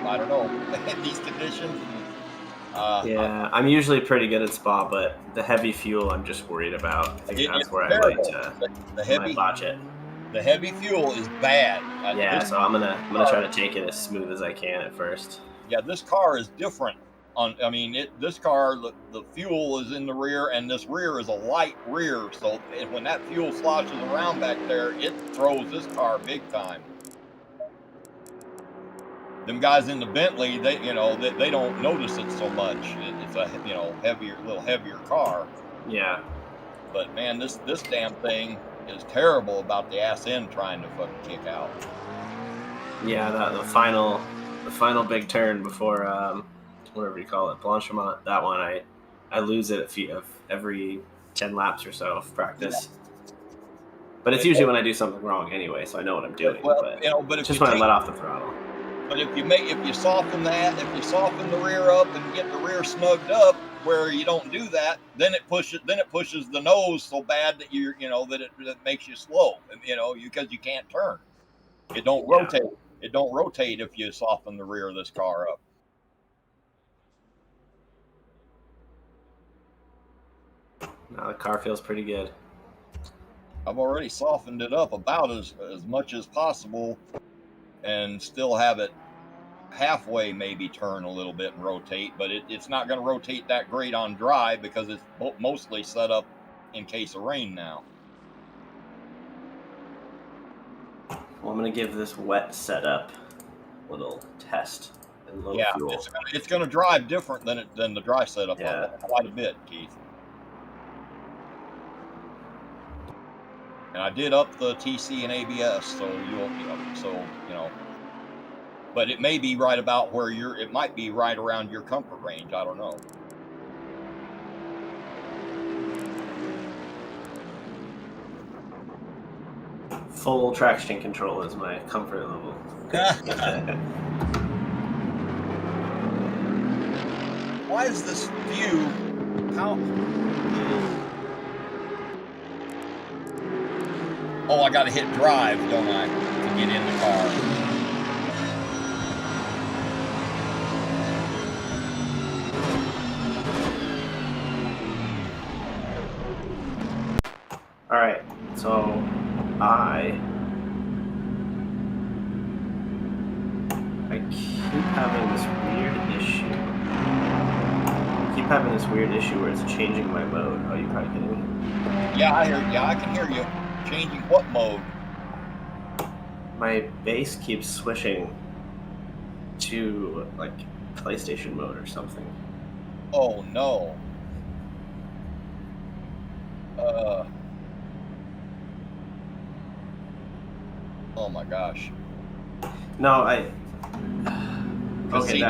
I don't know, in these conditions. Yeah, I'm usually pretty good at Spa, but the heavy fuel I'm just worried about. I think that's It's where I terrible. might botch it. The heavy fuel is bad. Yeah, This so I'm gonna car, try to take it as smooth as I can at first. yeah, this car is different. I mean, this car, the fuel is in the rear, and this rear is a light rear. So when that fuel sloshes around back there, it throws this car big time. Them guys in the Bentley, they don't notice it so much. It's a little heavier car. Yeah. But man, this damn thing is terrible about the ass end trying to fucking kick out. Yeah, the final big turn before whatever you call it, Blanchiment. That one I lose it every 10 laps or so of practice. But it's usually when I do something wrong anyway, so I know what I'm doing. Well, but it's just when I let off the throttle. But if you soften the rear up and get the rear snugged up where you don't do that, then it pushes the nose so bad that it makes you slow, because you can't turn. It don't rotate. It don't rotate if you soften the rear of this car up. Now the car feels pretty good. I've already softened it up about as much as possible, and still have it halfway maybe turn a little bit and rotate, but it's not going to rotate that great on dry because it's mostly set up in case of rain now. Well, I'm going to give this wet setup a little test and low fuel. It's going to drive different than the dry setup quite a bit, Keith. And I did up the TC and ABS, so but it may be right about where it might be right around your comfort range. I don't know. Full traction control is my comfort level. Why is this view? Oh, I got to hit drive, don't I, to get in the car? All right, so I keep having this weird issue where it's changing my mode. Oh, you probably kidding me? Yeah, I can hear you. Changing what mode? My bass keeps switching to like PlayStation mode or something. Oh no. Oh my gosh. No, okay,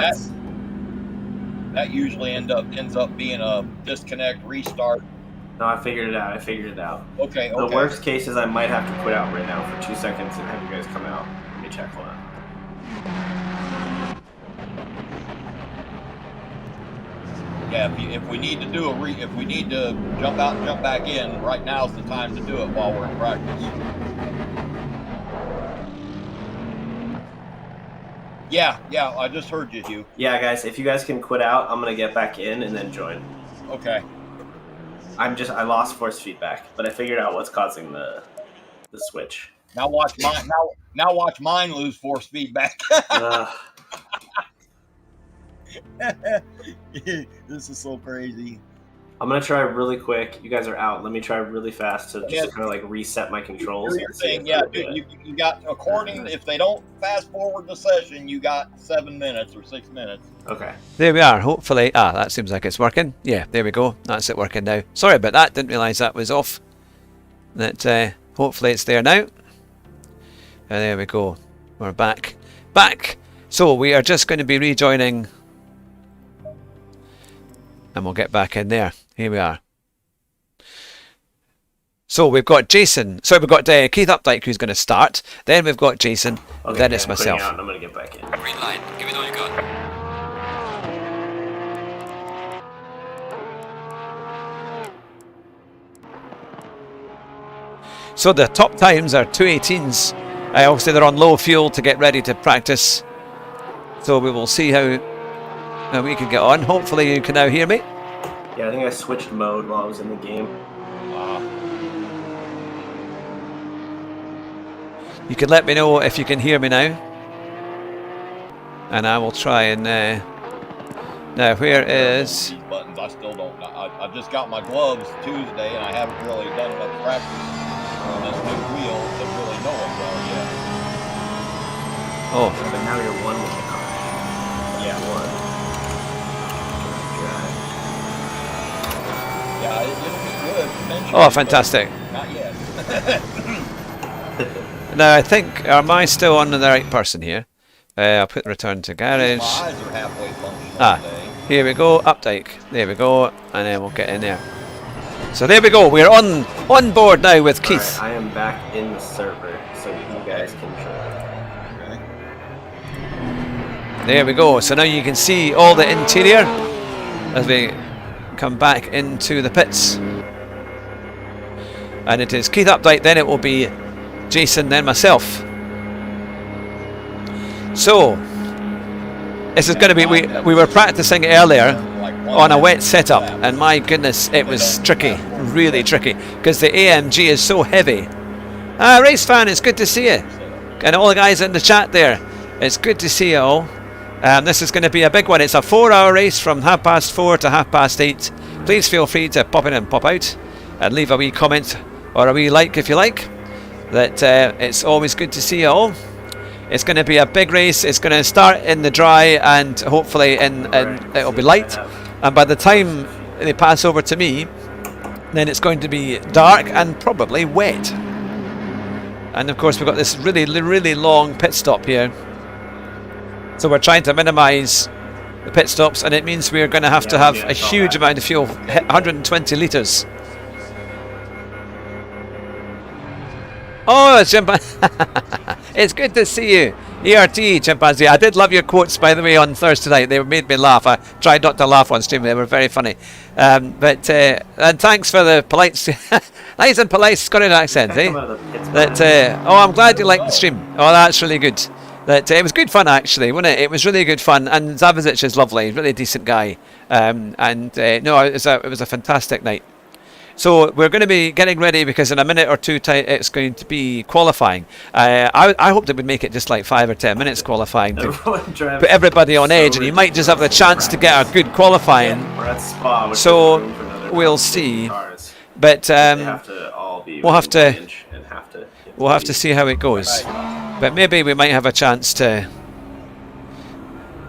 that usually ends up being a disconnect restart. No, I figured it out. Okay. The worst case is I might have to quit out right now for 2 seconds and have you guys come out. Let me check one. Yeah, if we need to jump out and jump back in, right now's the time to do it while we're in practice. Yeah, I just heard you, Hugh. Yeah, guys, if you guys can quit out, I'm gonna get back in and then join. Okay. I lost force feedback, but I figured out what's causing the switch. Now watch mine. Now watch mine lose force feedback. This is so crazy. I'm gonna try really quick. You guys are out. Let me try really fast to just kind of like reset my controls. You got if they don't fast forward the session, you got 7 minutes or 6 minutes. Okay. There we are. Hopefully, that seems like it's working. Yeah, there we go. That's it working now. Sorry about that. Didn't realise that was off. Hopefully it's there now. And there we go. We're back. So we are just going to be rejoining. And we'll get back in there. Here we are. So we've got Jason. Sorry, we've got Keith Updike who's going to start. Then we've got Jason. Okay, then it's myself. I'm going to get back in. Green line. Give it all you got. So the top times are 2:18s. Obviously they're on low fuel to get ready to practice. So we will see how we can get on. Hopefully you can now hear me. Yeah, I think I switched mode while I was in the game. You can let me know if you can hear me now. And I will try and... now, where is... These buttons, I still don't know. I just got my gloves Tuesday, and I haven't really done much practice on this new wheel to really know them well yet. Oh. But now you're one with the car. Yeah. One. Yeah, it'll be good eventually. Oh, fantastic. Not yet. Now, I think... Am I still on the right person here? I'll put return to garage. My eyes are halfway functional today. Here we go, updike. There we go, and then we'll get in there. So there we go. We're on board now with Keith. Right, I am back in the server, so you guys can join. There we go. So now you can see all the interior as we come back into the pits. And it is Keith updike. Then it will be Jason, then myself. So this is going to be. We were practicing earlier on a wet setup, and my goodness, it was tricky, really tricky, because the AMG is so heavy. Race fan, it's good to see you, and all the guys in the chat there. It's good to see you all. This is going to be a big one. It's a 4-hour race from 4:30 to 8:30. Please feel free to pop in and pop out, and leave a wee comment or a wee like if you like. That it's always good to see you all. It's going to be a big race. It's going to start in the dry and hopefully it'll be light. And by the time they pass over to me, then it's going to be dark and probably wet. And of course we've got this really, really long pit stop here. So we're trying to minimise the pit stops, and it means we're going to have to have a huge amount of fuel, 120 litres. Oh, it's good to see you. ERT, Chimpanzee. I did love your quotes, by the way, on Thursday night. They made me laugh. I tried not to laugh on stream. They were very funny. And thanks for the polite, nice and polite Scottish accent, eh? I'm glad you liked the stream. Oh, that's really good. It was good fun, actually, wasn't it? It was really good fun. And Zavizic is lovely, really decent guy. No, it was a fantastic night. So we're going to be getting ready, because in a minute or two it's going to be qualifying. I hoped it would make it just like 5 or 10 minutes qualifying to put everybody on edge, and you might just have the chance to get a good qualifying. So we'll see. But we'll have to see how it goes. But maybe we might have a chance to.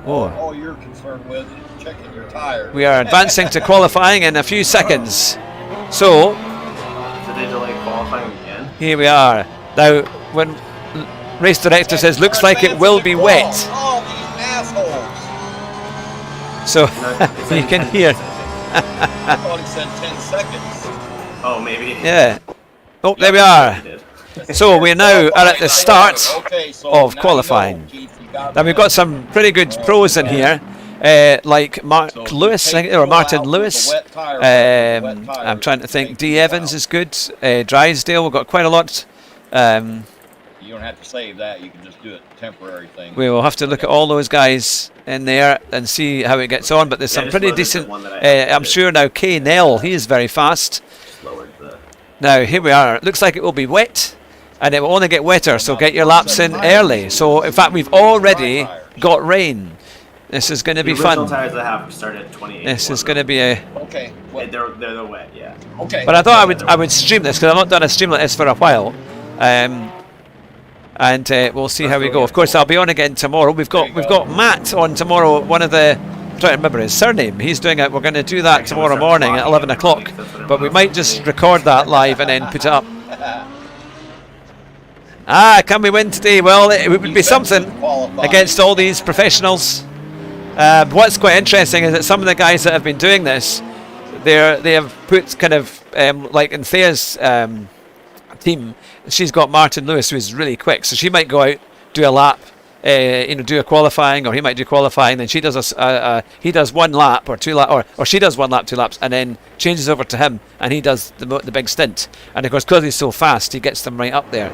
All you're concerned with is checking your tires. We are advancing to qualifying in a few seconds. So, did they delay qualifying again? Here we are. Now, when race director says, looks like it will be wet. Oh, these assholes. So, you can hear. I thought he said 10 seconds. Oh, maybe. Yeah. Oh, there we are. So, we now are at the start of qualifying. Now, we've got some pretty good pros in here. Like Mark Lewis, or Martin Lewis. I'm trying to think. D. Evans is good. Drysdale, we've got quite a lot. You don't have to save that. You can just do it temporary thing. We will have to look at all those guys in there and see how it gets on. But there's some pretty decent. I'm sure now K. Nell, he is very fast. Now here we are. It looks like it will be wet, and it will only get wetter. So get your laps in early. So in fact, we've already got rain. This is going to be fun. Tires that have started at 28. This is going to be a. Okay. Well, they're wet, yeah. Okay. But I thought I would stream this, because I've not done a stream like this for a while, and we'll see how we go. Of course, I'll be on again tomorrow. We've got Matt on tomorrow. One of the. I'm trying to remember his surname. He's doing it. We're going to do that tomorrow morning at 11 o'clock. But we might just record that live and then put it up. Can we win today? Well, it would be something against all these professionals. What's quite interesting is that some of the guys that have been doing this, they have put kind of like in Thea's team. She's got Martin Lewis, who is really quick, so she might go out, do a lap, do a qualifying, or he might do qualifying. Then she does he does 1 lap or 2 lap, or she does 1 lap, 2 laps, and then changes over to him, and he does the big stint. And of course, because he's so fast, he gets them right up there.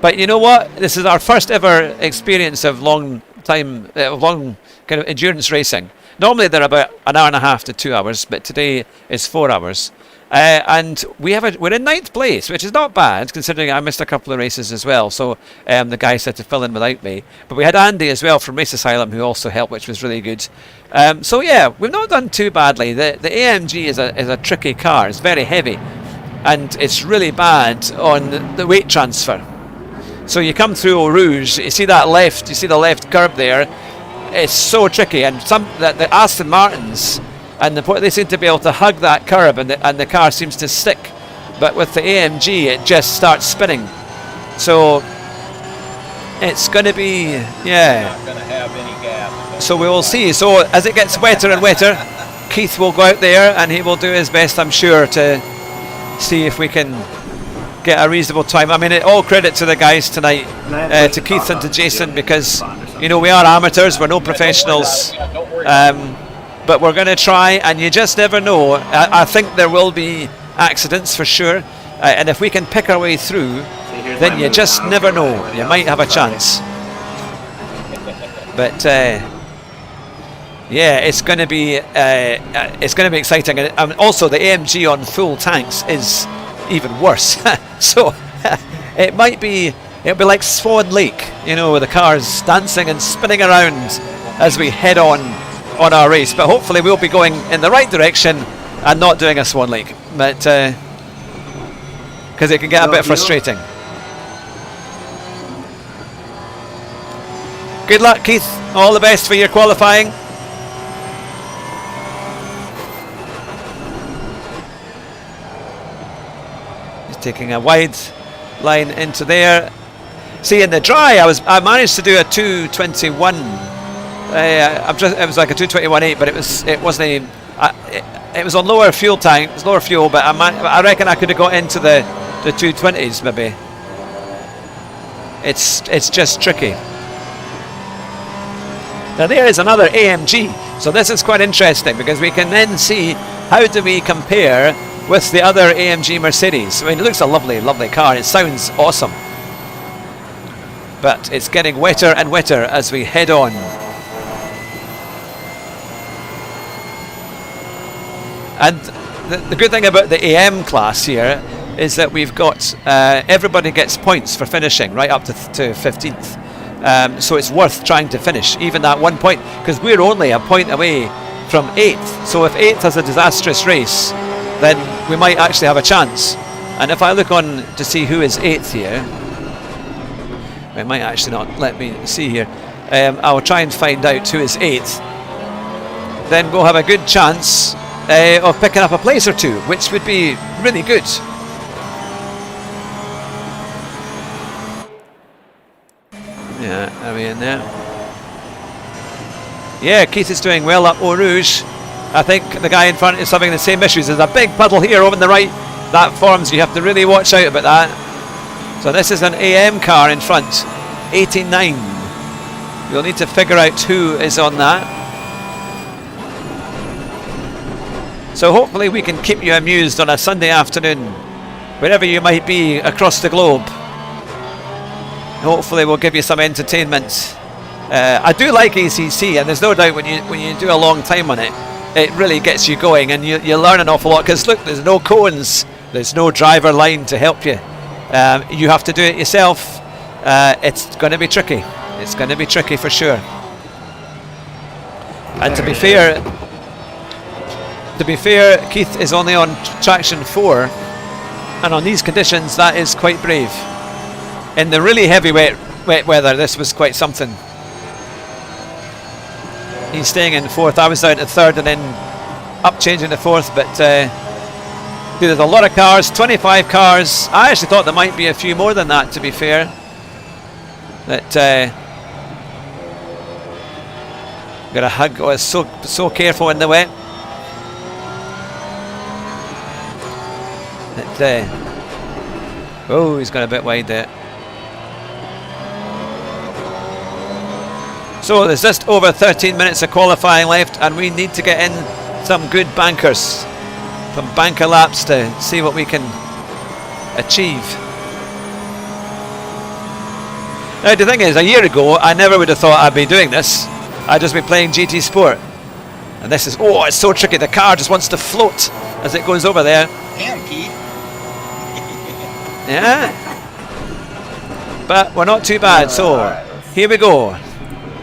But you know what? This is our first ever experience of long time, long kind of endurance racing. Normally they're about an hour and a half to 2 hours, but today is 4 hours. And we're in 9th place, which is not bad considering I missed a couple of races as well. So the guys had to fill in without me. But we had Andy as well from Race Asylum who also helped, which was really good. So yeah, we've not done too badly. The AMG is a tricky car. It's very heavy, and it's really bad on the weight transfer. So you come through Eau Rouge, you see the left curb there. It's so tricky, and the Aston Martins. And they seem to be able to hug that curb, and the car seems to stick. But with the AMG, it just starts spinning. So it's going to be, Not going to have any gap. So we will see. So as it gets wetter and wetter, Keith will go out there and he will do his best, I'm sure, to see if we can get a reasonable time. I mean, all credit to the guys tonight, to Keith and to Jason, because we are amateurs, we're no professionals. But we're going to try, and you just never know. I think there will be accidents for sure, and if we can pick our way through, then you just never know. You might have a chance. But yeah, it's going to be exciting, and also the AMG on full tanks is even worse. So it'll be like Swan Lake, with the cars dancing and spinning around as we head on our race. But hopefully we'll be going in the right direction and not doing a Swan Lake, but because it can get a bit frustrating. Good luck, Keith. All the best for your qualifying. He's taking a wide line into there. See, in the dry, I managed to do a 2:21. It was like a 2:21.8, but it wasn't. It was on lower fuel tank. It was lower fuel, but I reckon I could have got into the 220s maybe. It's just tricky. Now there is another AMG, so this is quite interesting because we can then see how do we compare with the other AMG Mercedes. I mean, it looks a lovely, lovely car. It sounds awesome, but it's getting wetter and wetter as we head on. And the good thing about the AM class here is that we've got everybody gets points for finishing right up to 15th. So it's worth trying to finish even that 1 point, because we're only a point away from 8th. So if 8th has a disastrous race, then we might actually have a chance. And if I look on to see who is 8th here, it might actually not let me see here. I will try and find out who is 8th. Then we'll have a good chance of picking up a place or two, which would be really good. Yeah, are we in there? Yeah, Keith is doing well up Eau Rouge. I think the guy in front is having the same issues. There's a big puddle here over on the right. That forms, you have to really watch out about that. So this is an AM car in front, 89. We'll need to figure out who is on that. So hopefully we can keep you amused on a Sunday afternoon, wherever you might be across the globe. Hopefully we'll give you some entertainment. I do like ACC, and there's no doubt when you do a long time on it, it really gets you going, and you learn an awful lot, because look, there's no cones, there's no driver line to help you. You have to do it yourself. It's going to be tricky. It's going to be tricky for sure. And to be fair, Keith is only on traction 4, and on these conditions that is quite brave. In the really heavy wet weather, this was quite something. He's staying in 4th. I was down to 3rd and then up changing to 4th, but there's a lot of cars, 25 cars. I actually thought there might be a few more than that, to be fair. That got a hug. Oh, it's so careful in the wet. Oh, he's got a bit wide there. So there's just over 13 minutes of qualifying left, and we need to get in some good bankers, some banker laps to see what we can achieve. Now the thing is, a year ago I never would have thought I'd be doing this. I'd just be playing GT Sport. And this is, oh, it's so tricky. The car just wants to float as it goes over there. Damn, Keith. Yeah. But we're not too bad. So here we go.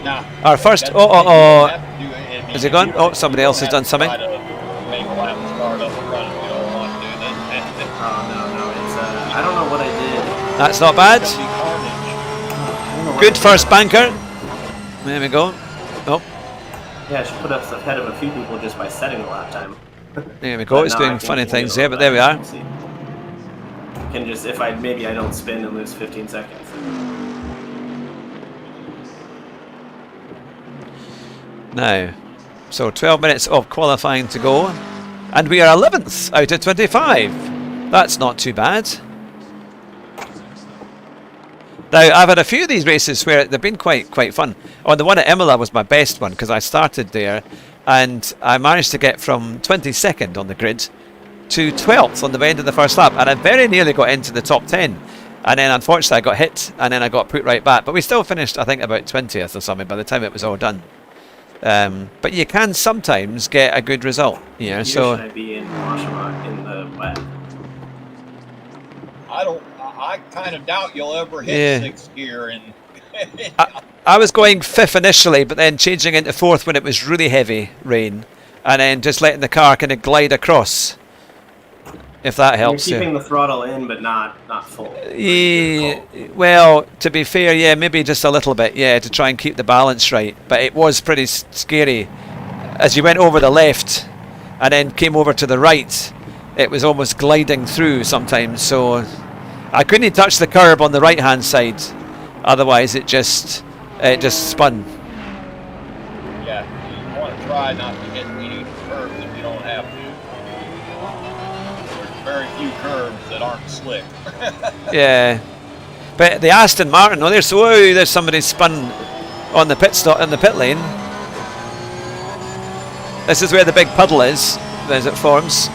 Nah, Our first. that's- Oh. you have to do it. Is it gone? Oh, somebody else has done something. Try to make a lap start up and run if you don't want to do that. Oh no, it's I don't know what I did. That's not bad. It's gonna be carnage. I don't know what Good I first did. banker. There we go. Oh, Yeah, I should put us ahead of a few people just by setting the lap time. there we go. But It's no, I doing think funny you can things do there, all but there we that. are. See. Can just if I maybe I don't spin and lose 15 seconds. Now, so 12 minutes of qualifying to go, and we are 11th out of 25. That's not too bad. Now, I've had a few of these races where they've been quite fun. Oh, the one at Imola was my best one because I started there, and I managed to get from 22nd on the grid to 12th on the end of the first lap, and I very nearly got into the top 10. And then, unfortunately, I got hit, and then I got put right back. But we still finished, I think, about 20th or something by the time it was all done. But you can sometimes get a good result. Yeah, Either so should I be in Washington in the wet? I kind of doubt you'll ever hit Yeah. sixth gear and I was going fifth initially, but then changing into fourth when it was really heavy rain, and then just letting the car kind of glide across. If that helps You're you. keeping the throttle in, but not full. Yeah, well, to be fair, yeah, maybe just a little bit, yeah, to try and keep the balance right. But it was pretty scary as you went over the left and then came over to the right. It was almost gliding through sometimes, so I couldn't touch the curb on the right hand side. Otherwise, it just spun. yeah, you want to try not to hit any curves if you don't have to. There's very few curves that aren't slick. Yeah, but the Aston Martin, there's somebody spun on the pit stop in the pit lane. This is where the big puddle is as it forms.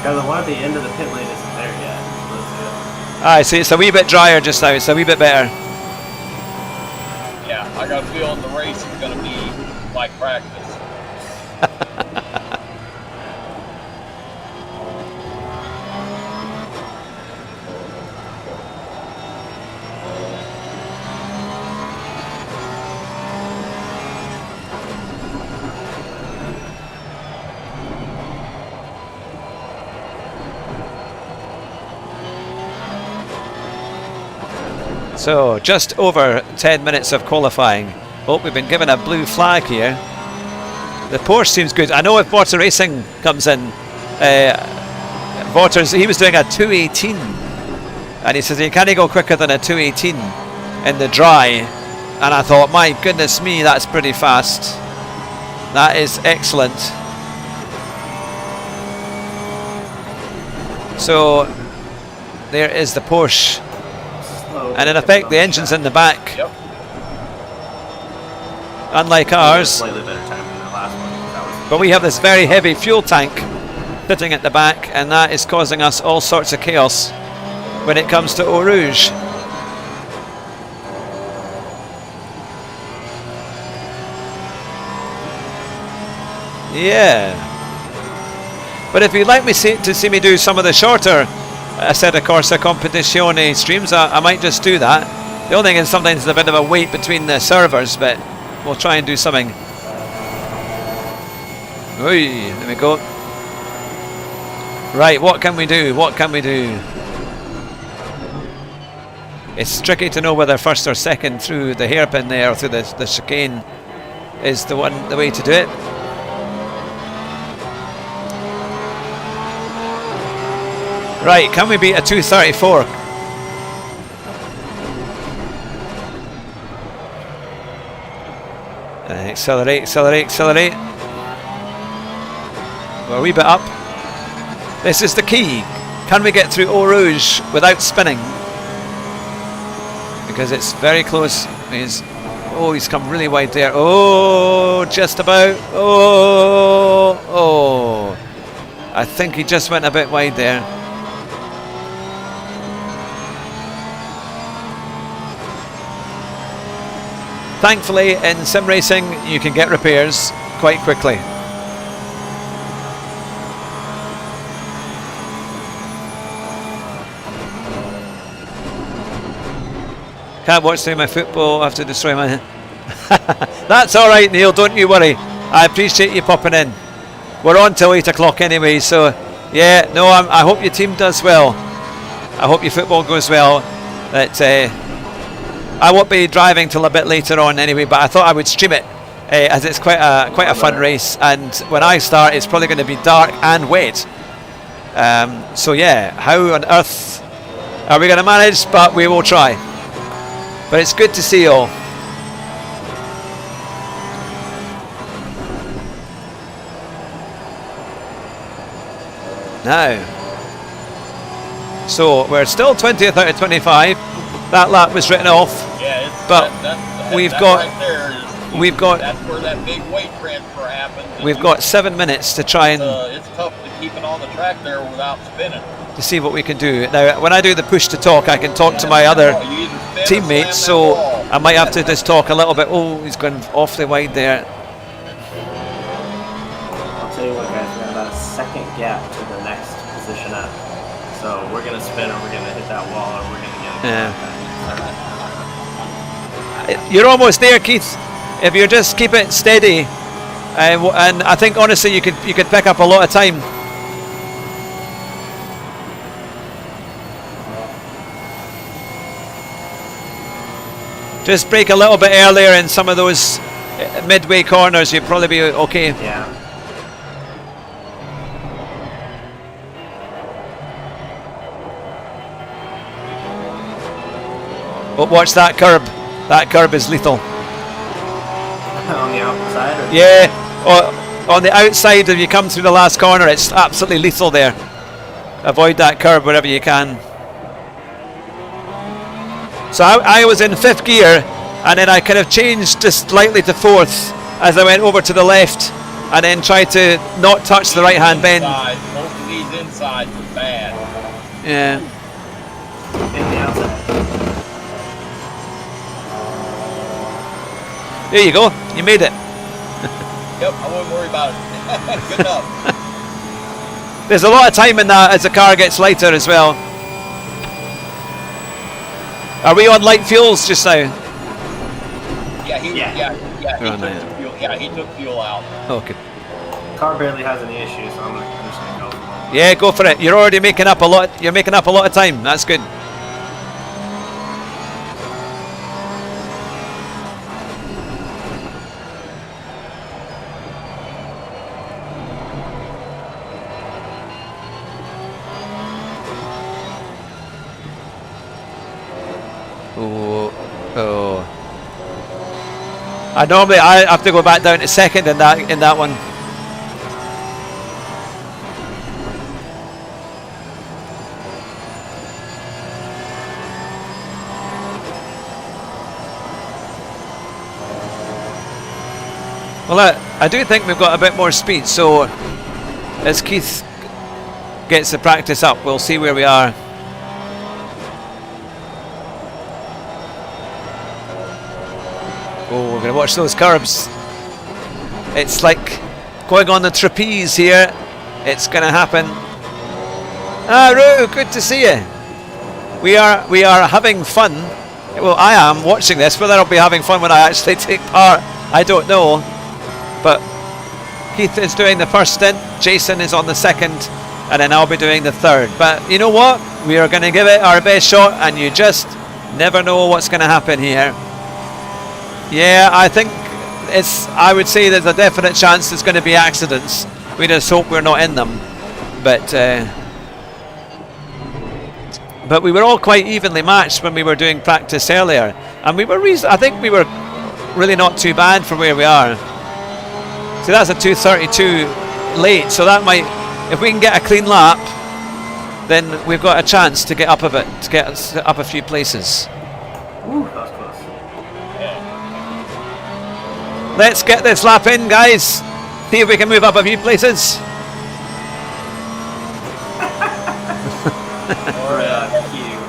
Yeah, the one at the end of the pit lane isn't there yet. That's good. I see, it's a wee bit drier just now. It's a wee bit better. Yeah, I got a feeling the race is going to be like practice. So just over 10 minutes of qualifying. Oh, we've been given a blue flag here. The Porsche seems good. I know if Water Racing comes in, Waters, he was doing a 218, and he says you can't go quicker than a 218 in the dry. And I thought, my goodness me, that's pretty fast. That is excellent. So there is the Porsche. Slow. And in effect, the engine's in the back. Yep. Unlike ours. Slightly better time than the last one. That was But we have this very heavy fuel tank sitting at the back, and that is causing us all sorts of chaos when it comes to Eau Rouge. Yeah. But if you'd like to see me do some of the shorter Assetto Corsa Competizione streams, I might just do that. The only thing is sometimes there's a bit of a wait between the servers, but we'll try and do something. Oy, there we go. Right, what can we do? What can we do? It's tricky to know whether first or second through the hairpin there or through the chicane is the way to do it. Right, can we beat a 234? Accelerate, accelerate, accelerate. We're a wee bit up. This is the key. Can we get through Eau Rouge without spinning? Because it's very close. He's come really wide there. Oh, just about. Oh. I think he just went a bit wide there. thankfully in sim racing you can get repairs quite quickly. Can't watch through my football, I have to destroy my... That's alright, Neil, don't you worry. I appreciate you popping in. We're on till 8 o'clock anyway, so yeah, no, I hope your team does well. I hope your football goes well. That I won't be driving till a bit later on anyway, but I thought I would stream it as it's quite a fun race, and when I start it's probably going to be dark and wet. So yeah, how on earth are we going to manage? But we will try. But it's good to see you all. Now, so we're still 20th out of 25. That lap was written off. Yeah, but we've got right there is, that's where that big weight transfer happens. We've got 7 minutes to try and it's tough to keep it on the track there without spinning. To see what we can do. Now, when I do the push to talk, I can talk to my other teammates, so I might have to just talk a little bit. Oh, he's going awfully wide there. I'll tell you what, guys, we got about a second gap to the next position up. So we're going to spin or we're going to hit that wall or we're going to get it. You're almost there, Keith. If you just keep it steady, and I think honestly you could pick up a lot of time. Just brake a little bit earlier in some of those midway corners, you'll probably be okay. Yeah. But watch that curb. That curb is lethal. On the outside? Or yeah, on the outside, if you come through the last corner, it's absolutely lethal there. Avoid that curb wherever you can. So I was in 5th gear, and then I kind of changed just slightly to 4th as I went over to the left, and then tried to not touch the right hand bend. Most of these insides are bad. Yeah. In the outside. There you go. You made it. Yep, I wouldn't worry about it. Good enough. There's a lot of time in that as the car gets lighter as well. Are we on light fuels just now? Yeah, he took fuel out. Okay. Car barely has any issues, so I'm just gonna go for it. Yeah, go for it. You're already making up a lot. You're making up a lot of time. That's good. I have to go back down to 2nd in that one. Well, I do think we've got a bit more speed, so as Keith gets the practice up, we'll see where we are. Oh, we're going to watch those curbs. It's like going on the trapeze here. It's going to happen. Ah, Roo, good to see you. We are having fun. Well, I am watching this, whether I'll be having fun when I actually take part, I don't know. But Keith is doing the first stint, Jason is on the 2nd, and then I'll be doing the 3rd. But you know what? We are going to give it our best shot, and you just never know what's going to happen here. Yeah, I think I would say there's a definite chance there's going to be accidents. We just hope we're not in them. But we were all quite evenly matched when we were doing practice earlier, and we were I think we were really not too bad for where we are. So that's a 2:32 late, so that might, if we can get a clean lap, then we've got a chance to get up a bit, to get us up a few places. Ooh, that was close. Let's get this lap in, guys. See if we can move up a few places. Or Hugh.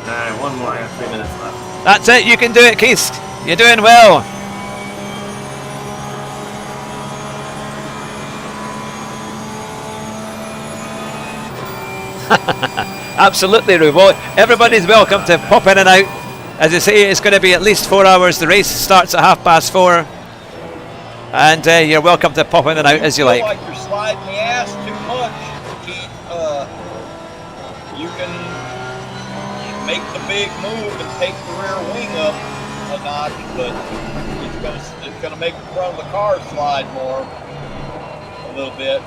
Alright, one more. I got 3 minutes left. That's it. You can do it, Keith. You're doing well. Absolutely, Rubo. Everybody's welcome to pop in and out. As I say, it's going to be at least 4 hours. The race starts at 4:30. And you're welcome to pop in and out as you like. Like you're sliding the ass too much, Keith. You can make the big move and take the rear wing up a notch, but it's gonna make the front of the car slide more a little bit.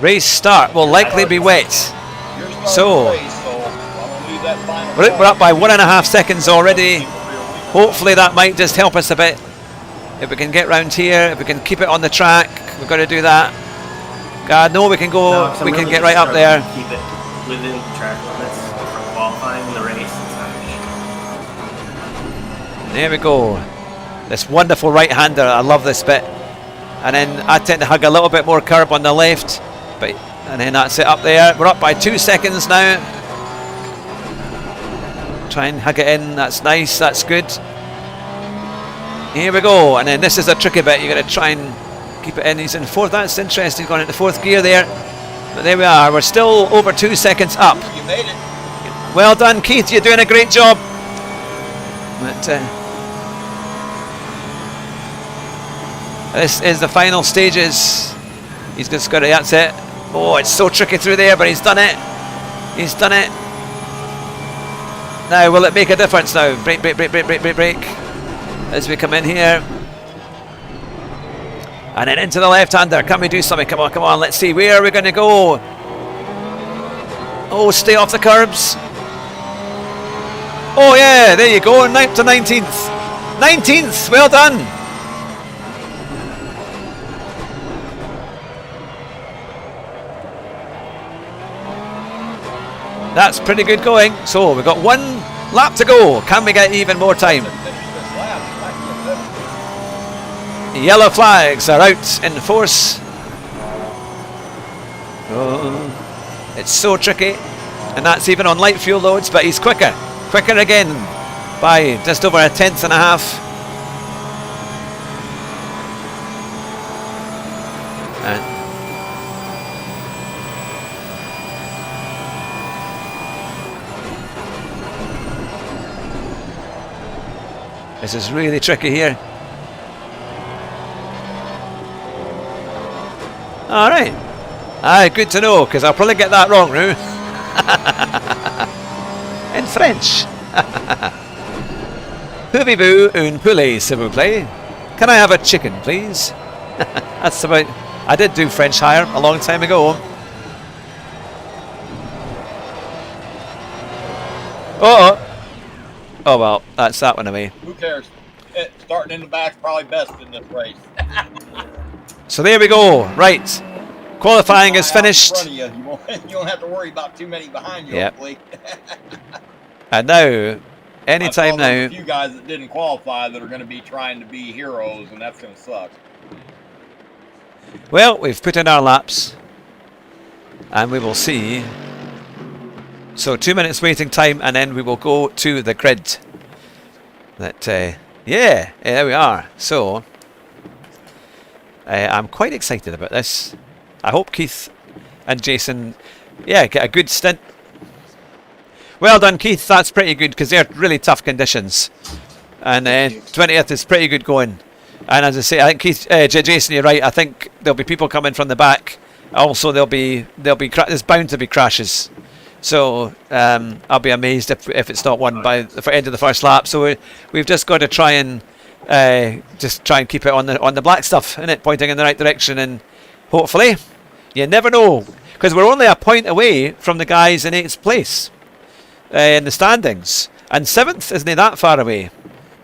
Race start will likely be wet. So we're up by 1.5 seconds already. Hopefully that might just help us a bit. If we can get round here, if we can keep it on the track, we've got to do that. God, no, we can go. No, we really can get right up there. Keep it within the track limits for qualifying the race and such. There we go. This wonderful right-hander. I love this bit. And then I tend to hug a little bit more curb on the left. And then that's it up there. We're up by 2 seconds now. Try and hug it in. That's nice. That's good. Here we go. And then this is a tricky bit. You're going to try and keep it in. He's in fourth. That's interesting. Going into fourth gear there. But there we are. We're still over 2 seconds up. You made it. Well done, Keith. You're doing a great job. But, this is the final stages. He's just got to. That's it. Oh, it's so tricky through there, but he's done it. He's done it. Now, will it make a difference now? Brake, brake, brake, brake, brake, brake, brake. As we come in here. And then into the left-hander. Can we do something? Come on, come on. Let's see. Where are we going to go? Oh, stay off the curbs. Oh, yeah. There you go. 9th to 19th. 19th. Well done. That's pretty good going. So we've got 1 lap to go. Can we get even more time? Yellow flags are out in force. Oh, it's so tricky. And that's even on light fuel loads, but he's quicker. Quicker again by just over 1/10 and a half. This is really tricky here. All right. Aye, good to know, because I'll probably get that wrong, Roo. In French. Pouvez-vous un poulet, s'il vous plaît? Can I have a chicken, please? That's about... I did do French hire a long time ago. Oh! Oh well, that's that one away. Who cares? Starting in the back's probably best in this race. So there we go. Right. Qualifying is finished. You won't have to worry about too many behind you, yep. hopefully. And now, anytime now. There's a few guys that didn't qualify that are going to be trying to be heroes, and that's going to suck. Well, we've put in our laps. And we will see. So 2 minutes waiting time, and then we will go to the grid. That, yeah, there we are. So, I'm quite excited about this. I hope Keith and Jason, yeah, get a good stint. Well done, Keith. That's pretty good, because they're really tough conditions. And 20th is pretty good going. And as I say, I think Keith, Jason, you're right. I think there'll be people coming from the back. Also, there's bound to be crashes. So I'll be amazed if it's not won by the end of the first lap. So we've just got to try and keep it on the black stuff, innit? Pointing in the right direction, and hopefully, you never know, because we're only a point away from the guys in 8th place in the standings, and 7th isn't that far away.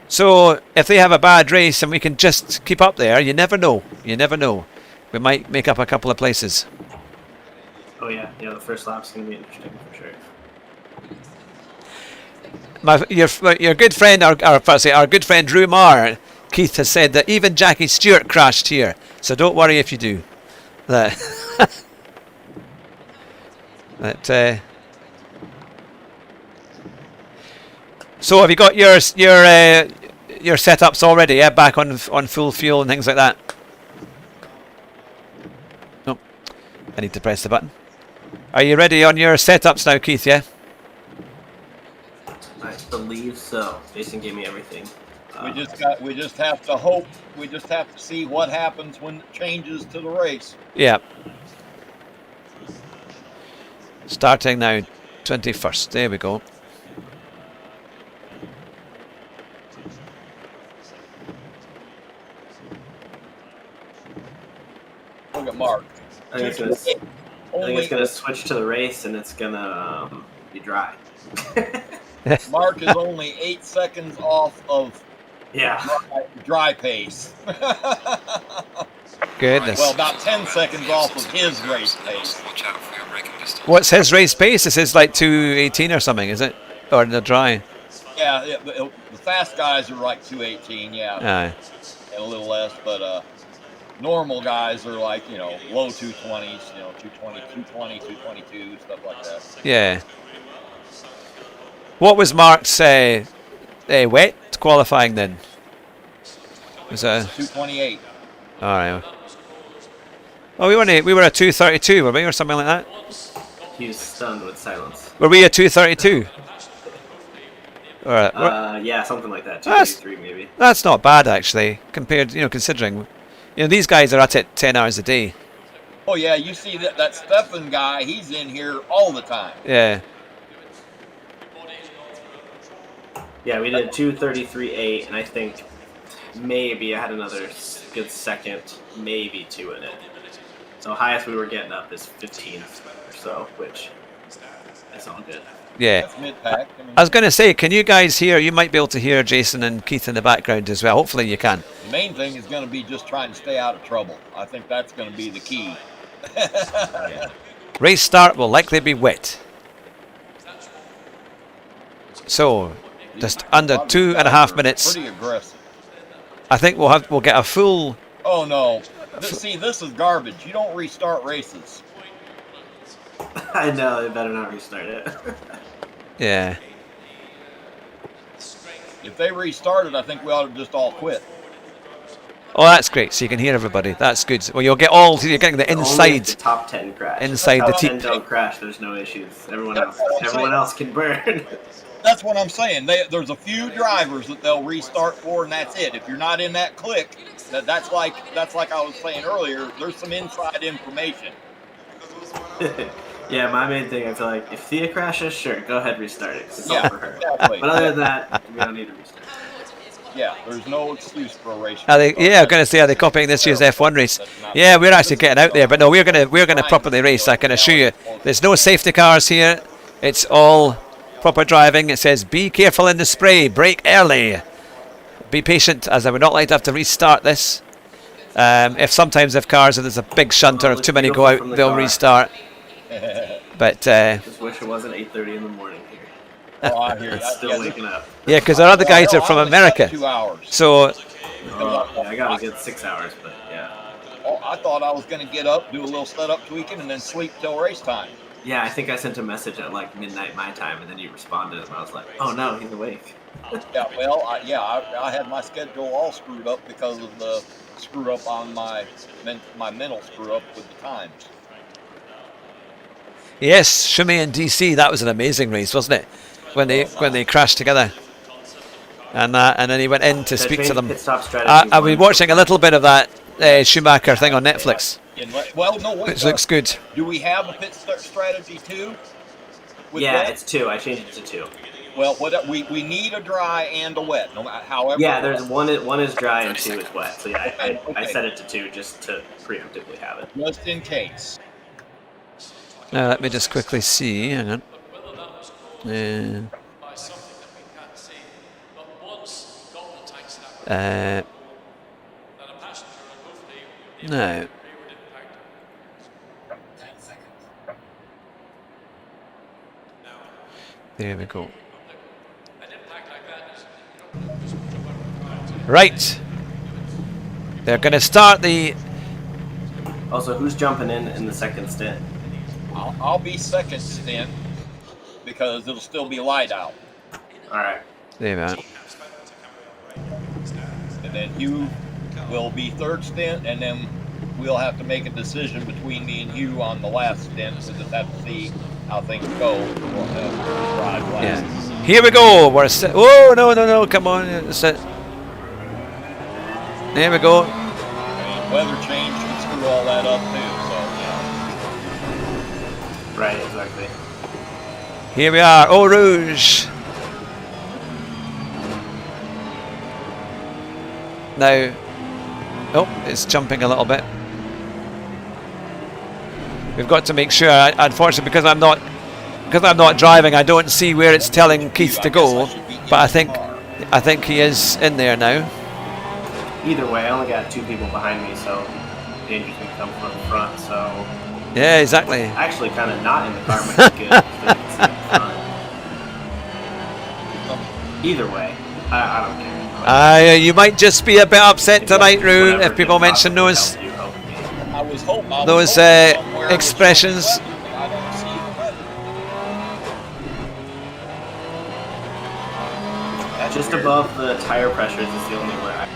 So if they have a bad race and we can just keep up there, you never know. You never know. We might make up a couple of places. Oh yeah, the first lap's gonna be interesting for sure. Your good friend, our good friend Rumar, Keith, has said that even Jackie Stewart crashed here. So don't worry if you do. But, so have you got your setups already? Yeah, back on full fuel and things like that. Oh, I need to press the button. Are you ready on your setups now, Keith? Yeah. I believe so. Jason gave me everything. We just have to hope. We just have to see what happens when it changes to the race. Yeah. Starting now, 21st. There we go. Look at Mark. I think it's gonna switch to the race, and it's gonna be dry. Mark is only 8 seconds off of dry pace. Goodness. Well, about 10 seconds off of his race pace. What's his race pace? This is like 2:18 or something, is it? Or in the dry? Yeah, the fast guys are like 2:18, yeah. Aye. And a little less, but normal guys are like, low 220s, 220, 222, stuff like that. Yeah. What was Mark's wet qualifying then? Was it 228. all right? Oh, we were at 232, were we, or something like that? He was stunned with silence. Were we at 232? All right. Yeah, something like that. 233 maybe. That's not bad actually, compared, considering, these guys are at it 10 hours a day. Oh yeah, you see that Stefan guy? He's in here all the time. Yeah. Yeah, we did 233.8, and I think maybe I had another good second, maybe 2 in it. So highest we were getting up is 15th or so, which is all good. Yeah. That's mid-pack. I was going to say, can you guys hear? You might be able to hear Jason and Keith in the background as well. Hopefully you can. The main thing is going to be just trying to stay out of trouble. I think that's going to be the key. Race start will likely be wet. So, just under 2.5 minutes. Pretty aggressive. I think we'll get a full. Oh no! See, this is garbage. You don't restart races. I know, they better not restart it. Yeah. If they restarted, I think we ought to just all quit. Oh, that's great. So you can hear everybody. That's good. Well, you're getting the inside. Only if the top 10 crash. Inside the top team. 10 don't crash. There's no issues. Everyone else can burn. That's what I'm saying. There's a few drivers that they'll restart for, and that's it. If you're not in that clique, that's like I was saying earlier. There's some inside information. Yeah, my main thing, I feel like if Thea crashes, sure, go ahead, restart it. 'Cause it's all for her. Exactly. But other than that, we don't need to restart. Yeah, there's no excuse for a race. I'm going to say, are they copying this year's F1 race? Yeah, we're actually getting out there, but no, we're gonna properly race. I can assure you. There's no safety cars here. It's all proper driving. It says, be careful in the spray, brake early. Be patient, as I would not like to have to restart this. If cars, if there's a big shunt or too many go out, they'll restart. But Just wish it wasn't 8:30 in the morning here. Oh, I hear you. It's still waking up. yeah, because our other guys are from America. 2 hours. So Yeah, I got a good 6 hours, but yeah. Oh, I thought I was going to get up, do a little setup tweaking, and then sleep till race time. Yeah, I think I sent a message at like midnight my time, and then you responded, and I was like, oh no, he's awake. Yeah, well, I had my schedule all screwed up because of the screw up on my mental screw up with the times. yes, Shimmy and DC, that was an amazing race, wasn't it? When they crashed together, and then he went in to speak to them. I've been watching a little bit of that Schumacher thing on Netflix. Well, no, wait. Which looks good. Do we have a pit strategy too? Yeah, it's 2. I changed it to 2. Well, we need a dry and a wet. No matter however. Yeah, there's one is dry and 2 is wet. So yeah, I set it to 2 just to preemptively have it. Just in case. Now let me just quickly see. Hang on. No. There we go. Right. They're going to start the. Also, who's jumping in the second stint? I'll be second stint because it'll still be light out. All right. There we are. And then Hugh will be third stint, and then we'll have to make a decision between me and Hugh on the last stint. We'll just have to see how things go. We'll drive last. Yeah. Here we go. We're set. Oh, no. Come on. Sit. There we go. I mean, weather change can screw all that up too, so, Right, exactly. Here we are. Eau Rouge. Now, oh, it's jumping a little bit. We've got to make sure. Unfortunately, because I'm not driving, I don't see where it's telling Keith to go. But I think he is in there now. Either way, I only got 2 people behind me, so danger can come from the front. So Yeah, exactly. actually, kind of not in the car might be good. So you can see the front. Either way, I don't care. You might just be a bit upset tonight, Rue, Whatever if people gets mention those possible help you, help me. I was hoping somewhere those it was showing expressions. weather, but I don't see the weather. That's Just weird. above the tire pressures is the only way.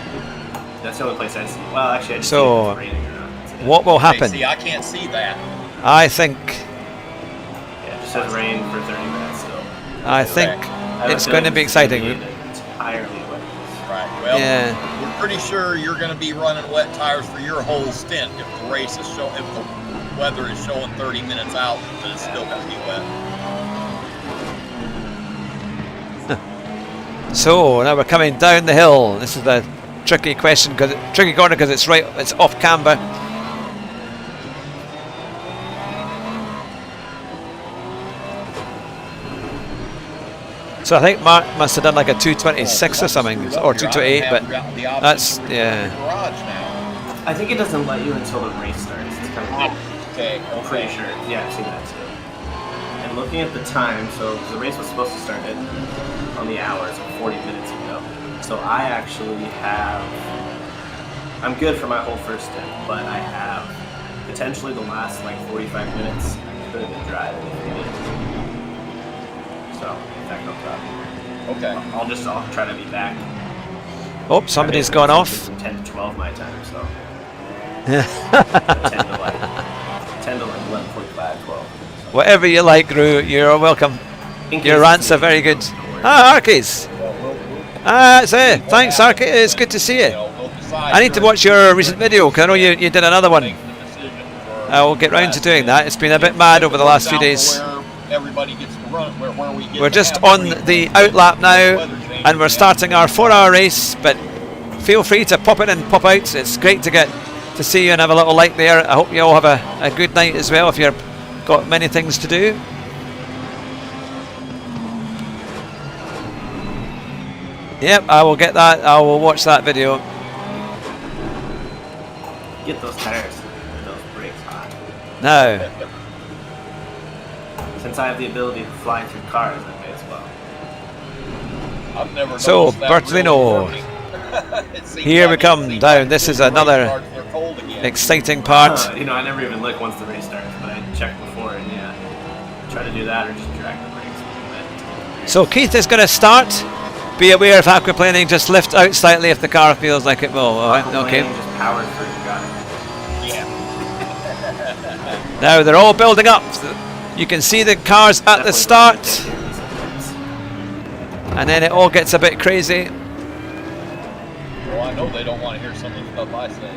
That's the only place I see. Well, actually, I just So, see if it's raining or not. That's it. What will Hey, happen? see, I can't see that. I think Yeah, it just says rain for 30 minutes still. I think I have a it's going to feeling be it's gonna exciting. be an entirely wet. Right. Well, Yeah. we're pretty sure you're going to be running wet tires for your whole stint if the race is if the weather is showing 30 minutes out, then it's still going to be wet. So now we're coming down the hill. This is the tricky question, tricky corner because it's off camber. So I think Mark must have done like a 226 or something, or 228, but that's yeah. Garage now. I think it doesn't let you until the race starts. It's kind of Okay. I'm pretty sure. Yeah, I've seen that too. And looking at the time, so the race was supposed to start on the hour, so 40 minutes ago. So I actually I'm good for my whole first stint, but I have potentially the last like 45 minutes I could have been driving if needed. So if that comes up. Okay. I'll try to be back. Oh, somebody's gone off. From 10 to 12 my time, so 10 to like 11:45, 12. So. Whatever you like, Rue, you're welcome. In case Your rants are it's very needed, good. don't worry. Ah, Arkies. That's it. Thanks, Arkie. It's good to see you. I need to watch your recent video because I know you did another one. I will get round to doing that. It's been a bit mad over the last few days. We're just on the outlap now, and we're starting our 4-hour race. But feel free to pop in and pop out. It's great to get to see you and have a little like there. I hope you all have a good night as well if you've got many things to do. Yep, I will get that. I will watch that video. Get those tires and those brakes hot. Now, Since I have the ability to fly through cars, I may as well. I've never So, noticed that Bertolino, really It seems here we like come it's down. This is the race another starts, they're cold again. exciting part. I never even look once the race starts, but I checked before, and yeah, try to do that or just drag the brakes a little bit. So Keith is going to start. Be aware of aquaplaning. Just lift out slightly if the car feels like it will. All right, okay. Just powered through, got it. Yeah. Now they're all building up. You can see the cars at the start, and then it all gets a bit crazy. Well, I know they don't want to hear some of the stuff I say.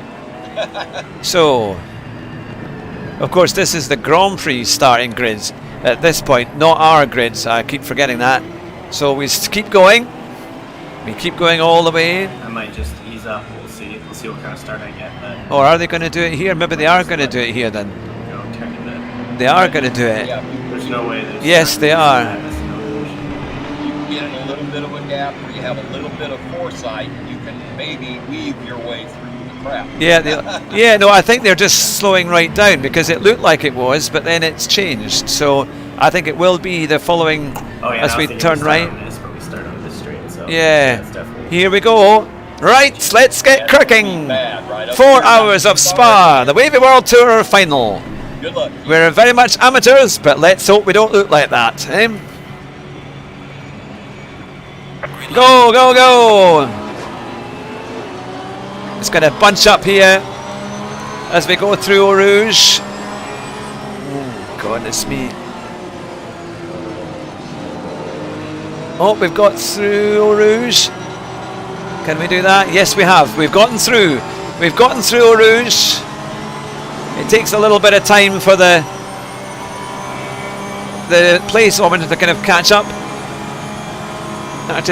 So, of course, this is the Grand Prix starting grids at this point, not our grids. I keep forgetting that. So we keep going. We keep going all the way. I might just ease up. We'll see. We'll see what kind of start I get. But Or are they going to do it here? Maybe they are going to do it here then. turn a bit. They are going to do it. Yeah, There's no way. There's Yes, they are. you can get in a little bit of a gap where you have a little bit of foresight. You can maybe weave your way through the crap. Yeah, no, I think they're just slowing right down because it looked like it was, but then it's changed. So I think it will be the following Oh, yeah, as I we was thinking turn we start right. on this, but we start on this straight. So Yeah. that's definitely. Here we go. Right, let's get cracking. Bad, right up 4 here. hours of Spa, the Wavy World Tour final. Good Good luck. We're very much amateurs, but let's hope we don't look like that. Eh? Go, go, go! It's going to bunch up here as we go through Eau Rouge. Oh, goodness me. Oh, we've got through Eau Rouge. Can we do that? Yes, we have. We've gotten through. We've gotten through Eau Rouge. It takes a little bit of time for the place woman to kind of catch up. I'm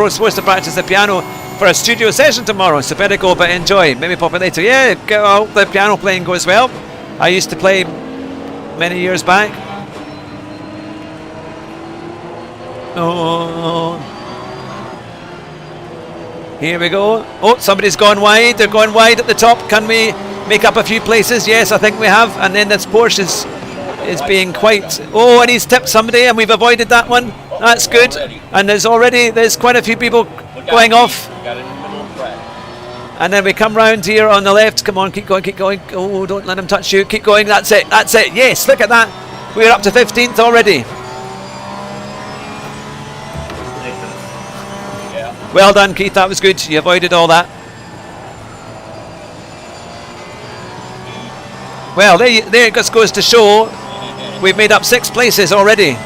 supposed to practice the piano for a studio session tomorrow, so better go but enjoy. Maybe pop it later. Yeah, I hope the piano playing goes well. I used to play many years back. Oh, here we go. Oh, somebody's gone wide. They're going wide at the top. Can we make up a few places? Yes, I think we have. And then this Porsche is being quite... Oh, and he's tipped somebody, and we've avoided that one. That's good. And there's quite a few people going off. And then we come round here on the left. Come on, keep going, keep going. Oh, don't let him touch you. Keep going. That's it. That's it. Yes, look at that. We're up to 15th already. Well done, Keith. That was good. You avoided all that. Well, there it just goes to show we've made up 6 places already. Give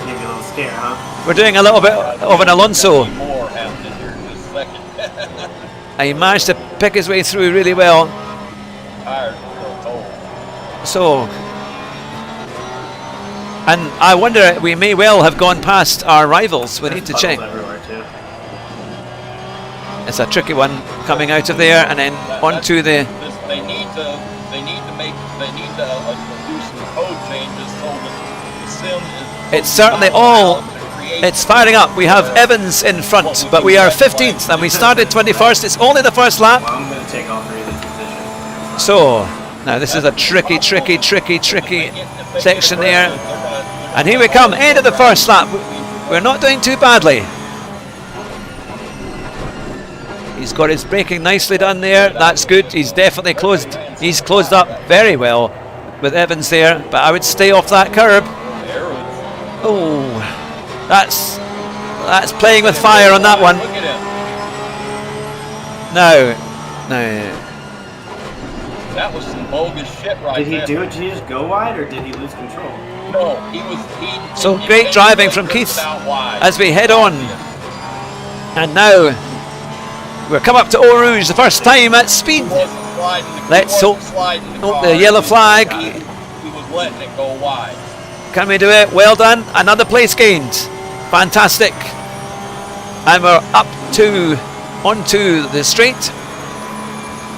you a little scare, huh? We're doing a little bit of an Alonso. He managed to pick his way through really well. So, and I wonder, we may well have gone past our rivals. We need to check. It's a tricky one coming out of there and then onto the... They need to do some code changes so that the sim is... It's certainly all... It's firing up. We have Evans in front, but we are 15th and we started 21st. It's only the first lap. Well, I'm going to take all 3 of these positions. So, now this is a tricky section there. And here we come, end of the first lap. We're not doing too badly. He's got his braking nicely done there. That's good. He's definitely closed. He's closed up very well with Evans there. But I would stay off that curb. Oh, that's playing with fire on that one. No. That was some bogus shit right there. Did he do it? Did he just go wide, or did he lose control? No, he so great driving from Keith as we head on. And now we're come up to Eau Rouge, the first time at speed. Let's hope the yellow flag. He was letting it go wide. Can we do it? Well done. Another place gained. Fantastic. And we're up onto the straight.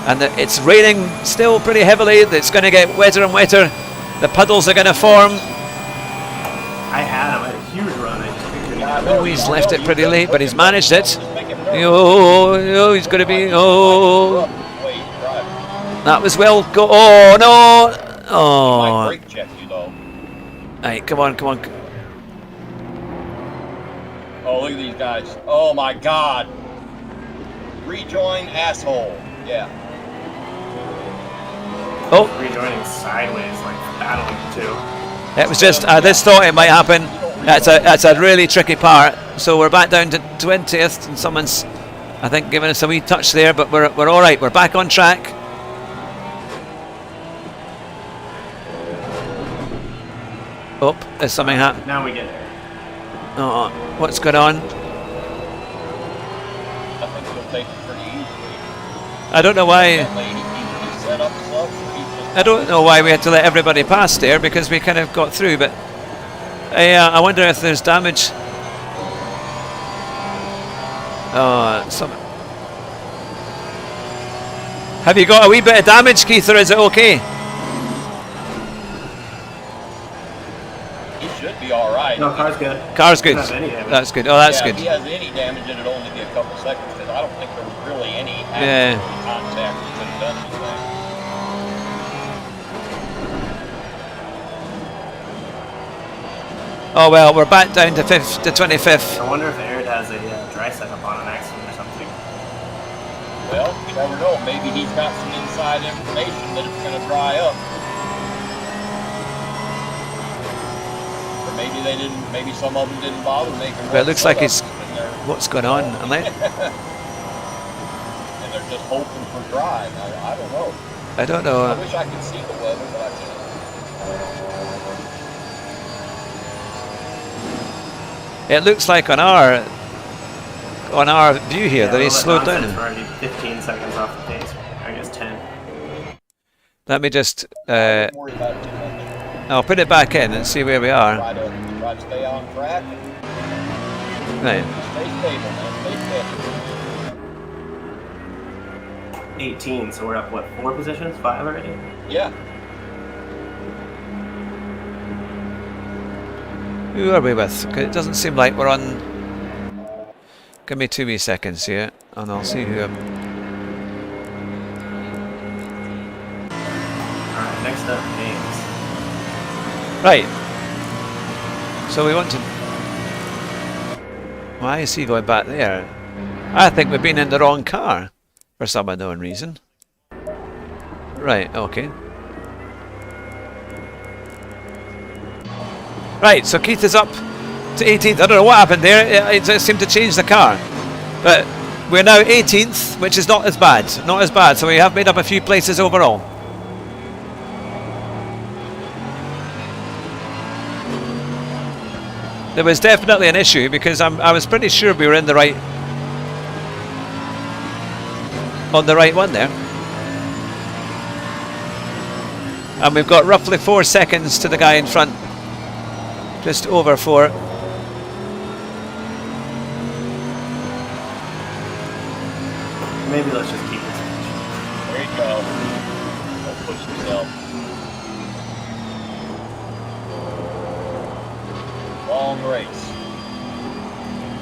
And it's raining still pretty heavily. It's going to get wetter and wetter. The puddles are going to form. I had him at a huge run. I just couldn't get Oh, he's left it pretty late, but he's managed it. Oh, he's going to be... Oh, that was well... Oh, no. Oh. Right, come on. Oh, look at these guys. Oh, my God. Rejoin asshole. Yeah. Oh. Rejoining sideways, like battling too. It was just, I just thought it might happen. That's a really tricky part. So we're back down to 20th, and someone's, I think, giving us a wee touch there, but we're all right. We're back on track. Oh, there's something happening. Now we get there. Oh, what's going on? I think he'll take it pretty easily. I don't know why. That lady, he set up slugs, or he's just... I don't know why we had to let everybody pass there, because we kind of got through, but I wonder if there's damage. Have you got a wee bit of damage, Keith, or is it okay? He should be all right. No, car's good. Car's good. Doesn't have any damage. That's good. Oh, that's good. If he has any damage, it'd only be a couple seconds, because I don't think there was really any Yeah. contact that could have done anything. Oh well, we're back down to 25th. I wonder if Aaron has a dry setup on an accident or something. Well, you never know. Maybe he's got some inside information that it's going to dry up. maybe they didn't. Maybe some of them didn't bother making. But it looks like he's. And they're, What's going on? and they're just hoping for dry. I don't know. I don't know. I wish I could see the weather, but I can't. It looks like on our view here that he's slowed down. We're already 15 seconds off the pace. I guess 10. Let me just. Don't worry about it too much. I'll put it back in and see where we are. Try to stay on track. Right. Stay stable, man. Stay steady. 18, so we're up, what, 4 positions? 5 already? Yeah. Who are we with? 'Cause it doesn't seem like we're on. Give me 2 wee seconds here, and I'll see who I'm. Alright, next up, James. Right. So we want to. Why is he going back there? I think we've been in the wrong car for some unknown reason. Right, okay. Right, so Keith is up to 18th. I don't know what happened there. It seemed to change the car. But we're now 18th, which is not as bad. Not as bad. So we have made up a few places overall. There was definitely an issue because I was pretty sure we were in the right on the right one there. And we've got roughly 4 seconds to the guy in front. Just over 4. Maybe let's just keep this. There you go. Don't push yourself. Long race.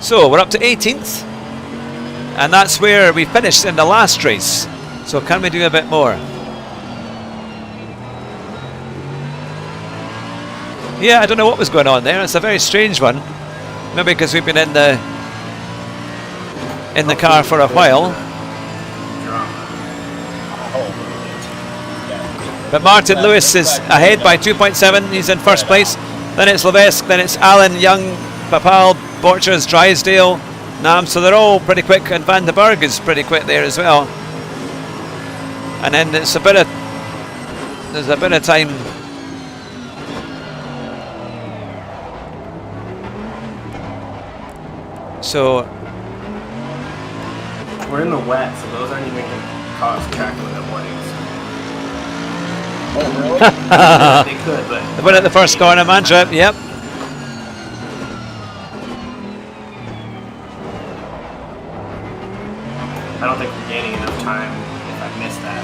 So we're up to 18th. And that's where we finished in the last race. So can we do a bit more? Yeah, I don't know what was going on there. It's a very strange one. Maybe because we've been in the car for a while. But Martin Lewis is ahead by 2.7. He's in first place. Then it's Levesque. Then it's Allen, Young, Papal, Borchers, Drysdale, Nam. So they're all pretty quick. And Van den Berg is pretty quick there as well. And then there's a bit of time. So we're in the wet, so those aren't even going to cause track limit warnings. Oh, really? They could, but they went at the first corner, Mantra. Yep. I don't think we're gaining enough time if I missed that.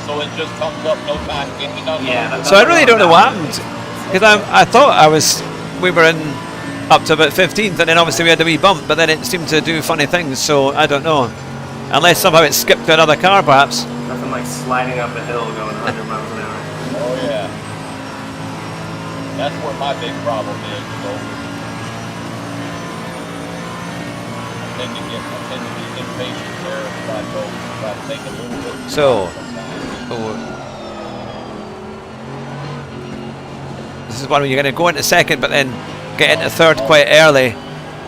So it just comes up no time getting done. Yeah. So I really don't know what happened because I thought we were in up to about 15th, and then obviously we had a wee bump, but then it seemed to do funny things. So I don't know, unless somehow it skipped to another car, perhaps. Nothing like sliding up a hill going 100 miles an hour. Oh yeah. That's where my big problem is. So I tend to get impatient there if I take a little bit. So, this is one where you're going to go into second, but then get into third quite early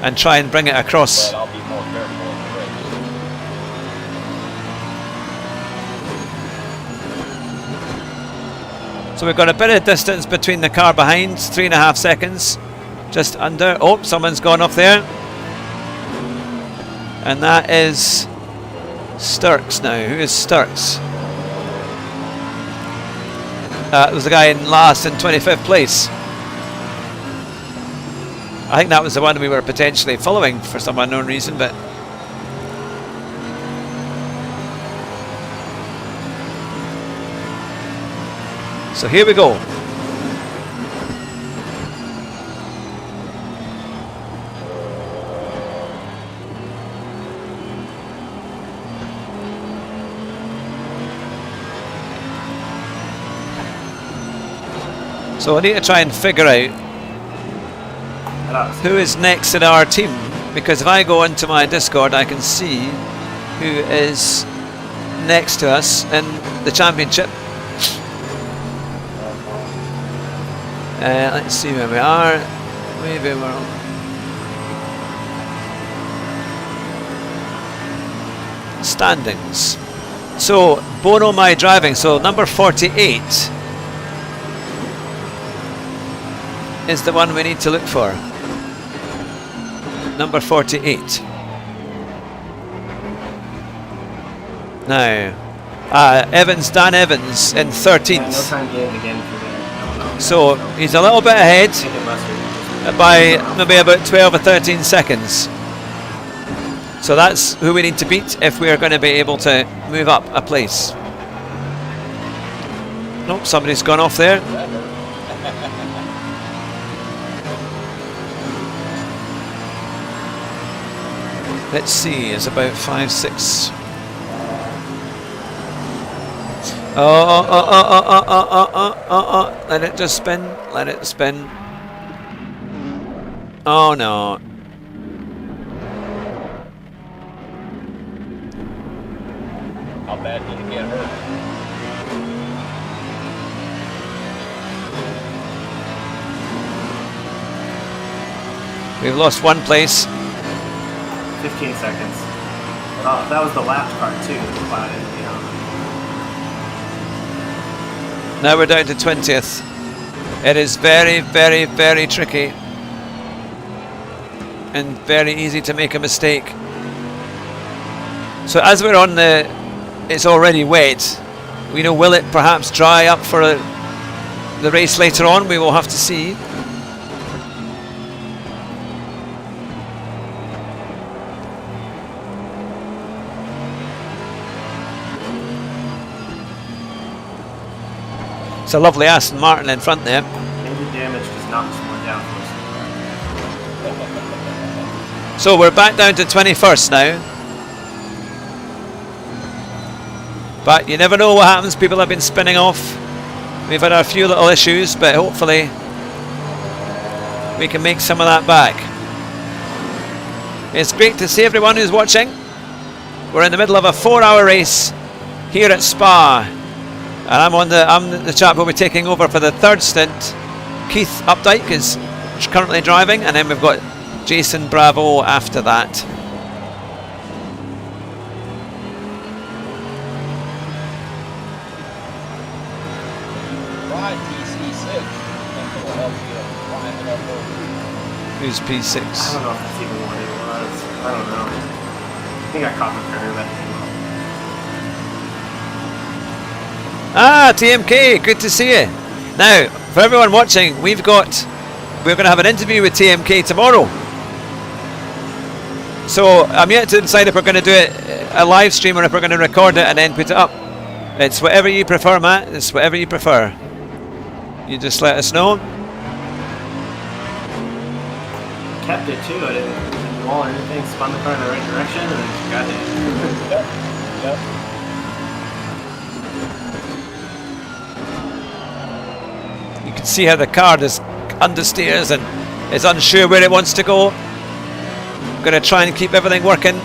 and try and bring it across. But I'll be more careful in the race. So we've got a bit of distance between the car behind, 3.5 seconds, just under. Oh, someone's gone off there. And that is Sturks now. Who is Sturks? It was the guy in last in 25th place. I think that was the one we were potentially following for some unknown reason, but so here we go. So I need to try and figure out who is next in our team, because if I go into my Discord I can see who is next to us in the championship. Let's see where we are. Maybe we're... Standings. So, Bono My Driving. So, number 48 is the one we need to look for. Number 48. Now, Dan Evans in 13th. Yeah, no time gained again for the So he's a little bit ahead by maybe about 12 or 13 seconds. So that's who we need to beat if we are going to be able to move up a place. Nope, somebody's gone off there. Let's see, it's about 5, 6. Let it just spin. Let it spin. Oh no. How bad did it get hurt? We've lost one place. 15 seconds. Oh, that was the lap part too. The cloud in, you know. Now we're down to 20th. It is very, very, very tricky. And very easy to make a mistake. So as we're on the... It's already wet. We know, will it perhaps dry up for the race later on? We will have to see. It's a lovely Aston Martin in front there. Maybe damage just knocks someone down. So we're back down to 21st now. But you never know what happens. People have been spinning off. We've had a few little issues, but hopefully we can make some of that back. It's great to see everyone who's watching. We're in the middle of a 4-hour race here at Spa. And I'm the chap who'll be taking over for the third stint. Keith Updike is currently driving, and then we've got Jason Bravo after that. Try TC6. It'll help you climb it up over. Who's P6? I don't know if that's even what it was. I don't know. I think I caught the curve that came Ah, TMK, good to see you. Now, for everyone watching, we're going to have an interview with TMK tomorrow. So I'm yet to decide if we're going to do it a live stream or if we're going to record it and then put it up. It's whatever you prefer, Matt. It's whatever you prefer. You just let us know. kept it too. I didn't wall or anything. Spun the car in the right direction and then got it. Yep. You can see how the car is understeers and is unsure where it wants to go. I'm going to try and keep everything working.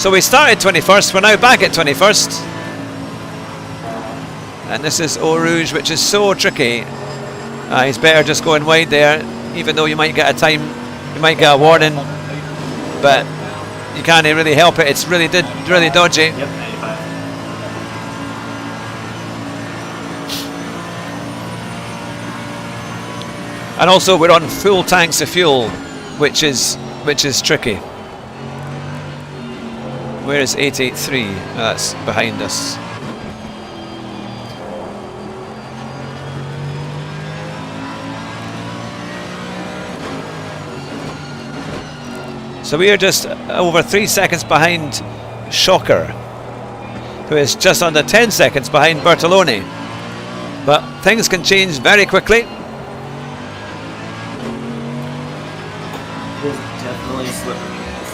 So we started 21st, we're now back at 21st. And this is Eau Rouge, which is so tricky. He's better just going wide there, even though you might get a time, you might get a warning, but you can't really help it. It's really dodgy. Yep, 95. And also we're on full tanks of fuel, which is tricky. Where is 883? Oh, that's behind us. So we are just over 3 seconds behind Shocker, who is just under 10 seconds behind Bertolone. But things can change very quickly. It is definitely slippery, guys.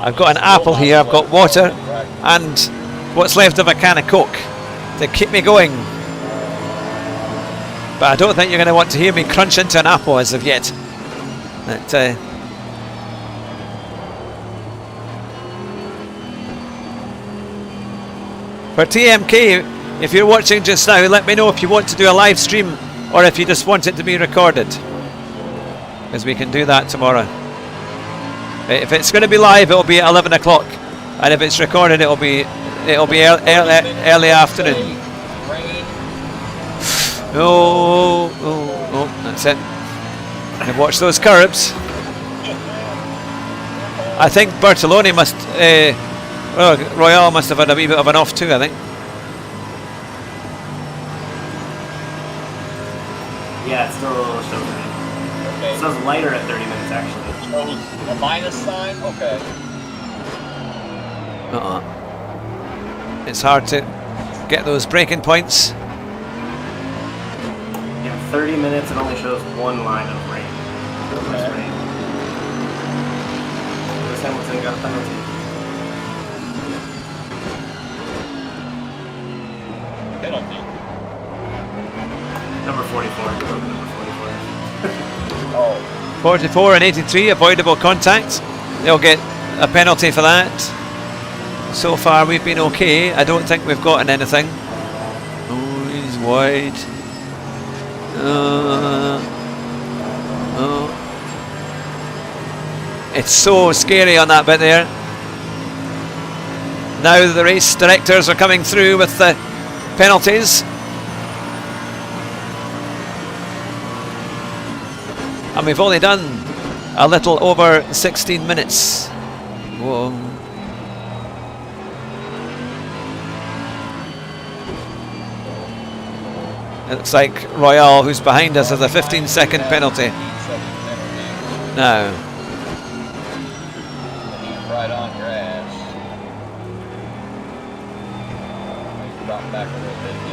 I've got an apple here, I've got water, and what's left of a can of Coke to keep me going. But I don't think you're going to want to hear me crunch into an apple as of yet. For TMK, if you're watching just now, let me know if you want to do a live stream or if you just want it to be recorded, because we can do that tomorrow. If it's going to be live, it'll be at 11 o'clock, and if it's recorded, it'll be early afternoon. Oh, that's it. And watch those curbs. I think Bertolone must, Royale must have had a wee bit of an off too, I think. Yeah, it still shows me. Okay. It says lighter at 30 minutes actually. Shows a minus sign? Okay. It's hard to get those braking points. Yeah, 30 minutes it only shows one line of rain. Less rain. Lewis Hamilton got a penalty. Penalty. Number 44. Number 44. Oh. 44 and 83, avoidable contact. They'll get a penalty for that. So far we've been okay. I don't think we've gotten anything. Oh, he's wide. It's so scary on that bit there. Now the race directors are coming through with the penalties. And we've only done a little over 16 minutes. Whoa. It looks like Royale, who's behind us, has a 15-second penalty. No. Right on grass. Drop back a little bit again.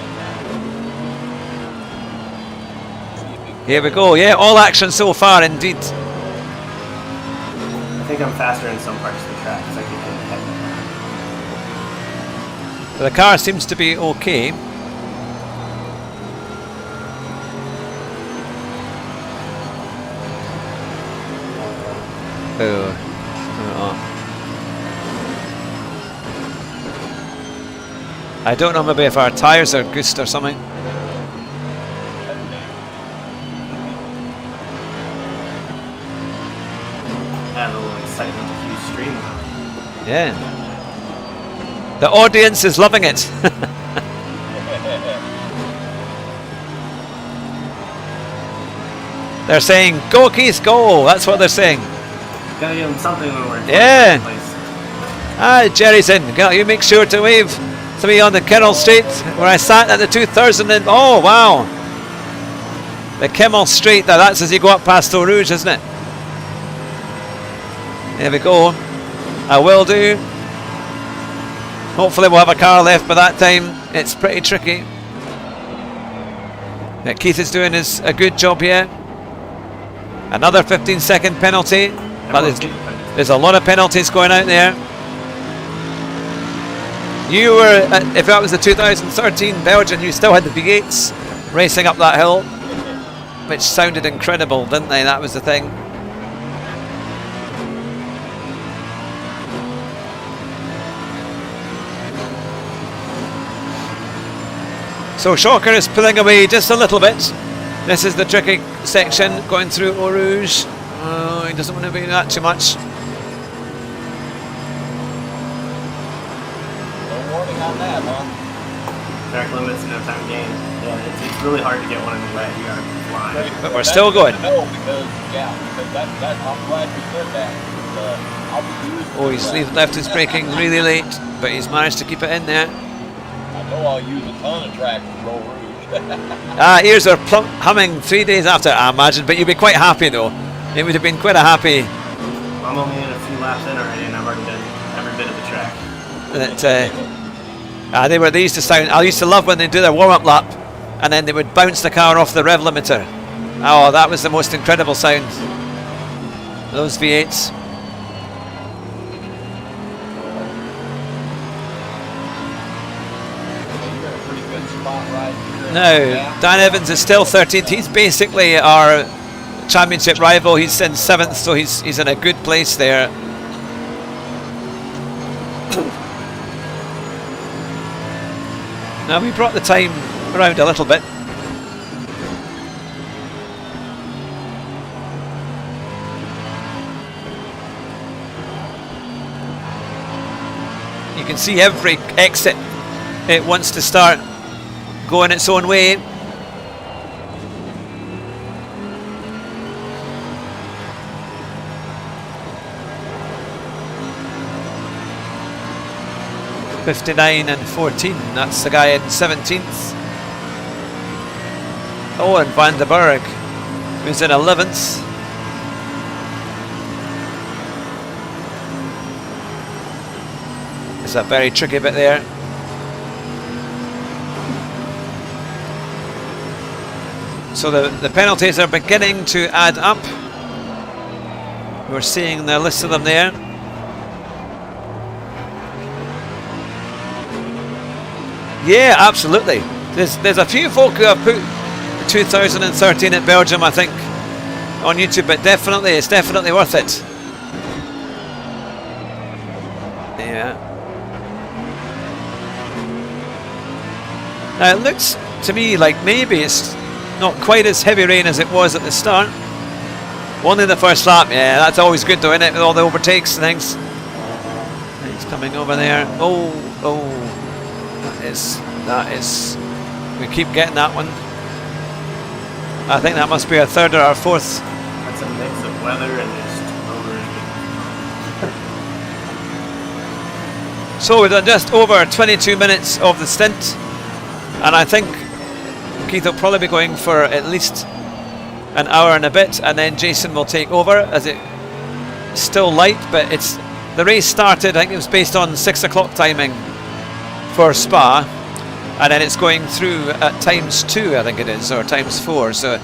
Here we go. Yeah, all action so far, indeed. I think I'm faster in some parts of the track because I can hit the head. The car seems to be okay. Oh. I don't know, maybe if our tyres are goosed or something. Add a little excitement to Hugh's stream. Yeah. The audience is loving it. They're saying, "Go Keith, go!" That's what they're saying. Gotta give him something when we're in Yeah. place. Ah, Jerry's in. You make sure to wave to me on the Kennel Street where I sat at the 2000 and oh wow, the Kemmel Street. Now that's as you go up past Eau Rouge, isn't it? There we go. I will do. Hopefully we'll have a car left by that time. It's pretty tricky. Yeah, Keith is doing a good job here. Another 15-second penalty. But there's a lot of penalties going out there. You were, if that was the 2013 Belgian, you still had the V8s racing up that hill, which sounded incredible, didn't they? That was the thing. So Shocker is pulling away just a little bit. This is the tricky section going through Eau Rouge. Oh, he doesn't want to be that too much. No warning on that, huh? Track limits, no time gain. Yeah, it's really hard to get one in the wet. You gotta fly. But we're still going. No, because that I'm glad you said that. I'll be using. Oh, he's left his braking really late, but he's managed to keep it in there. I know I'll use a ton of track for Eau Rouge. Ears are humming 3 days after, I imagine, but you'd be quite happy though. It would have been quite a happy. I'm only in a few laps in already, and I've already done every bit of the track. They used to sound. I used to love when they do their warm-up lap, and then they would bounce the car off the rev limiter. Oh, that was the most incredible sound. Those V8s. No, Dan Evans is still 13th. He's basically our championship rival. He's in 7th, so he's in a good place there. Now we brought the time around a little bit. You can see every exit it wants to start going its own way. '59 and 14. That's the guy in 17th. Oh, and Van der Berg, who's in 11th. It's a very tricky bit there. So the penalties are beginning to add up. We're seeing the list of them there. Yeah, absolutely. There's a few folk who have put 2013 at Belgium, I think, on YouTube, but definitely, it's definitely worth it. Yeah. Now it looks to me like maybe it's not quite as heavy rain as it was at the start. Only the first lap, yeah, that's always good though, isn't it, with all the overtakes and things. He's coming over there. Oh, that is, we keep getting that one. I think that must be our third or our fourth. That's a mix of weather and just over. So we've done just over 22 minutes of the stint, and I think Keith will probably be going for at least an hour and a bit, and then Jason will take over, as it's still light, but it's the race started, I think it was based on 6 o'clock timing for Spa, and then it's going through at ×2, I think it is, or ×4, so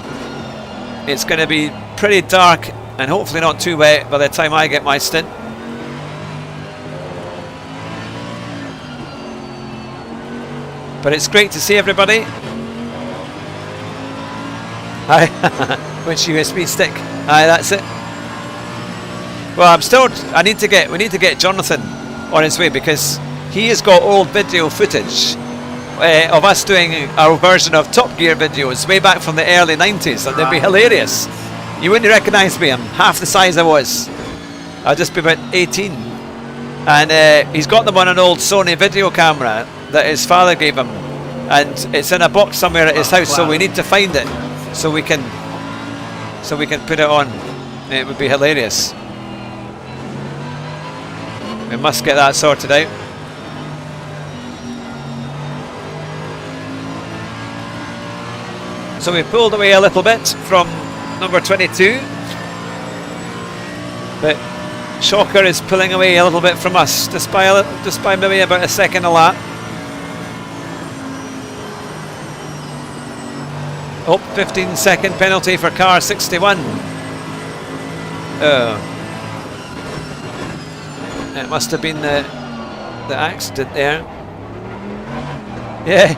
it's going to be pretty dark and hopefully not too wet by the time I get my stint. But it's great to see everybody. Hi, which USB stick? Aye, that's it. Well, we need to get Jonathan on his way, because he has got old video footage of us doing our version of Top Gear videos way back from the early 90s, and they'd be hilarious. You wouldn't recognise me, I'm half the size I was. I'll just be about 18. And he's got them on an old Sony video camera that his father gave him, and it's in a box somewhere at his house, so we need to find it so we can put it on. It would be hilarious. We must get that sorted out. So we pulled away a little bit from number 22, but Shocker is pulling away a little bit from us, just by maybe about a second a lap. Oh, 15-second penalty for car 61. Oh, it must have been the accident there. Yeah.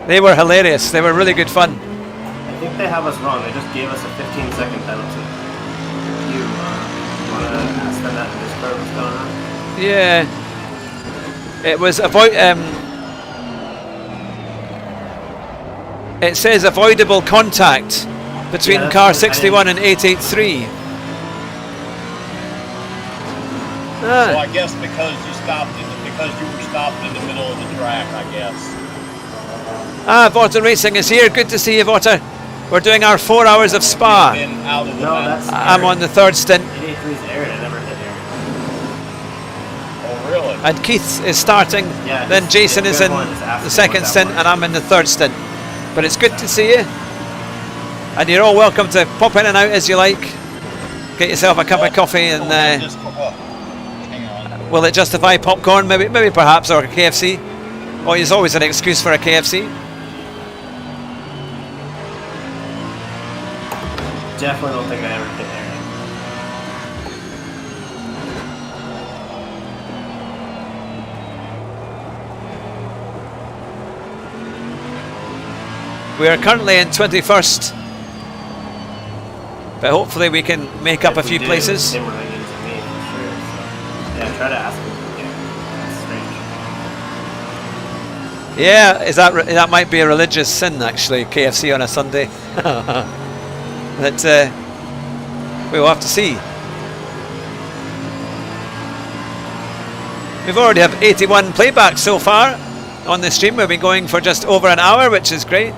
They were hilarious. They were really good fun. I think they have us wrong. They just gave us a 15-second penalty. You want to ask them that in this curve what's going on? Yeah. It was it says avoidable contact between car 61 and 883. So I guess because you were stopped in the middle of the track, I guess. Vorta Racing is here. Good to see you, Vorta. We're doing our 4 hours of Spa. I'm on the third stint. 883's Aaron. I never hit Aaron. Oh, really? And Keith is starting. Yeah, then Jason is in the second stint, and I'm in the third stint. But it's good to see you. And you're all welcome to pop in and out as you like. Get yourself a cup of coffee, and hang on. will it justify popcorn? Maybe perhaps, or a KFC. Oh, there's always an excuse for a KFC. Definitely don't think I ever hit Aaron. We are currently in 21st, but hopefully we can make up a few places. Him running into me for sure. So, yeah, try to ask him. Yeah, that's strange. Yeah, that might be a religious sin actually, KFC on a Sunday. That we'll have to see. We've already have 81 playbacks so far on the stream. We've been going for just over an hour, which is great.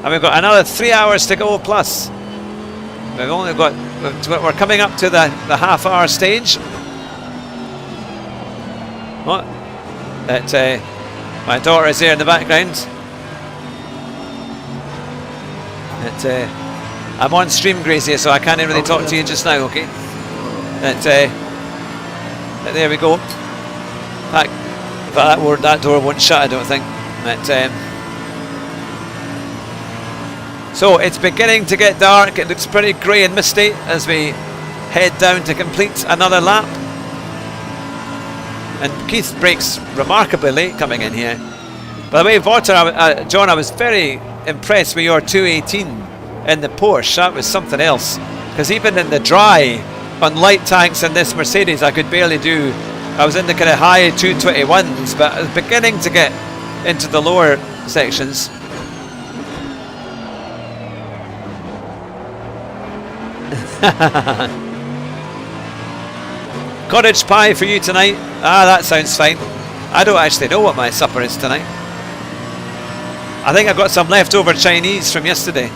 And we've got another 3 hours to go plus. We've only got, we're coming up to the half-hour stage. What? That my daughter is there in the background. That I'm on stream, Gracie, so I can't really talk to you just now. Okay. That there we go. That door won't shut, I don't think. But, so it's beginning to get dark. It looks pretty grey and misty as we head down to complete another lap. And Keith brakes remarkably late coming in here. By the way, Vorter, John, I was very impressed with your 218 in the Porsche. That was something else. Because even in the dry, on light tanks in this Mercedes, I could barely do. I was in the kind of high 221s, but I was beginning to get into the lower sections. Cottage pie for you tonight. Ah, that sounds fine. I don't actually know what my supper is tonight. I think I've got some leftover Chinese from yesterday,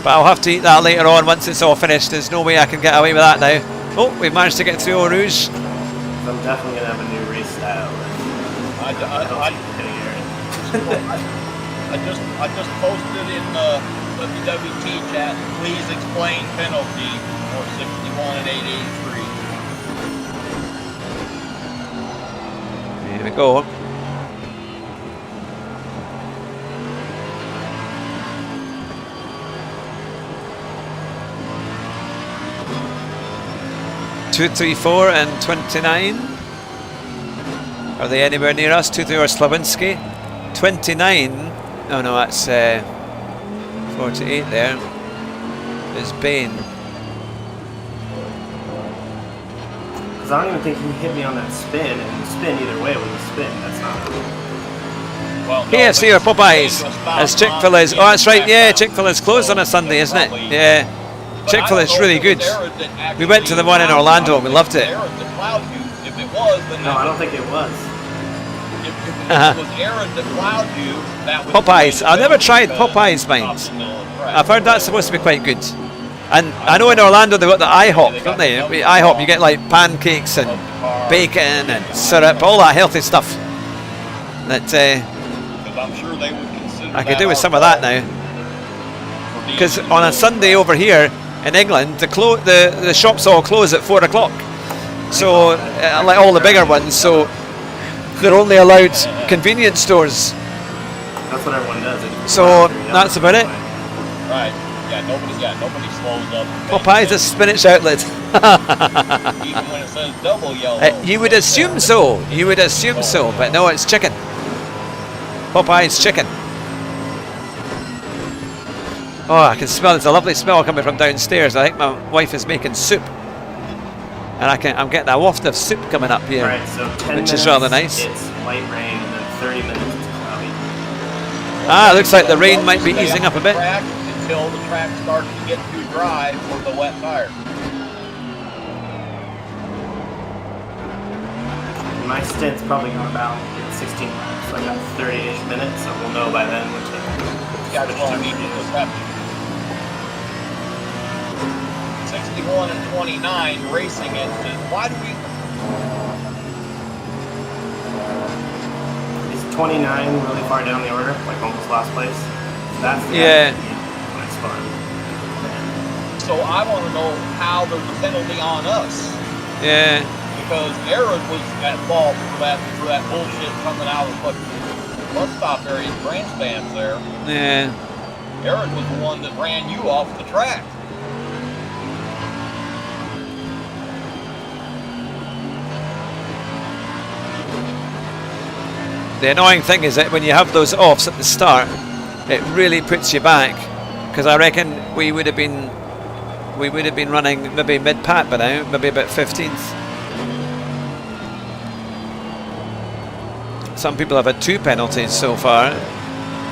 but I'll have to eat that later on once it's all finished. There's no way I can get away with that now. Oh, we've managed to get through Eau Rouge. I'm definitely gonna have a new race style. I just posted in the WWT chat. Please explain penalty for 61 and 883. Here we go. Two, 3, 4 and 29. Are they anywhere near us? 2, 3 or Slawinski. 29. Oh no, that's 48 there. Is Bain. Because I don't even think he hit me on that spin, and the spin either way was a spin. That's not. Well, no, KFC or Popeyes, as Chick-fil-A's. Oh, that's right. Yeah, Chick-fil-A's closed on a Sunday, isn't it? Yeah. Chick-fil-A's really good. We went to the one in Orlando and we loved it. No, I don't think it was. If it was Aaron that plowed you, that would Popeyes. I've never tried Popeyes, mind. I've heard that's supposed to be quite good. And I know in Orlando they've got the IHOP, don't they? IHOP, you get like pancakes and bacon and syrup, all that healthy stuff. That I'm sure they would consider I could do with some of that now. Because on a Sunday over here in England, the shops all close at 4 o'clock. So, like all the bigger ones, so they're only allowed convenience stores. That's what everyone does. So that's about it. Right. Yeah, nobody slows up. Popeye's a spinach outlet. Even when it says double yellow. You would assume so. You would assume so, but no, it's chicken. Popeye's chicken. Oh, I can smell. It's a lovely smell coming from downstairs. I think my wife is making soup, and I'm getting a waft of soup coming up here, right, so 10 which minutes, is rather nice. It's light rain, and then 30 minutes it's cloudy. Ah, it looks like the rain might be easing up a bit. Until the track starts to get too dry for the wet tire. My stint's probably going about 16 laps, so I got 30-ish minutes, so we'll know by then which That's what I mean. 61 and 29 racing it. Why do we? Is 29 really far down the order, like almost last place? That's the when I spun. So I want to know how there's a penalty on us. Yeah. Because Aaron was at fault for that bullshit coming out of the bus stop area, grandstands there. Yeah. Aaron was the one that ran you off the track. The annoying thing is that when you have those offs at the start, it really puts you back. Because I reckon we would have been running maybe mid-pat by now, maybe about 15th. some people have had 2 penalties so far,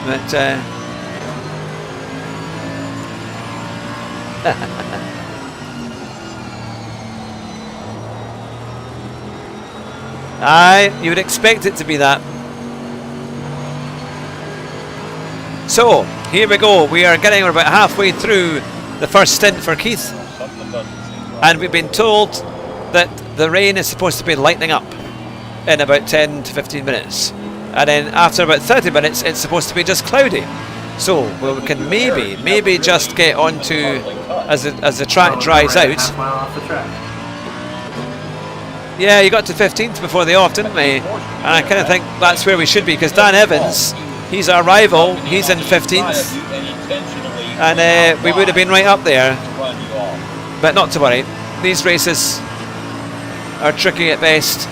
but aye, you would expect it to be that. So here we go. We're about halfway through the first stint for Keith, Something doesn't seem right. and we've been told that the rain is supposed to be lightening up in about 10 to 15 minutes, and then after about 30 minutes it's supposed to be just cloudy. So we can maybe just get onto, as the track dries out. Half mile off the track. Yeah, you got to 15th before the off, didn't we? And I kind of think that's where we should be, because Dan Evans, he's our rival, he's in 15th, and we would have been right up there. But not to worry, these races are tricky at best.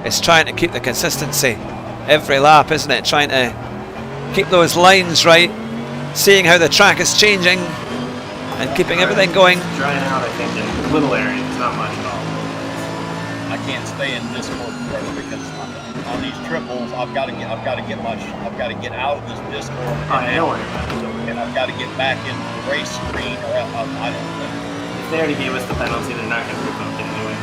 It's trying to keep the consistency every lap, isn't it? Trying to keep those lines right, seeing how the track is changing, and keeping everything going. Drying out, I think, in little areas, not much at all. I can't stay in Discord forever because on these triples, I've got to get out of this Discord, and I've got to get back into the race screen, or else I don't think. If they already gave us the penalty, they're not going to move up anyway.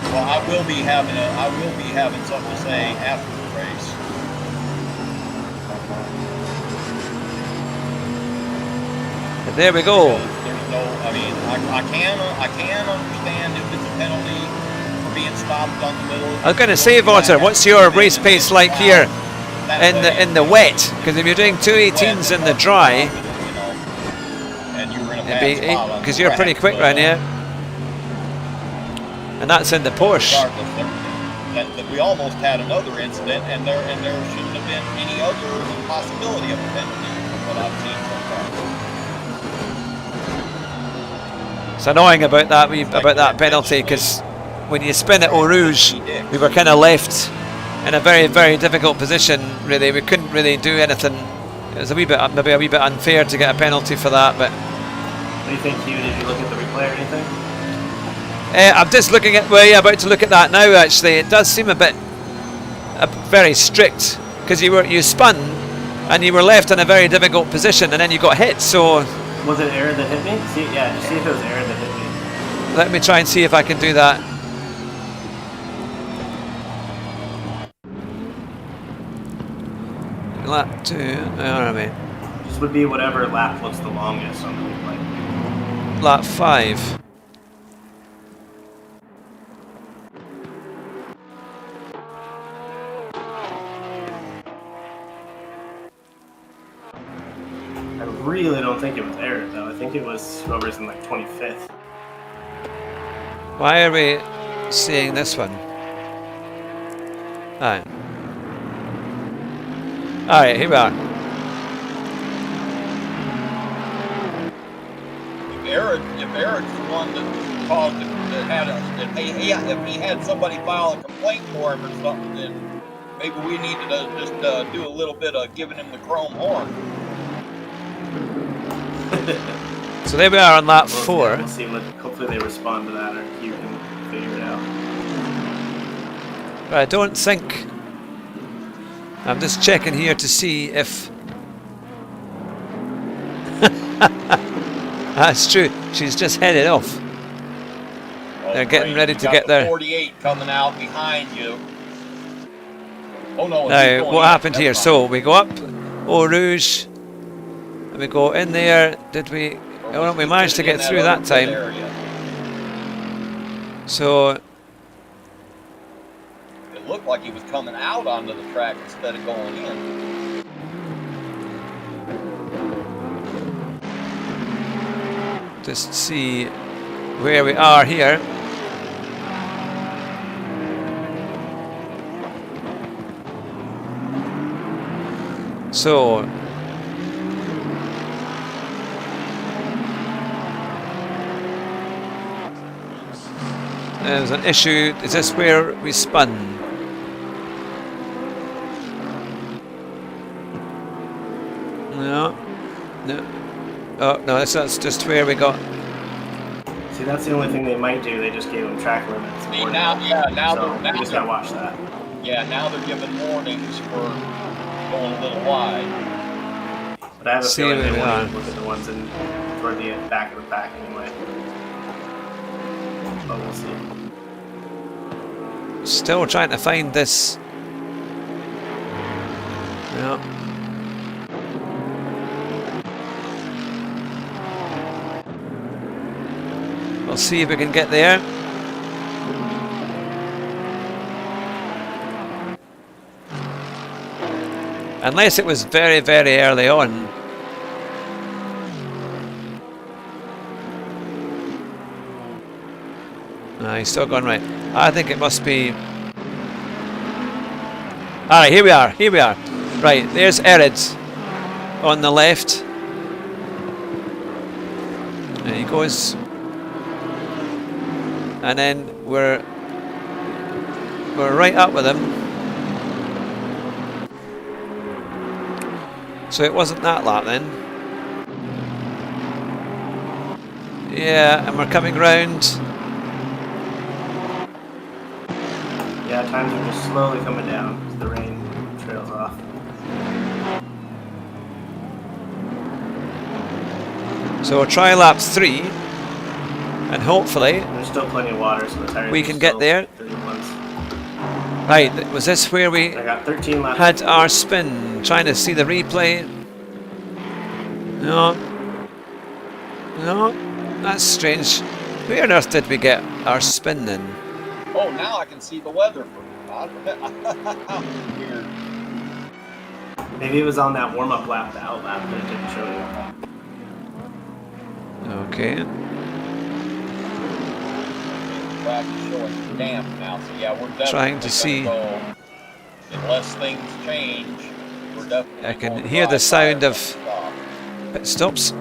Well, I will be having something to say after the race. There we go. There's no, I mean, I can understand if it's a penalty for being stopped on the middle. I was going to say, Walter, what's your race pace like here in the wet? Because if you're doing 2:18s in the dry, and you're in a bad spot, because you're pretty quick right here. And that's in the Porsche. That we almost had another incident, and there shouldn't have been any other possibility of a penalty from what I've seen so far. It's annoying about that penalty, because when you spin at Eau Rouge, we were kind of left in a very, very difficult position. Really, we couldn't really do anything. It was maybe a wee bit unfair to get a penalty for that. But what do you think, Hugh? Did you look at the replay or anything? I'm just looking at. About to look at that now. Actually, it does seem a bit very strict, because you spun and you were left in a very difficult position, and then you got hit. So was it Aaron that hit me? Just see if it was Aaron that hit me. Let me try and see if I can do that. Lap 2. Where are we? This would be whatever lap looks the longest on the replay. Lap 5. I really don't think it was Aaron, though. I think it was whoever's in like 25th. Why are we seeing this one? Alright, here we are. If Eric's the one that caused it, if he had somebody file a complaint for him or something, then maybe we needed to just do a little bit of giving him the chrome horn. So there we are on lap 4. We'll see. Hopefully they respond to that, or you can figure it out. But I don't think. I'm just checking here to see if. That's true. She's just headed off. They're getting ready to get there. 48 coming out behind you. Oh no! Now, what happened here? So we go up Eau Rouge, and we go in there. Did we? Oh, we managed to get through that time. So it looked like he was coming out onto the track instead of going in. just see where we are here. So there's an issue. Is this where we spun? No. No. Oh, no, that's just where we got... See, that's the only thing they might do. They just gave them track limits. See, now, yeah, now so they're, now we just they're, gotta watch that. yeah, now they're giving warnings for going a little wide. But I have a feeling they we won't are. even look at the ones in toward the back of the pack anyway. But we'll see. Still trying to find this. Yeah. We'll see if we can get there. Unless it was very, very early on. No, he's still going right. I think it must be... Alright, here we are. Here we are. Right, there's Erid on the left. There he goes. And then we're right up with him. So it wasn't that lap then. Yeah, and we're coming round. Yeah, times are just slowly coming down as the rain trails off. So we'll try lap 3. And hopefully There's still plenty of water, so the tires we are can get still there. 31s. Right, was this where we I got 13 laps. had our spin? Trying to see the replay. No. No, that's strange. Where on earth did we get our spin then? Oh, now I can see the weather. Weird. Maybe it was on that warm-up lap, the out lap, but it didn't show you. Okay. Track is showing damp now, so yeah, we're definitely Trying to see. go, unless things change, we're definitely I can going to hear the drive sound by of stop. pit stops.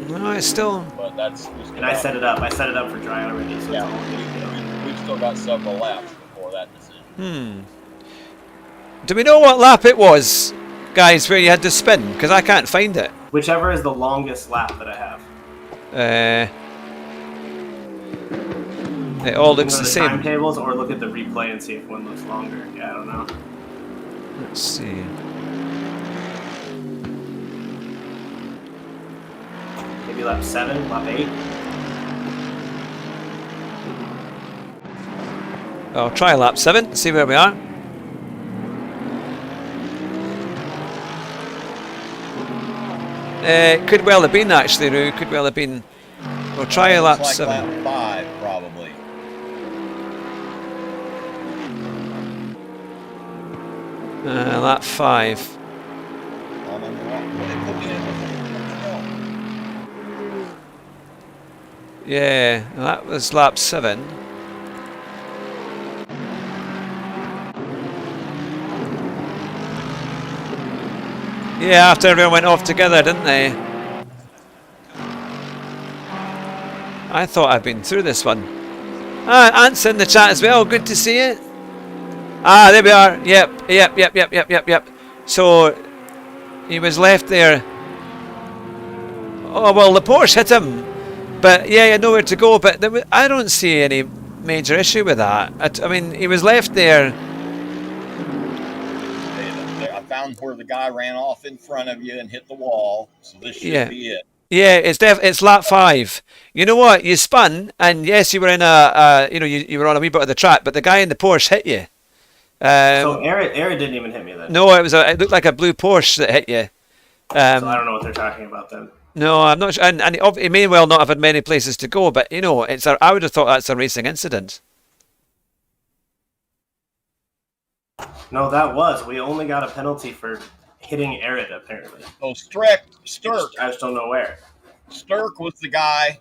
No, it's still... But that's And I set it up. I set it up for dry already, so yeah, it's all good to go. we've still got several laps before that decision. Do we know what lap it was, guys, where you had to spin? Because I can't find it. Whichever is the longest lap that I have. It all You looks can go the to same. timetables or look at the replay and see if one looks longer. Yeah, I don't know. Let's see. Maybe lap 7, lap 8. I'll try lap 7, see where we are. Could well have been actually, Roo. Could well have been. We'll try lap Looks like 7. lap 5, probably. Lap 5. I'm on the wrong. What did they put me in before? Yeah, that was lap 7. Yeah, after everyone went off together, didn't they? I thought I'd been through this one. Ah, Ant's in the chat as well. Good to see it. Ah, there we are. Yep. So he was left there. Oh well, the Porsche hit him, but yeah, he had nowhere to go. But I don't see any major issue with that. I mean, he was left there. I found where the guy ran off in front of you and hit the wall, so this should be it. Yeah, it's lap 5. You know what? You spun, and yes, you were in you were on a wee bit of the track, but the guy in the Porsche hit you. So Aaron didn't even hit me then. No, it looked like a blue Porsche that hit you. So I don't know what they're talking about then. No, I'm not sure, and he may well not have had many places to go, but I would have thought that's a racing incident. No, that was. We only got a penalty for hitting Arid, apparently. Oh, Sturk. I just don't know where. Sturk was the guy.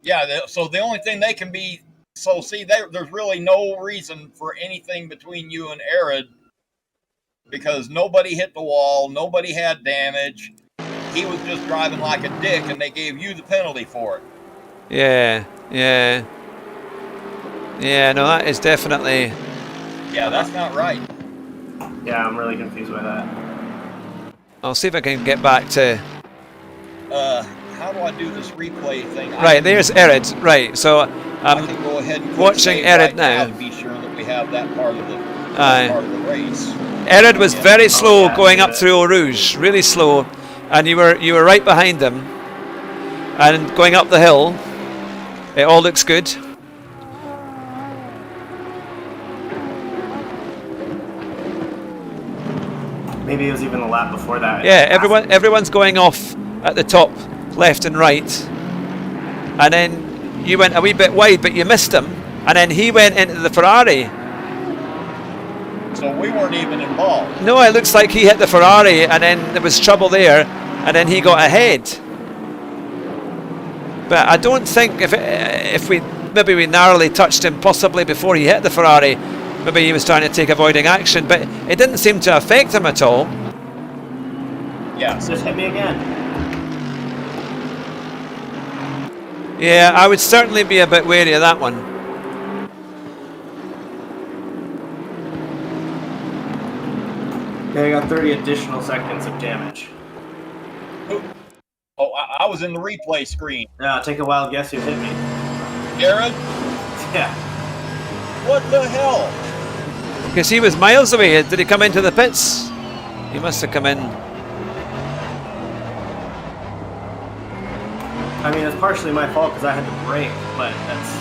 Yeah, so the only thing they can be... So, see, there's really no reason for anything between you and Arid because nobody hit the wall, nobody had damage. He was just driving like a dick, and they gave you the penalty for it. Yeah, no, that is definitely... Yeah, that's not right. Yeah, I'm really confused by that. I'll see if I can get back to. How do I do this replay thing? Right, there's Erid. Right, so I I'm can go ahead and watching Erid now. to be sure that we have that part of the Aye. race. Erid was Yeah. very slow yeah, going I up see through Eau Rouge, really slow, and you were right behind him, and going up the hill. It all looks good. Maybe it was even a lap before that. Yeah, everyone's going off at the top, left and right, and then you went a wee bit wide, but you missed him, and then he went into the Ferrari. So we weren't even involved. No, it looks like he hit the Ferrari, and then there was trouble there, and then he got ahead. But I don't think if we narrowly touched him possibly before he hit the Ferrari, maybe he was trying to take avoiding action, but it didn't seem to affect him at all. Yeah. Just hit me again. Yeah, I would certainly be a bit wary of that one. Okay, I got 30 additional seconds of damage. Oh, I was in the replay screen. Now, take a wild guess who hit me. Jared, Yeah. what the hell? Because he was miles away. Did he come into the pits? He must have come in. I mean, it's partially my fault because I had to brake, but that's...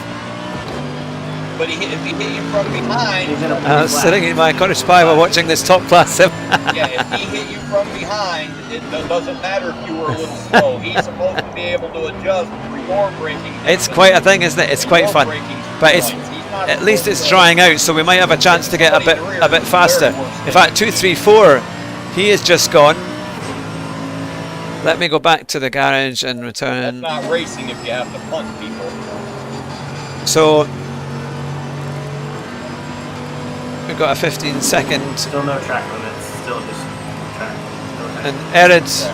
But if he hit you from behind, He's in a I was sitting in my Cornish pie while watching this top class sim. yeah, if he hit you from behind, it doesn't matter if you were a little slow. He's supposed to be able to adjust for your braking. It's quite a thing, isn't it? It's quite fun. But it's at least it's drying out, so we might have a chance to get a bit faster. In fact, 2, 3, 4, he is just gone. Let me go back to the garage and That's return. not racing if you have to punt people. So we've got a 15-second, Still no track limits. Still just track. and Erid's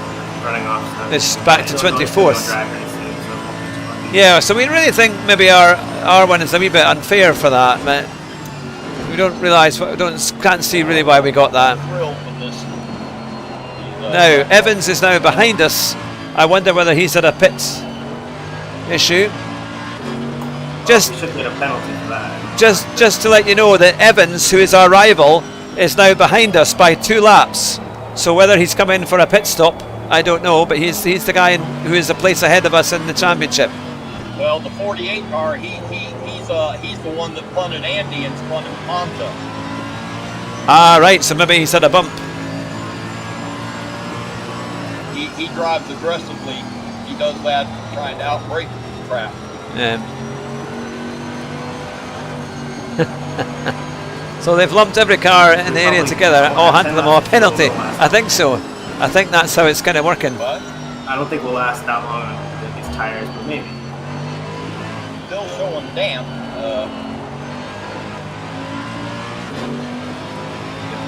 Running off. is back to Still don't 24th. drive very soon, so it won't be too lucky. Yeah, so we really think maybe our one is a wee bit unfair for that, but we don't realise, can't see really why we got that. Thrilled with this. Now Evans is now behind us. I wonder whether he's had a pit issue. Just We should get a penalty for that. just to let you know that Evans, who is our rival, is now behind us by 2 laps. So whether he's come in for a pit stop, I don't know, but he's the guy who is a place ahead of us in the championship. Well, the 48 car, he's the one that punted Andy and spun him Honda. Ah, right. So maybe he's had a bump. He drives aggressively. He does that trying to outbrake crap. So they've lumped every car in the area together. Oh, handed them all a penalty. I think so. I think that's how it's kind of working. But I don't think we'll last that long with these tires, but maybe. still showing damp.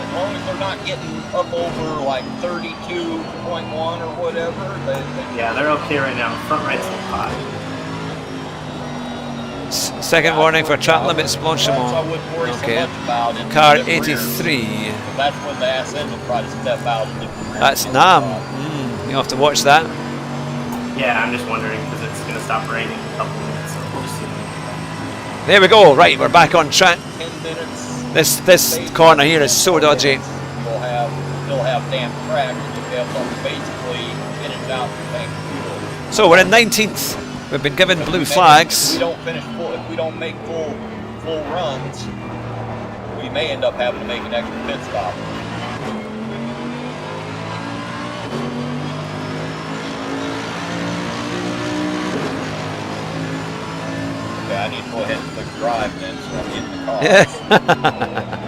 As long as they're not getting up over like 32.1 or whatever, Yeah, they're okay right now. Front right's a little hot. Second warning for track limits, I Blanchimont. wouldn't worry Okay. so much about it. Car At rear, 83. That's when the ass end will try to step out. And rear That's end Nam. spot. You'll have to watch that. Yeah, I'm just wondering because it's going to stop raining in a couple minutes, so we'll just see. There we go. Right, we're back on track. 10 minutes. This corner here is so dodgy. We'll have damp track, and you'll be able to basically in and out the tank fuel. So we're in 19th. We've been given blue flags. If we don't finish full, if we don't make full runs, we may end up having to make an extra pit stop. Okay, I need to go ahead and click drive then, so I'm in the car. Yeah.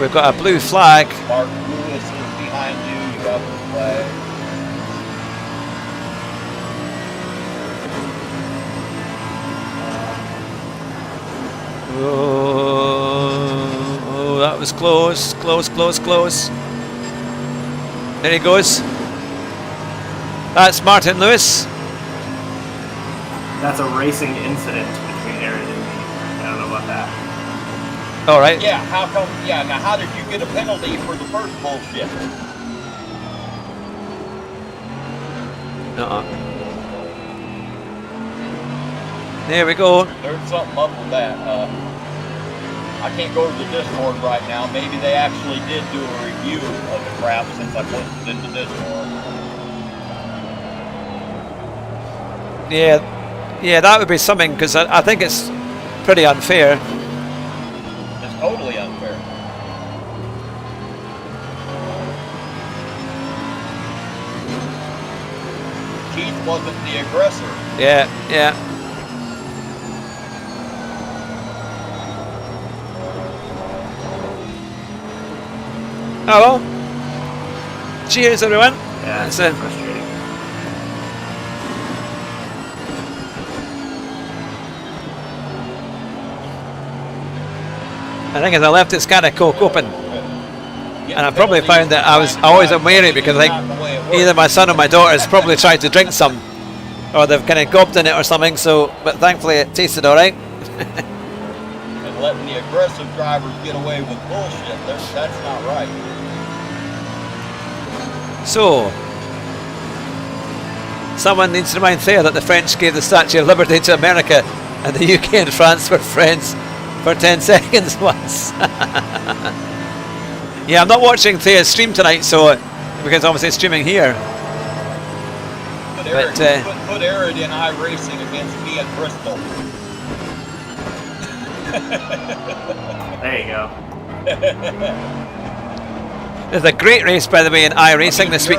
We've got a blue flag. Mark Lewis is behind you. You got the flag. Oh, that was close. Close. There he goes. That's Martin Lewis. That's a racing incident between Aaron and me. I don't know about that. All right. Yeah, how come? Yeah, now how did you get a penalty for the first bullshit? There we go. There's something up with that. I can't go to the Discord right now. Maybe they actually did do a review of the crap since I posted it in the Discord. Yeah, that would be something, because I think it's pretty unfair. It's totally unfair. Keith wasn't the aggressor. Yeah. Oh well. Cheers, everyone. Yeah, it's frustrating. I think as I left this can of Coke open, and I probably found that I always am wary, because I think either my son or my daughter has probably tried to drink some, or they've kind of gulped in it or something. So, but thankfully it tasted all right. And letting the aggressive drivers get away with bullshit, that's not right. So, someone needs to remind Thea that the French gave the Statue of Liberty to America, and the UK and France were friends for 10 seconds once. Yeah, I'm not watching Thea's stream tonight, so because obviously it's streaming here. Put Arid in iRacing against me at Bristol. There you go. There's a great race, by the way, in iRacing this week.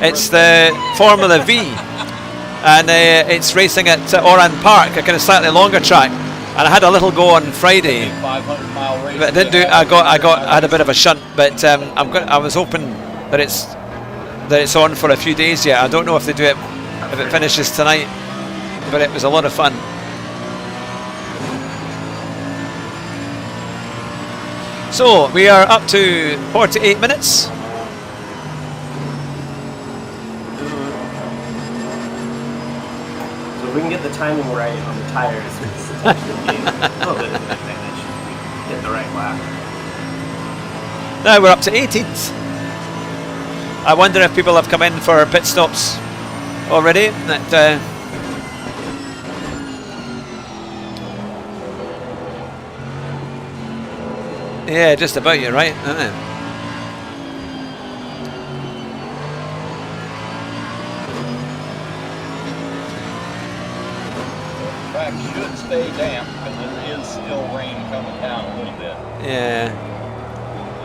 It's the Formula V, and it's racing at Oran Park, a kind of slightly longer track. And I had a little go on Friday, 500-mile race. but I didn't do. I had a bit of a shunt, but I was hoping that it's on for a few days yet. I don't know if they do it if it finishes tonight, but it was a lot of fun. So we are up to 48 minutes. So if we can get the timing right on the tires, it's actually be a little bit of an advantage. Get the right lap. Now we're up to 18th. I wonder if people have come in for pit stops already. Yeah, just about, you're right. Track should stay damp because it is still rain coming down a little bit. Yeah.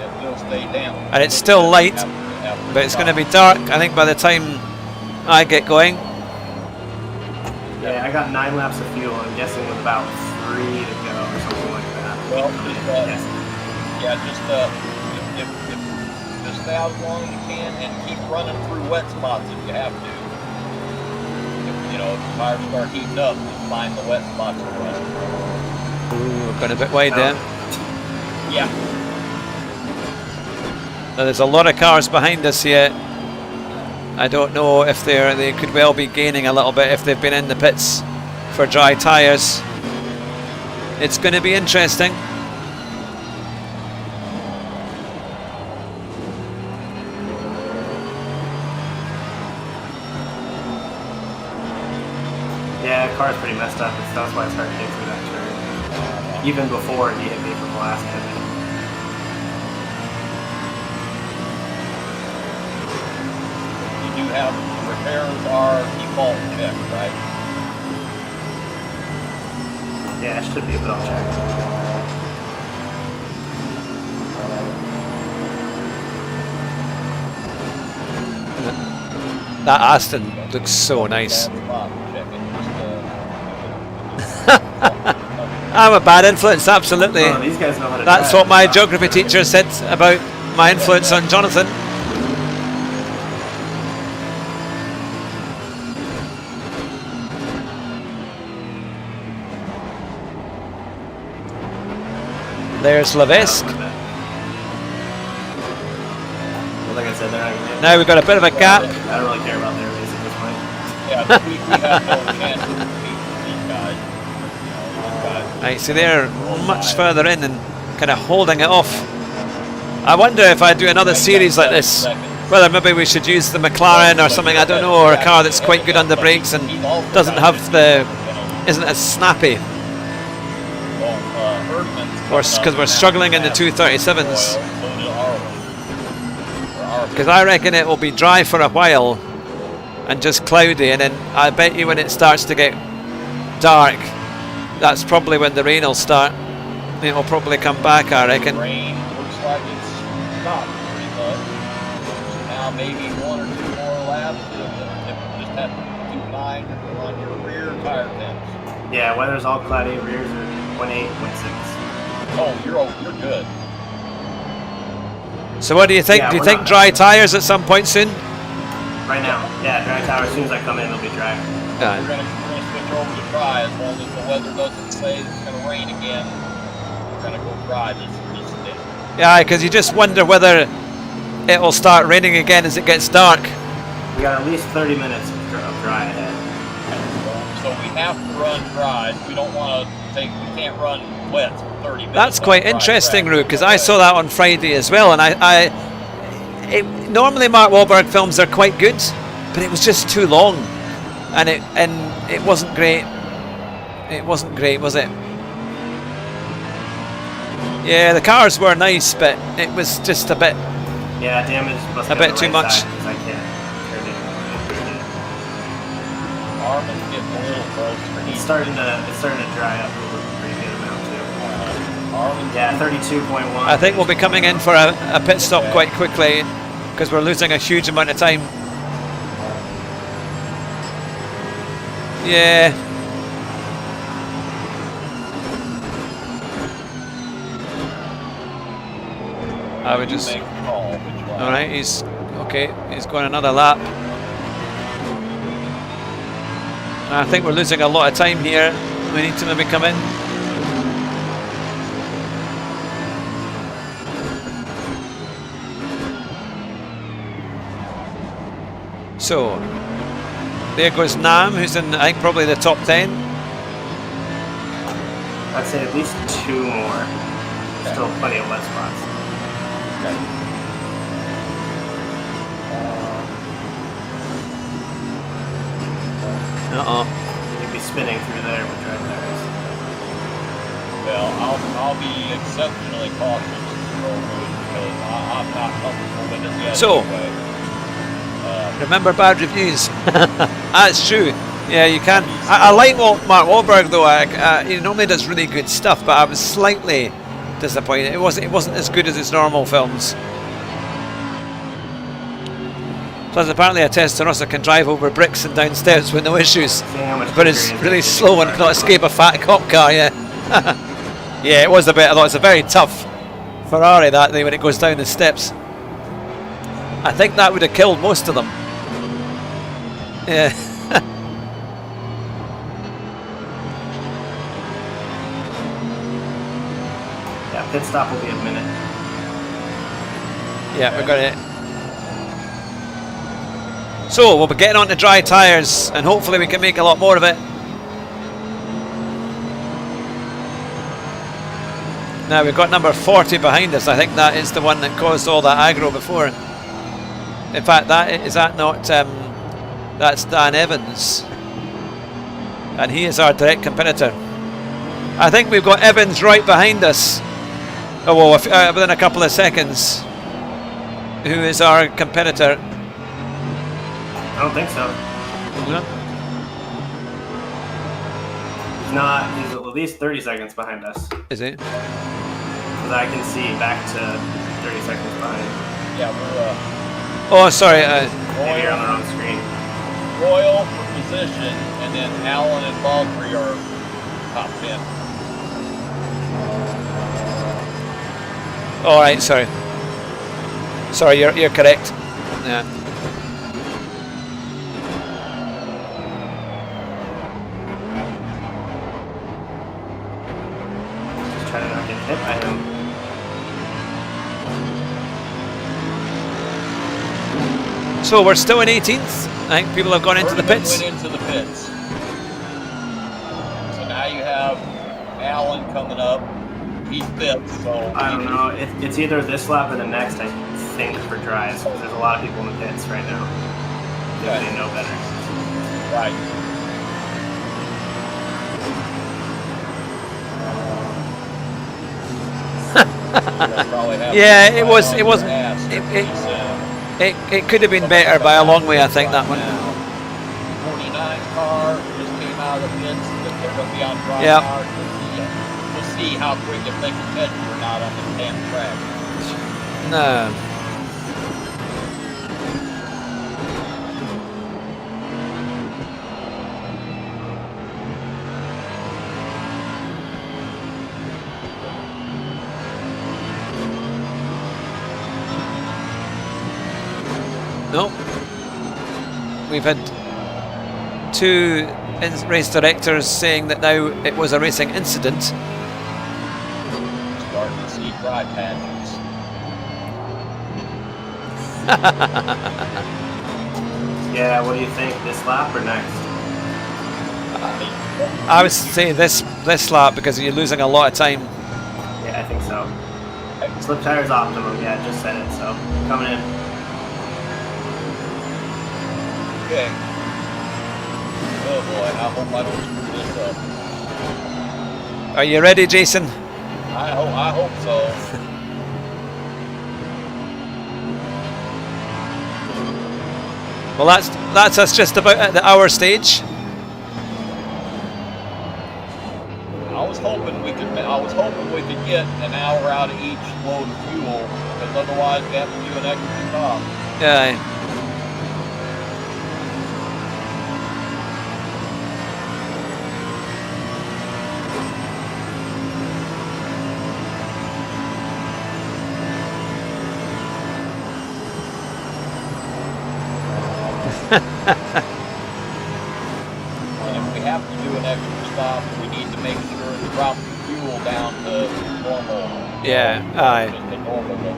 It will stay damp. And it's still light, but it's going to be dark, I think, by the time I get going. Yeah, I got 9 laps of fuel. I'm guessing with about 3 to go or something like that. Well, just stay out as long as you can and keep running through wet spots if you have to. If the tires start heating up, just find the wet spots to run. Ooh, got a bit wide there. Yeah. Now, there's a lot of cars behind us yet. I don't know if they could well be gaining a little bit if they've been in the pits for dry tyres. It's going to be interesting. Yeah, the car's pretty messed up. That's why it's hard to get through that turn. Even before he hit me from the last pit. You do have repairs are default checked, right? Yeah, it should be, but I'll check. That Aston looks so nice. I'm a bad influence, absolutely. Oh, these guys know how to That's drive. what my geography teacher said about my influence on Jonathan. There's Levesque. Well, like I said, they're not gonna Now we've got a bit of a gap. I don't really care about their race at this point. Yeah, we have no chance to beat these guys. These guys. Right, so they're much further in, and kind of holding it off. I wonder if I do another series like this, whether maybe we should use the McLaren or something, I don't know, or a car that's quite good on the brakes and doesn't have isn't as snappy. Because we're struggling in the 237s. Because I reckon it will be dry for a while and just cloudy, and then I bet you when it starts to get dark, that's probably when the rain will start. It'll probably come back, I reckon. Rain looks like it's stopped pretty much. Now maybe 1 or 2 more laps. Just have to keep an eye on your rear tire temps. Yeah, weather's all cloudy. Rears are 0.8, 0.6. Oh, you're good. So what do you think? Yeah, do you we're think not dry tyres at some point soon? Right now, yeah, dry tire. As soon as I come in, it'll be dry. Yeah. We're gonna switch over to dry as long as the weather doesn't say it's gonna rain again. We're gonna go dry this day. Yeah, because you just wonder whether it will start raining again as it gets dark. We got at least 30 minutes of dry ahead. So we have to run dry. We don't want to we can't run wet for 30 minutes. That's quite interesting, Root, because I saw that on Friday as well, and normally Mark Wahlberg films are quite good, but it was just too long, and it wasn't great. It wasn't great, was it? Yeah, the cars were nice, but it was just a bit. Yeah, damage must a bit too much. I can't. Armin's getting a little closer. It's starting to dry up a pretty good amount too. Armin's Yeah, 32.1. I think we'll be coming in for a pit stop quite quickly because we're losing a huge amount of time. Yeah. I would just. make a call. Which one? All right, he's okay. He's going another lap. I think we're losing a lot of time here. We need to maybe come in. So, there goes Nam, who's in, I think, probably the top 10. I'd say at least 2 more. Okay. Still plenty of wet spots. Okay. You'd be spinning through there with dry tires. Well, I'll be exceptionally cautious because I'm not comfortable with it yet. So, anyway. remember bad reviews. That's true. Yeah, you can. I like Mark Wahlberg though. He normally does really good stuff, but I was slightly disappointed. It wasn't as good as his normal films. Plus, apparently, a Testarossa can drive over bricks and down stairs with no issues, but it's really slow and cannot escape a fat cop car. Yeah, yeah, it was a bit. Although it's a very tough Ferrari that day when it goes down the steps. I think that would have killed most of them. Yeah. Yeah, pit stop will be a minute. Yeah, we got it. So we'll be getting on to dry tyres, and hopefully we can make a lot more of it. Now we've got number 40 behind us. I think that is the one that caused all that aggro before. In fact, that's Dan Evans, and he is our direct competitor. I think we've got Evans right behind us. Oh well, within a couple of seconds. Who is our competitor? I don't think so. No? He's at least 30 seconds behind us. Is he? Because I can see back to 30 seconds behind. Yeah, we're Oh, sorry. Maybe you're on the wrong screen. Royal for position, and then Allen and Valkyrie are top 10. All right, sorry. Sorry, you're correct. Yeah. Just trying to not get hit by him. So we're still in 18th. I think people have gone into the pits. Went into the pits. So now you have Allen coming up. He's fifth, so I don't know. It's either this lap or the next, I think, for dries. Because there's a lot of people in the pits right now. Yeah. They know better. Right. Yeah, it wasn't. It could have been better by a long way, I think, that one. 49 car just came out of the pits. They're going to be on dry Yep. power. We'll see how quick if they can catch you or not on this damn track. No. No. We've had two race directors saying that now it was a racing incident. Starting to see dry patches. Yeah, what do you think? This lap or next? I would say this lap because you're losing a lot of time. Yeah, I think so. Slip tires optimum. Yeah, just said it. So coming in. Okay. Oh boy, I hope I don't screw this up. Are you ready, Jason? I hope so. Well, that's us just about at the hour stage. I was hoping we could get an hour out of each load of fuel, because otherwise we have to do an extra stop. Yeah. And if we have to do an extra stop, we need to make sure to drop the fuel down to normal. Yeah, aye. Just the normal level.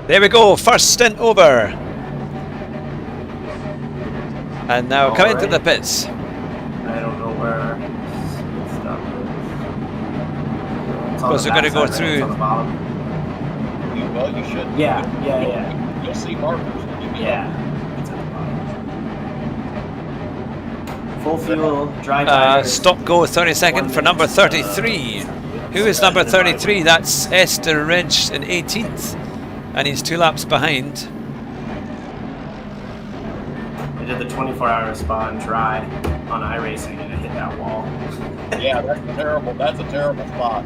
There we go, first stint over. And now come into the pits. I don't know where stuff is. Suppose we're going to go through. Well, you should. Yeah. You'll see markers when you get up. It's at the bottom. Full fuel, dry tires. Stop go 30-second for number 33. Who is number 33? That's Esther Ridge in 18th. And he's 2 laps behind. I did the 24-hour spa and dry on iRacing and I hit that wall. Yeah, that's terrible. That's a terrible spot.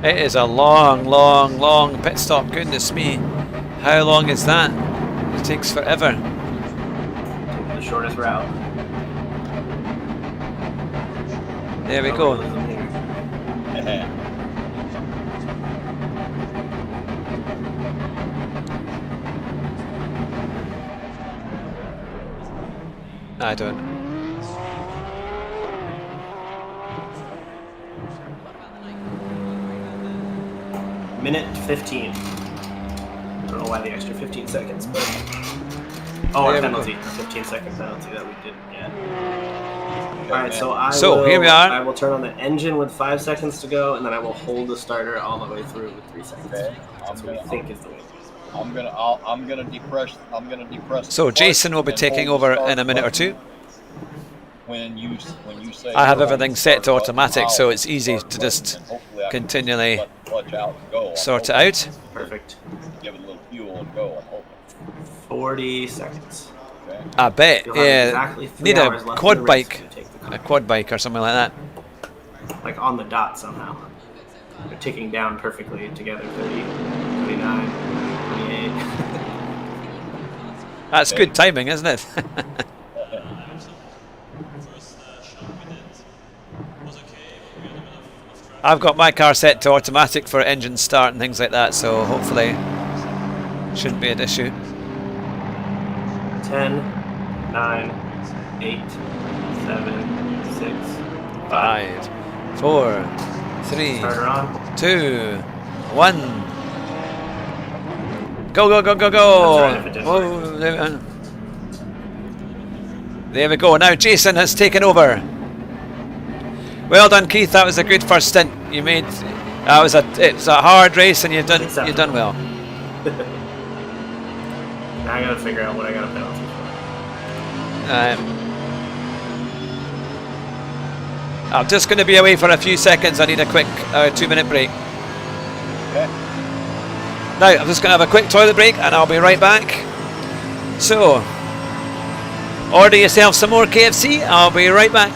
It is a long pit stop. Goodness me. How long is that? It takes forever. The shortest route. There we go. I don't. Minute 15. I don't know why the extra 15 seconds, but our penalty, 15-second penalty that we didn't get. All right, so here we are. I will turn on the engine with 5 seconds to go, and then I will hold the starter all the way through with 3 seconds. Okay. That's what we think is the way. I'm gonna depress. So Jason will be taking over in a minute or two. When you say I have everything set to automatic, so it's easy to just continually sort it out. Perfect. Give it a little fuel and go. I'm hoping. 40 seconds. Okay. I bet. You'll have Yeah. exactly 3 Need hours a left quad in the race bike. to take the car. A quad bike or something like that. Like on the dot somehow. They're ticking down perfectly together. 30, 29, 28. That's good timing, isn't it? I've got my car set to automatic for engine start and things like that, so hopefully shouldn't be an issue. 10, 9, 8, 7, 6, 5, 4, 3, Starter on. 2, 1. Go, go, go, go, go! That's right, if it didn't work. Oh, there we go. Now Jason has taken over. Well done, Keith. That was a good first stint. You made. It's a hard race, and you've done well. Now I gotta figure out what I got a penalty for. I'm just going to be away for a few seconds. I need a quick 2-minute break. Okay. Now, I'm just going to have a quick toilet break and I'll be right back. So, order yourself some more KFC. I'll be right back.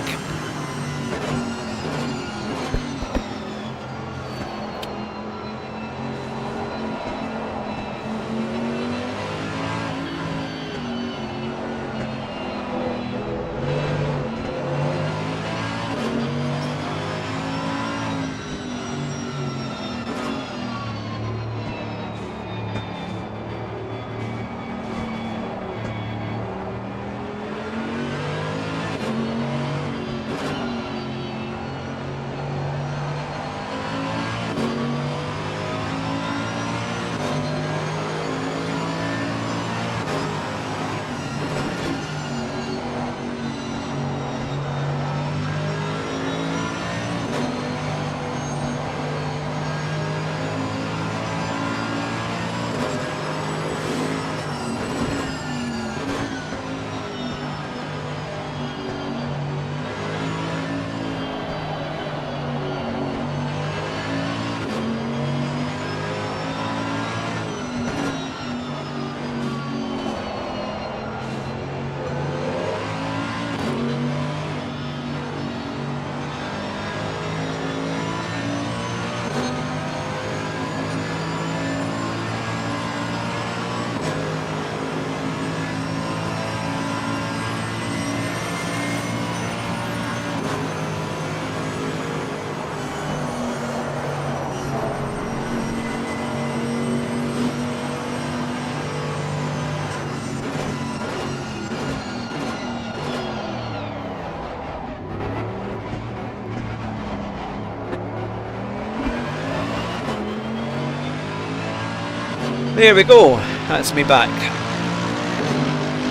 There we go. That's me back.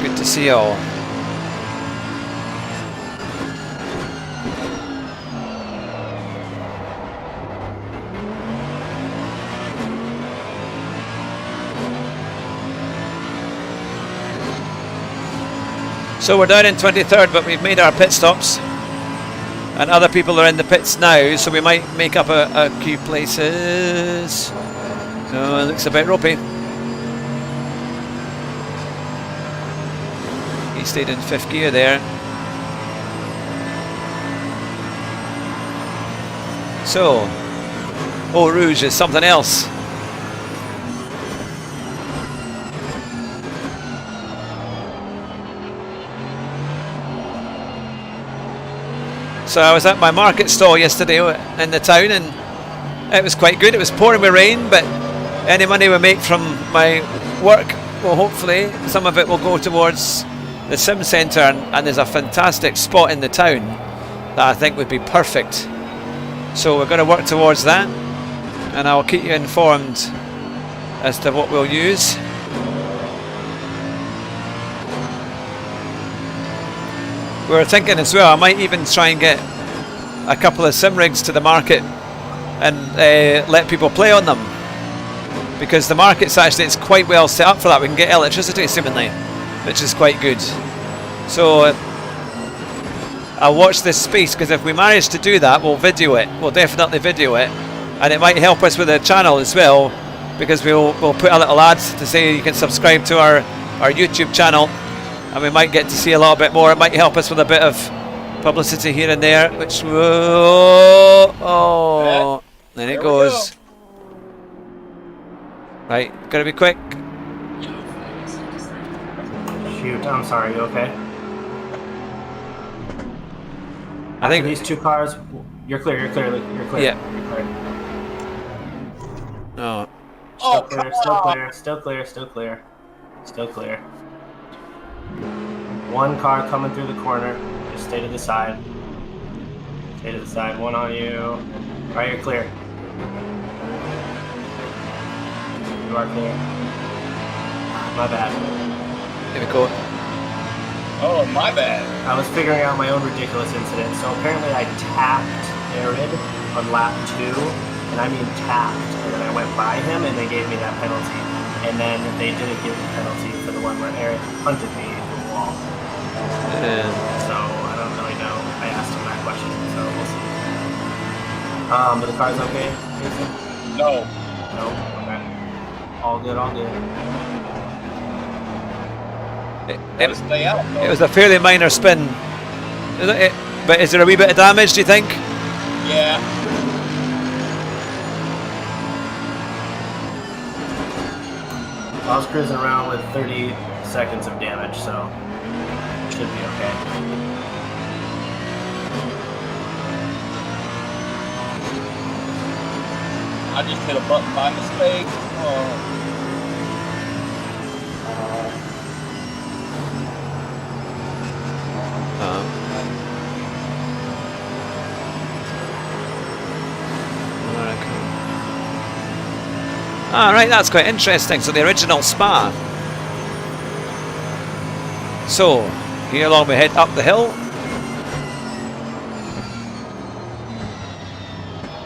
Good to see you all. So we're down in 23rd, but we've made our pit stops. And other people are in the pits now, so we might make up a few places. So it looks a bit ropey. He stayed in 5th gear there. So, Eau Rouge is something else. So I was at my market stall yesterday in the town, and it was quite good. It was pouring with rain, but any money we make from my work, well, hopefully some of it will go towards the sim centre, and there's a fantastic spot in the town that I think would be perfect. So we're going to work towards that, and I'll keep you informed as to what we'll use. We were thinking as well, I might even try and get a couple of sim rigs to the market and let people play on them, because the market's actually, it's quite well set up for that. We can get electricity seemingly, which is quite good. So I'll watch this space, because if we manage to do that, we'll video it. We'll definitely video it, and it might help us with the channel as well, because we'll put a little ad to say you can subscribe to our YouTube channel, and we might get to see a little bit more. It might help us with a bit of publicity here and there, which then it goes. Right, gotta be quick. Shoot, I'm sorry, you okay? I think these two cars, you're clear, you're clear. Yeah. You're clear. Oh. Still clear. One car coming through the corner. Just stay to the side. One on you. Right, you're clear. You are clear. My bad. Here we go. Oh, my bad. I was figuring out my own ridiculous incident. So apparently I tapped Arid on lap 2, and I mean tapped, and then I went by him, and they gave me that penalty. And then they didn't give me the penalty for the one where Arid punted me into the wall. So I don't really know. I asked him that question, so we'll see. But the car's okay, Jason? No. No? Okay. All good, all good. Stay out. It was a fairly minor spin. But is there a wee bit of damage, do you think? Yeah. I was cruising around with 30 seconds of damage, so should be okay. I just hit a button by mistake. Oh. Alright, that's quite interesting. So the original Spa. So, here along we head up the hill.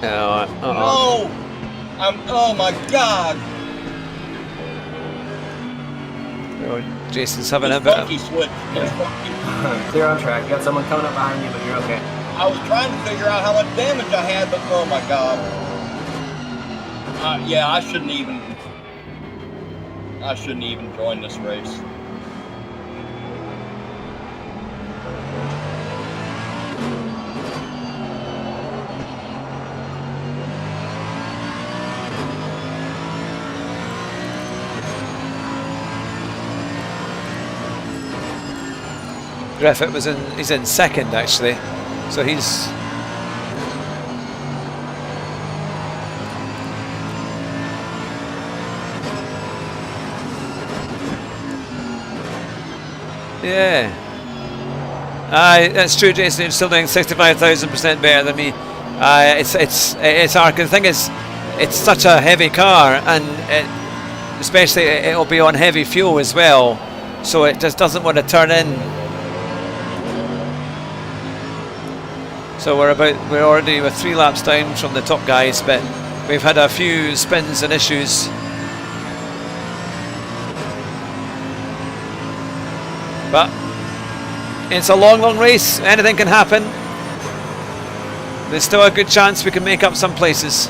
No! Oh my god! Oh, Jason's having a bit of... Switch. Clear on track. Got someone coming up behind you, but you're okay. I was trying to figure out how much damage I had, but oh my god. Yeah, I shouldn't even join this race. Griffith he's in second actually, so he's yeah. That's true, Jason. You're still doing 65,000% better than me. It's hard. The thing is, it's such a heavy car, and especially it'll be on heavy fuel as well, so it just doesn't want to turn in. So we're already 3 laps down from the top guys, but we've had a few spins and issues. But it's a long race. Anything can happen. There's still a good chance we can make up some places.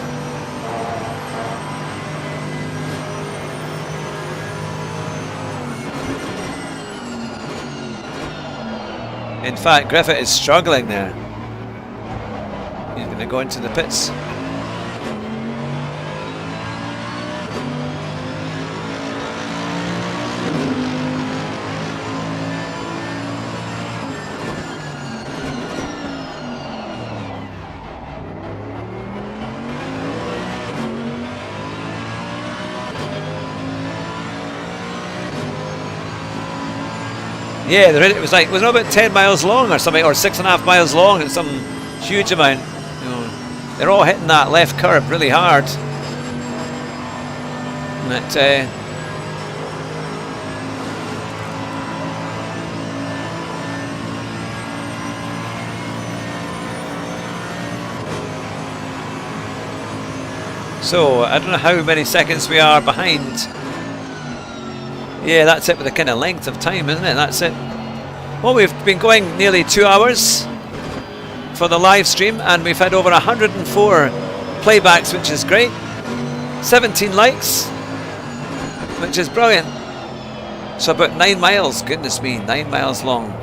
In fact, Griffith is struggling there. He's going to go into the pits. Yeah, it was like, was it about 10 miles long or something, or 6.5 miles long, and some huge amount. You know, they're all hitting that left curb really hard. But so I don't know how many seconds we are behind. Yeah, that's it with the kind of length of time, isn't it? That's it. Well, we've been going nearly 2 hours for the live stream, and we've had over 104 playbacks, which is great. 17 likes, which is brilliant. So about 9 miles, goodness me, 9 miles long.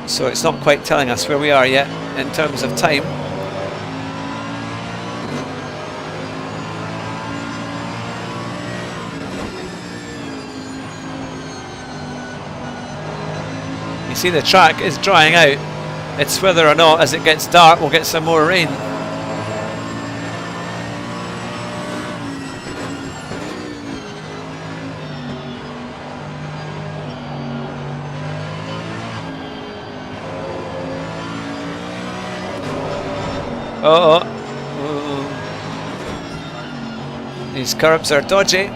So it's not quite telling us where we are yet in terms of time. You see the track is drying out. It's whether or not as it gets dark we'll get some more rain. These curbs are dodgy.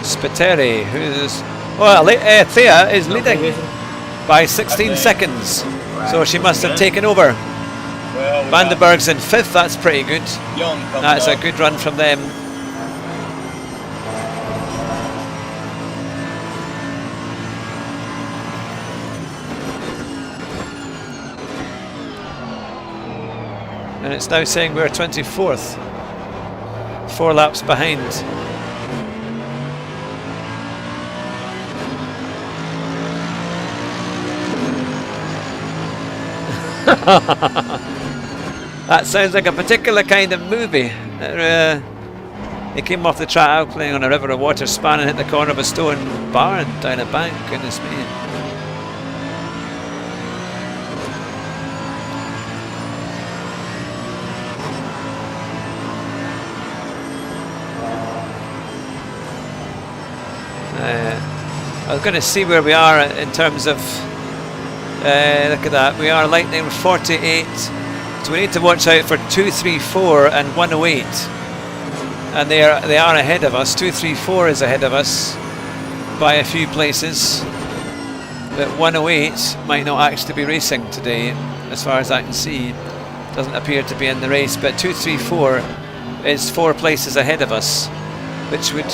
Spiteri, who's... Well, Thea is leading by 16 seconds. So she must have taken over. Well, Vandenberg's in 5th, that's pretty good. Young coming That's a up. good run from them. And it's now saying we're 24th. 4 laps behind. That sounds like a particular kind of movie. He came off the track out playing on a river of water span and hit the corner of a stone barn down a bank. Goodness me. I was going to see where we are in terms of look at that, we are lightning 48, so we need to watch out for 234 and 108, and they are ahead of us. 234 is ahead of us by a few places, but 108 might not actually be racing today as far as I can see. Doesn't appear to be in the race, but 234 is 4 places ahead of us, which would,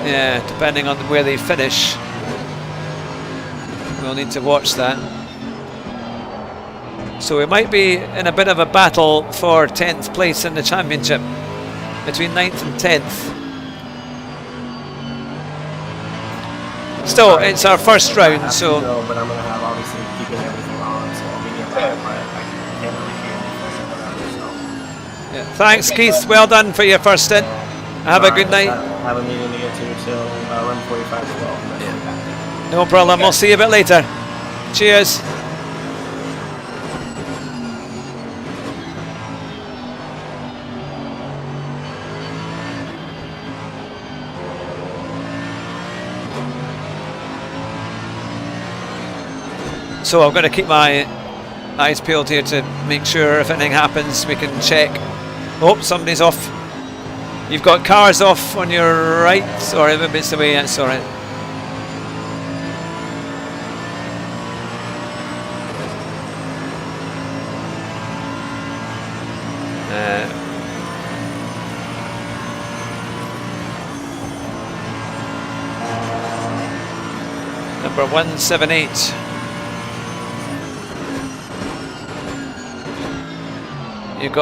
yeah, depending on where they finish, we'll need to watch that. So we might be in a bit of a battle for 10th place in the championship, between 9th and 10th. Still, it's our first round, so... Go, but I'm going to have obviously keeping everything on, so I'll be nearby, but I can't really hear anything or whatever, so... Yeah. Thanks, Keith. Well done for your first stint. Have a good night. Have a meeting to get to, so run 45 as well. And then back. No problem. We'll see you a bit later. Cheers. So I'm going to keep my eyes peeled here to make sure if anything happens we can check. Oh, somebody's off. You've got cars off on your right, or maybe it's the way, that's alright. Number 178. You've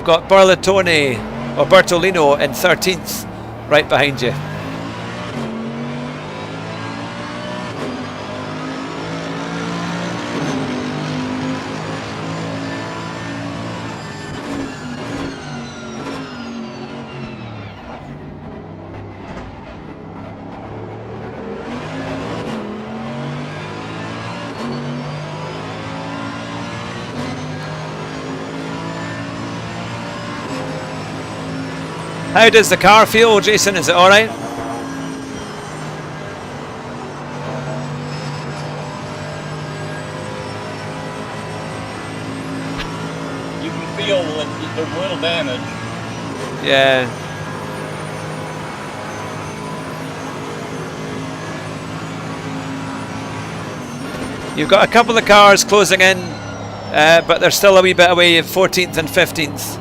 got Bertolini or Bertolino in 13th, right behind you. How does the car feel, Jason? Is it all right? You can feel that there's a little damage. Yeah. You've got a couple of cars closing in, but they're still a wee bit away of 14th and 15th.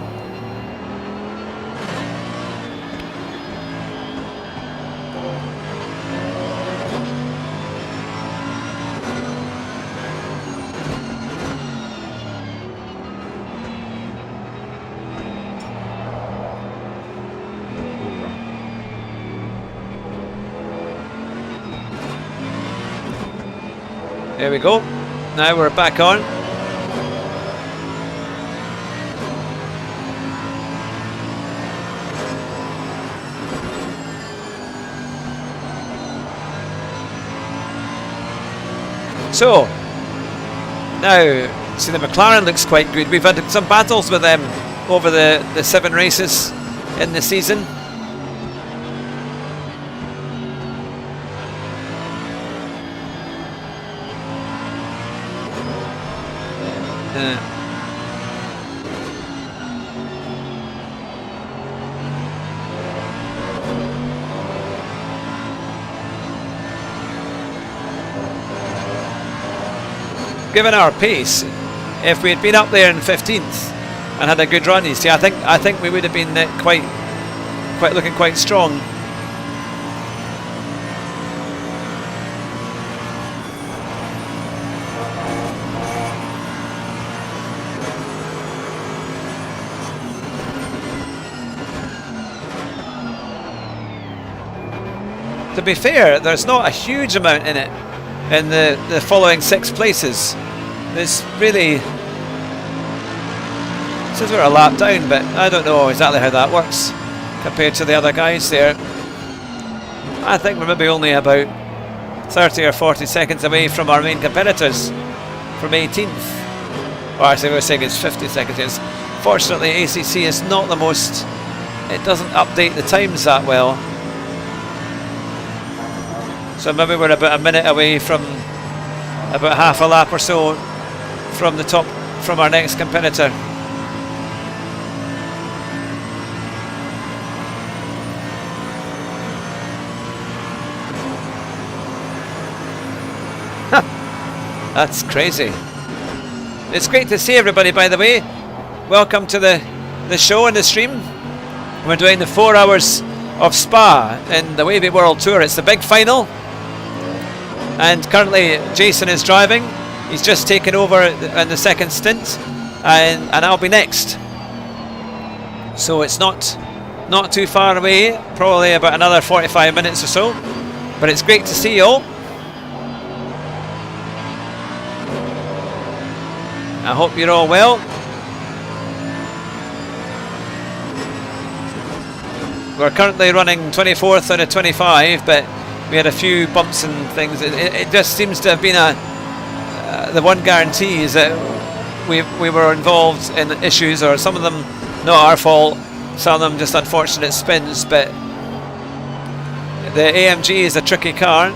There we go. Now we're back on. So, now, see, the McLaren looks quite good. We've had some battles with them over the 7 races in the season. Given our pace, if we had been up there in 15th and had a good run, you see, I think we would have been quite looking quite strong. To be fair, there's not a huge amount in it in the following 6 places. There's really, since we're a lap down, but I don't know exactly how that works compared to the other guys there. I think we're maybe only about 30 or 40 seconds away from our main competitors from 18th. Or actually, we were saying it's 50 seconds. Fortunately, ACC is not the most, it doesn't update the times that well. So maybe we're about a minute away from about half a lap or so from the top, from our next competitor. That's crazy. It's great to see everybody, by the way. Welcome to the show and the stream. We're doing the 4 hours of Spa in the Wavy World Tour. It's the big final. And currently Jason is driving. He's just taken over in the second stint, and I'll be next. So it's not too far away, probably about another 45 minutes or so. But it's great to see you all. I hope you're all well. We're currently running 24th out of 25, but we had a few bumps and things. It just seems to have been the one guarantee is that we were involved in issues, or some of them not our fault, some of them just unfortunate spins. But the AMG is a tricky car.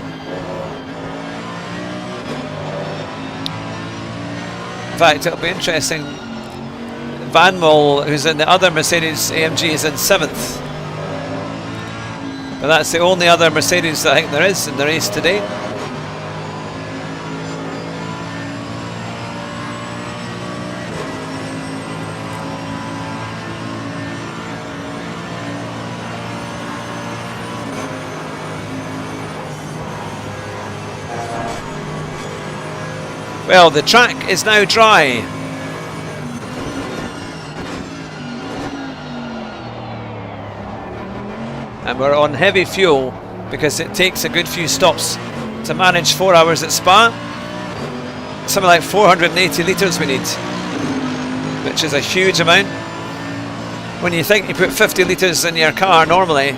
In fact, it'll be interesting. Van Mol, who's in the other Mercedes AMG, is in 7th. But that's the only other Mercedes I think there is in the race today. Well, the track is now dry. And we're on heavy fuel because it takes a good few stops to manage 4 hours at Spa. Something like 480 litres we need, which is a huge amount. When you think you put 50 litres in your car normally,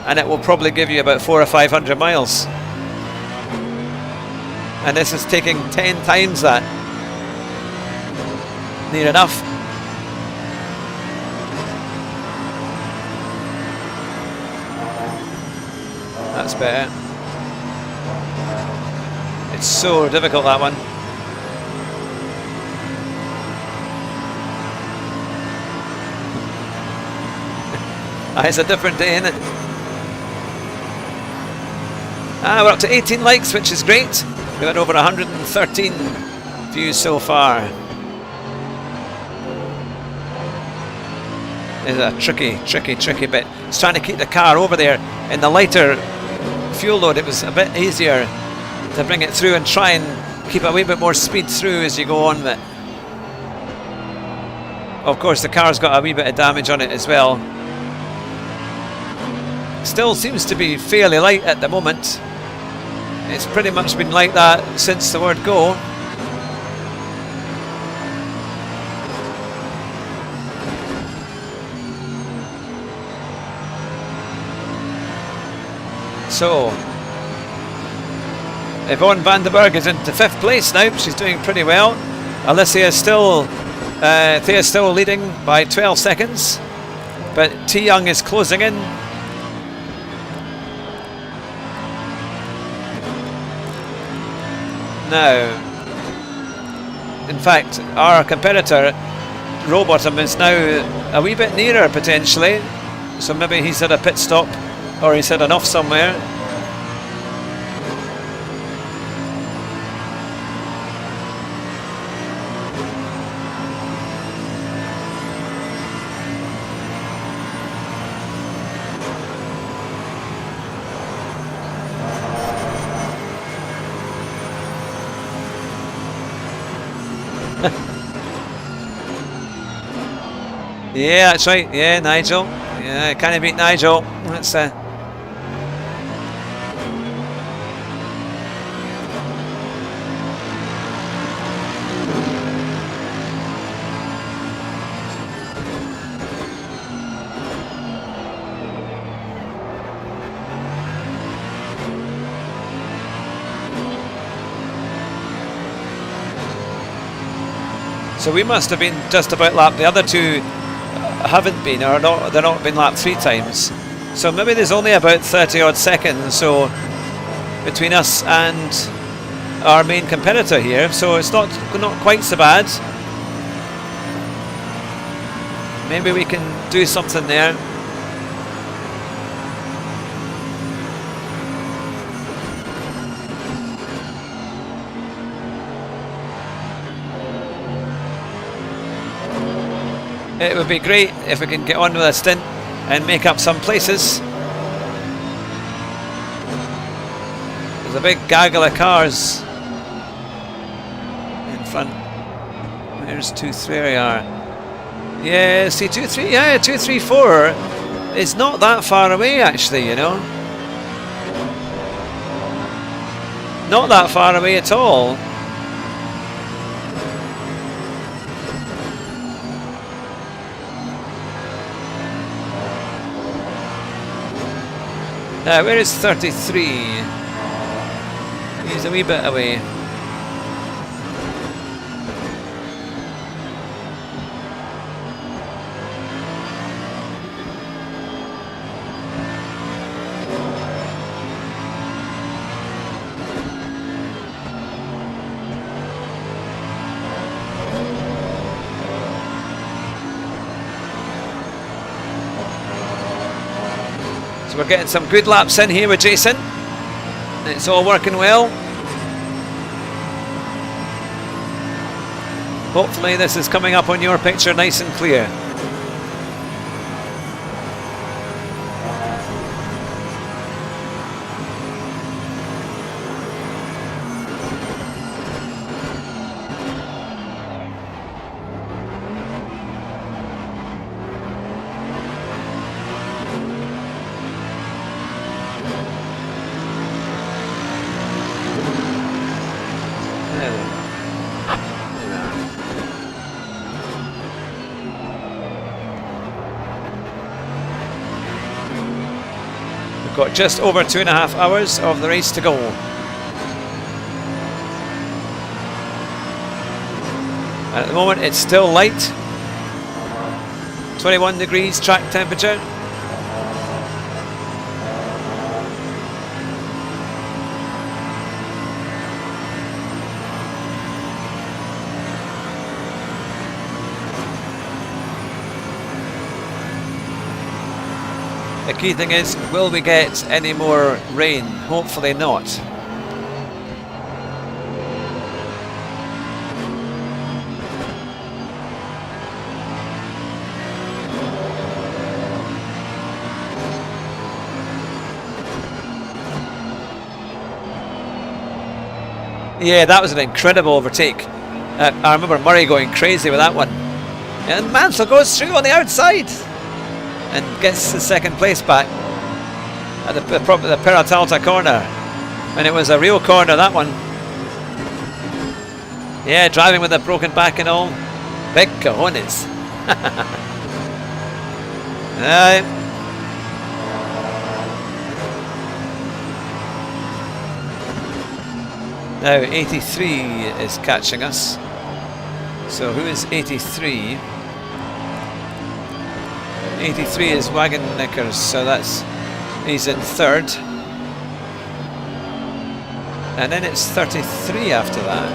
and it will probably give you about 400 or 500 miles. And this is taking 10 times that. Near enough. That's better. It's so difficult, that one. It's a different day, isn't it? We're up to 18 likes, which is great. We've had over 113 views so far. It's a tricky bit. It's trying to keep the car over there in the lighter fuel load. It was a bit easier to bring it through and try and keep a wee bit more speed through as you go on. But of course the car's got a wee bit of damage on it as well. Still seems to be fairly light at the moment. It's pretty much been like that since the word go. So Yvonne van den Berg is into 5th place now. She's doing pretty well. Alicia is still Thea's still leading by 12 seconds, but T Young is closing in. Now In fact, our competitor, Rowbottom, is now a wee bit nearer potentially. So maybe he's at a pit stop, or he's had enough somewhere. Yeah, that's right. Yeah, Nigel. Yeah, can't beat Nigel. That's so we must have been just about lapped. The other two haven't been, or not. They're not been lapped 3 times. So maybe there's only about 30 odd seconds so between us and our main competitor here. So it's not quite so bad. Maybe we can do something there. It would be great if we can get on with a stint and make up some places. There's a big gaggle of cars in front. Where's 2, 3? There we are. Yeah, see 2, 3. Yeah, 2, 3, 4 is not that far away actually, you know. Not that far away at all. Where is 33? He's a wee bit away. So we're getting some good laps in here with Jason. It's all working well. Hopefully this is coming up on your picture nice and clear. Got just over 2.5 hours of the race to go. And at the moment it's still light. 21 degrees track temperature. The key thing is, will we get any more rain? Hopefully not. Yeah, that was an incredible overtake. I remember Murray going crazy with that one. And Mansell goes through on the outside and gets the second place back at the Peralta corner. And it was a real corner, that one. Yeah, driving with a broken back and all. Big cojones. Now 83 is catching us. So who is 83? 83 is Wagon Knickers, so he's in third. And then it's 33 after that,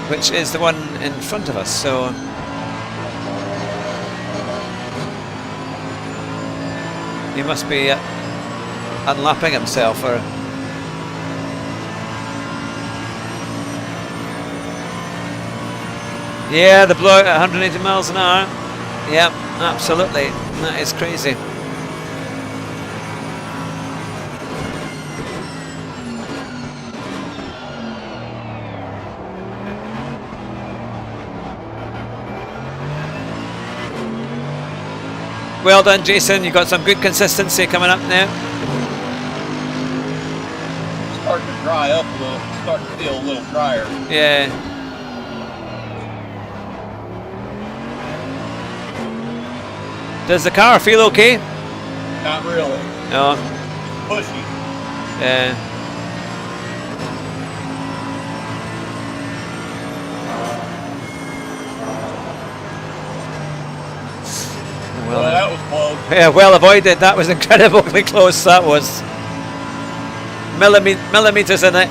which is the one in front of us. So he must be unlapping himself, or yeah, the blowout at 180 miles an hour. Yep, absolutely. That is crazy. Well done, Jason. You got some good consistency coming up now. Starting to dry up a little. Starting to feel a little drier. Yeah. Does the car feel okay? Not really. No. Pushy. Yeah. Well, that was close. Yeah, well avoided. That was incredibly close. That was millimeters in it.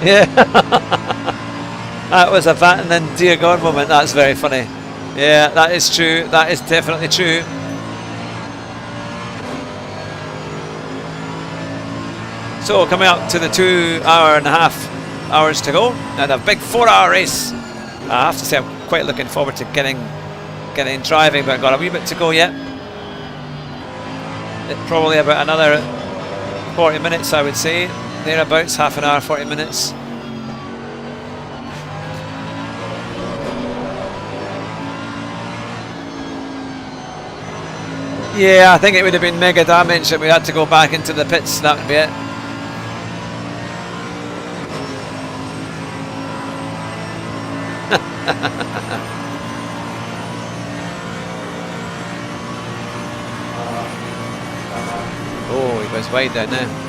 Yeah. That was a vat and then dear God moment. That's very funny. Yeah, that is true. That is definitely true. So coming up to the 2.5 hours to go and a big 4-hour race. I have to say I'm quite looking forward to getting driving, but I've got a wee bit to go yet. Probably about another 40 minutes, I would say. Thereabouts, half an hour, 40 minutes. Yeah, I think it would have been mega damage if we had to go back into the pits. That would be it. Oh, he goes wide down there.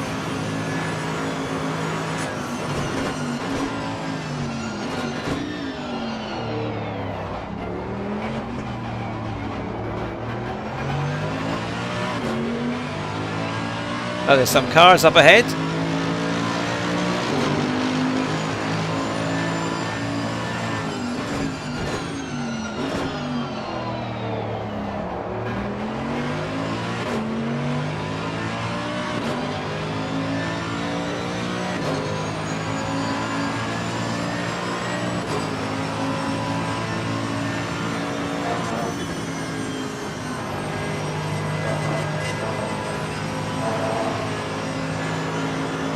Oh, there's some cars up ahead.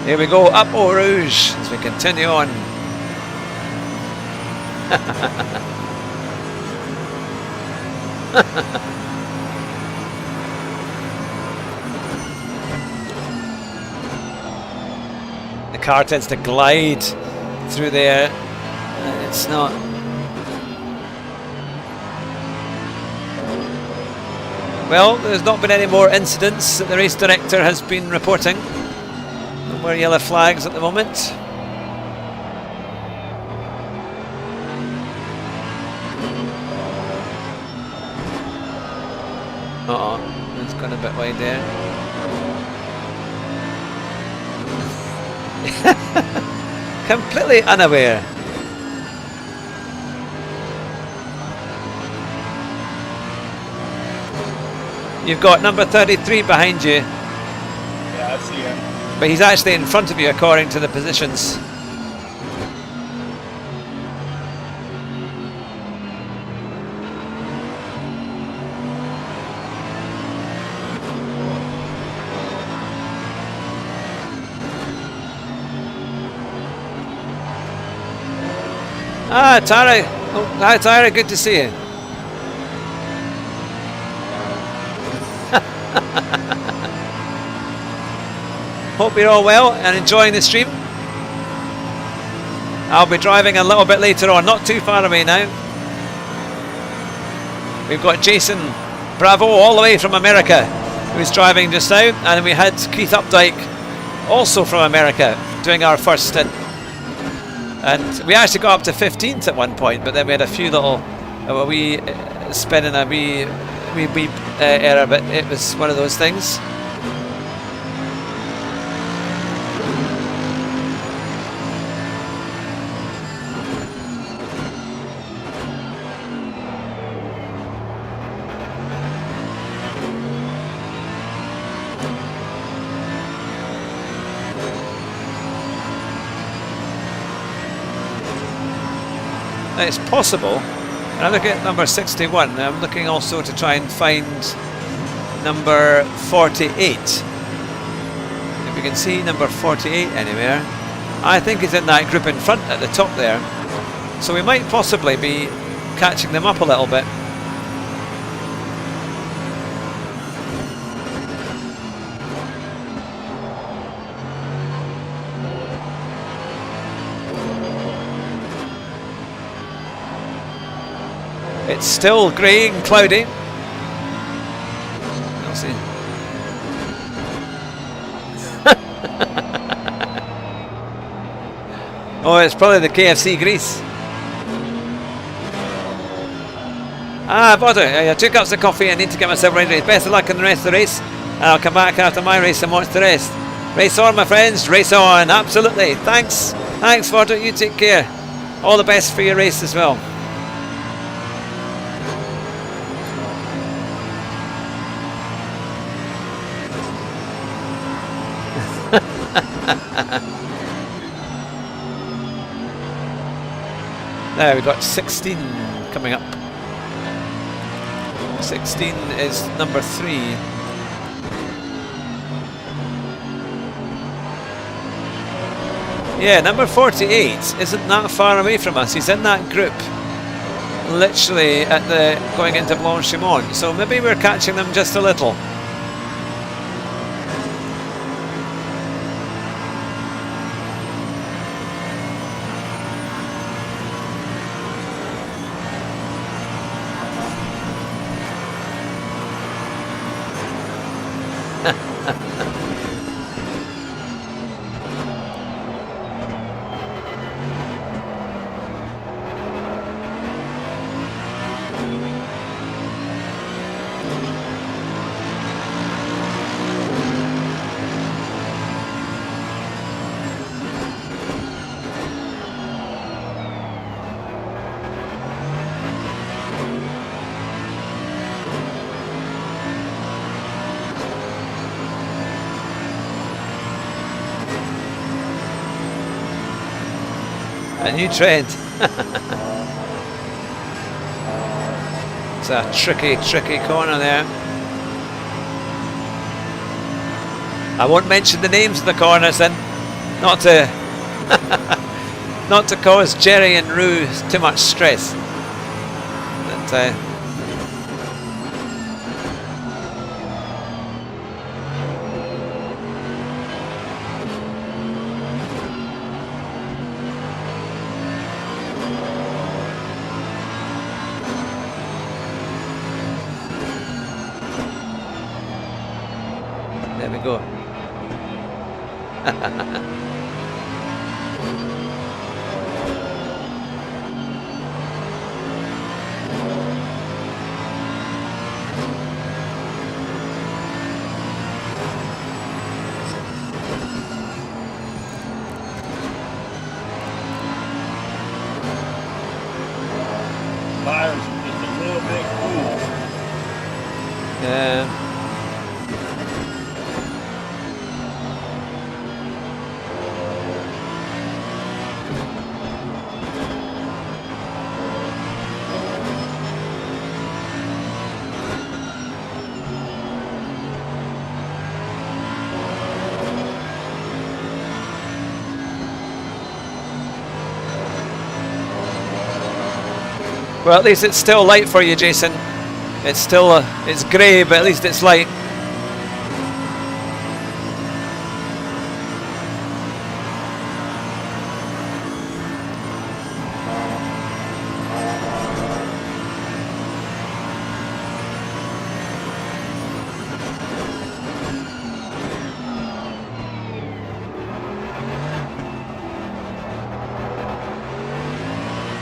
Here we go, up Eau Rouge as we continue on. The car tends to glide through there. It's not. Well, there's not been any more incidents that the race director has been reporting. No more yellow flags at the moment. Uh-oh, it's gone a bit wide there. Completely unaware. You've got number 33 behind you. Yeah, I see him. But he's actually in front of you according to the positions. Ah, Tara. Oh, hi, Tara. Good to see you. Hope you're all well and enjoying the stream. I'll be driving a little bit later on, not too far away now. We've got Jason Bravo all the way from America, who's driving just now, and we had Keith Updike also from America doing our first stint. And we actually got up to 15th at one point, but then we had a few little wee spin and a wee error, but it was one of those things. It's possible. And I look at number 61. I'm looking also to try and find number 48. If you can see number 48 anywhere, I think it's in that group in front at the top there. So we might possibly be catching them up a little bit. It's still grey and cloudy. We'll see. Oh, it's probably the KFC grease. Ah, Bodo, 2 cups of coffee. I need to get myself ready. Best of luck in the rest of the race. And I'll come back after my race and watch the rest. Race on, my friends. Race on. Absolutely. Thanks. Thanks, Bodo. You take care. All the best for your race as well. Now we've got 16 coming up. 16 is number 3. Yeah, number 48 isn't that far away from us. He's in that group, literally at the going into Blanchimont. So maybe we're catching them just a little. A new trend. It's a tricky corner there. I won't mention the names of the corners then, not to not to cause Jerry and Rue too much stress. But there we go. Tires are just a little bit cool. Yeah. Well, at least it's still light for you, Jason. It's still it's grey, but at least it's light.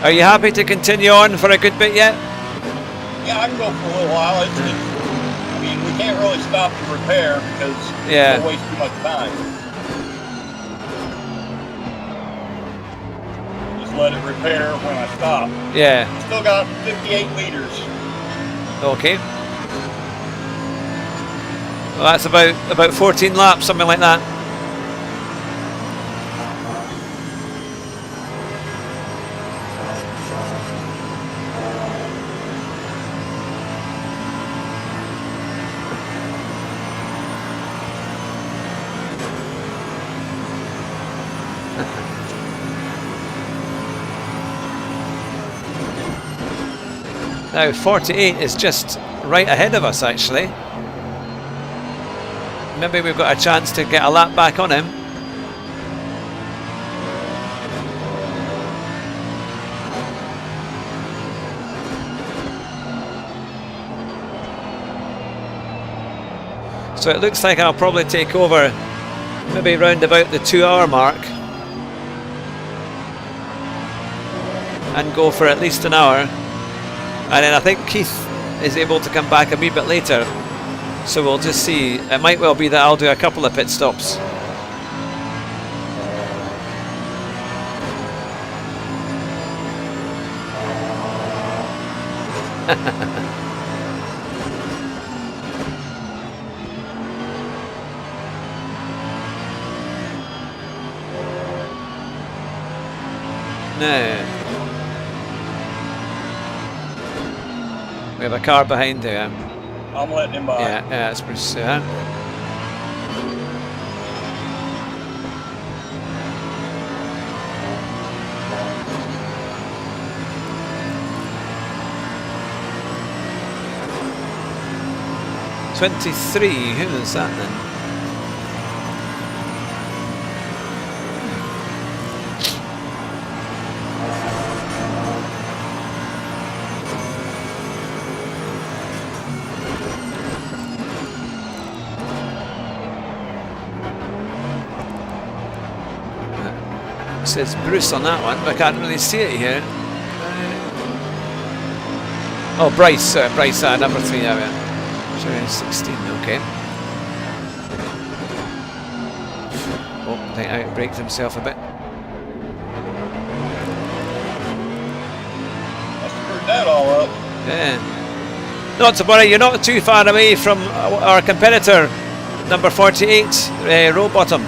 Are you happy to continue on for a good bit yet? Yeah, I can go for a little while. I mean, we can't really stop to repair because it'll waste too much time. Just let it repair when I stop. Yeah. Still got 58 liters. Okay. Well, that's about 14 laps, something like that. Now 48 is just right ahead of us, actually. Maybe we've got a chance to get a lap back on him. So it looks like I'll probably take over maybe round about the 2 hour mark and go for at least an hour. And then I think Keith is able to come back a wee bit later. So we'll just see. It might well be that I'll do a couple of pit stops. No. We have a car behind there. I'm letting him by. Yeah, that's pretty soon. $23. Who is that then? It says Bruce on that one, but I can't really see it here. Oh, Bryce, number 3, yeah. Showing 16, okay. Oh, I think I braked himself a bit. I screwed that all up. Yeah. Not to worry, you're not too far away from our competitor, number 48, Rowbottom.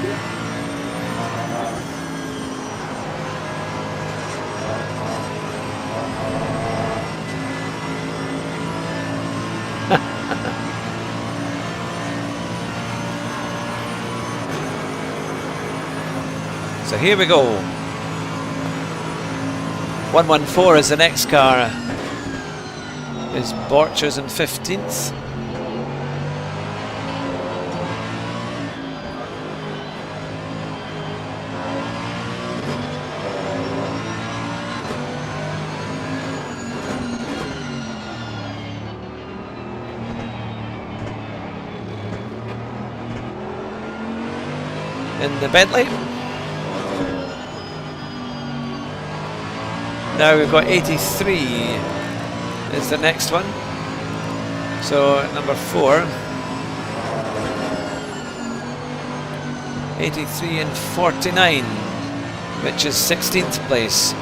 So here we go. 114 is the next car. Is Borchers in 15th. In the Bentley. Now we've got 83 is the next one. So number 4. 83 and 49, which is 16th place.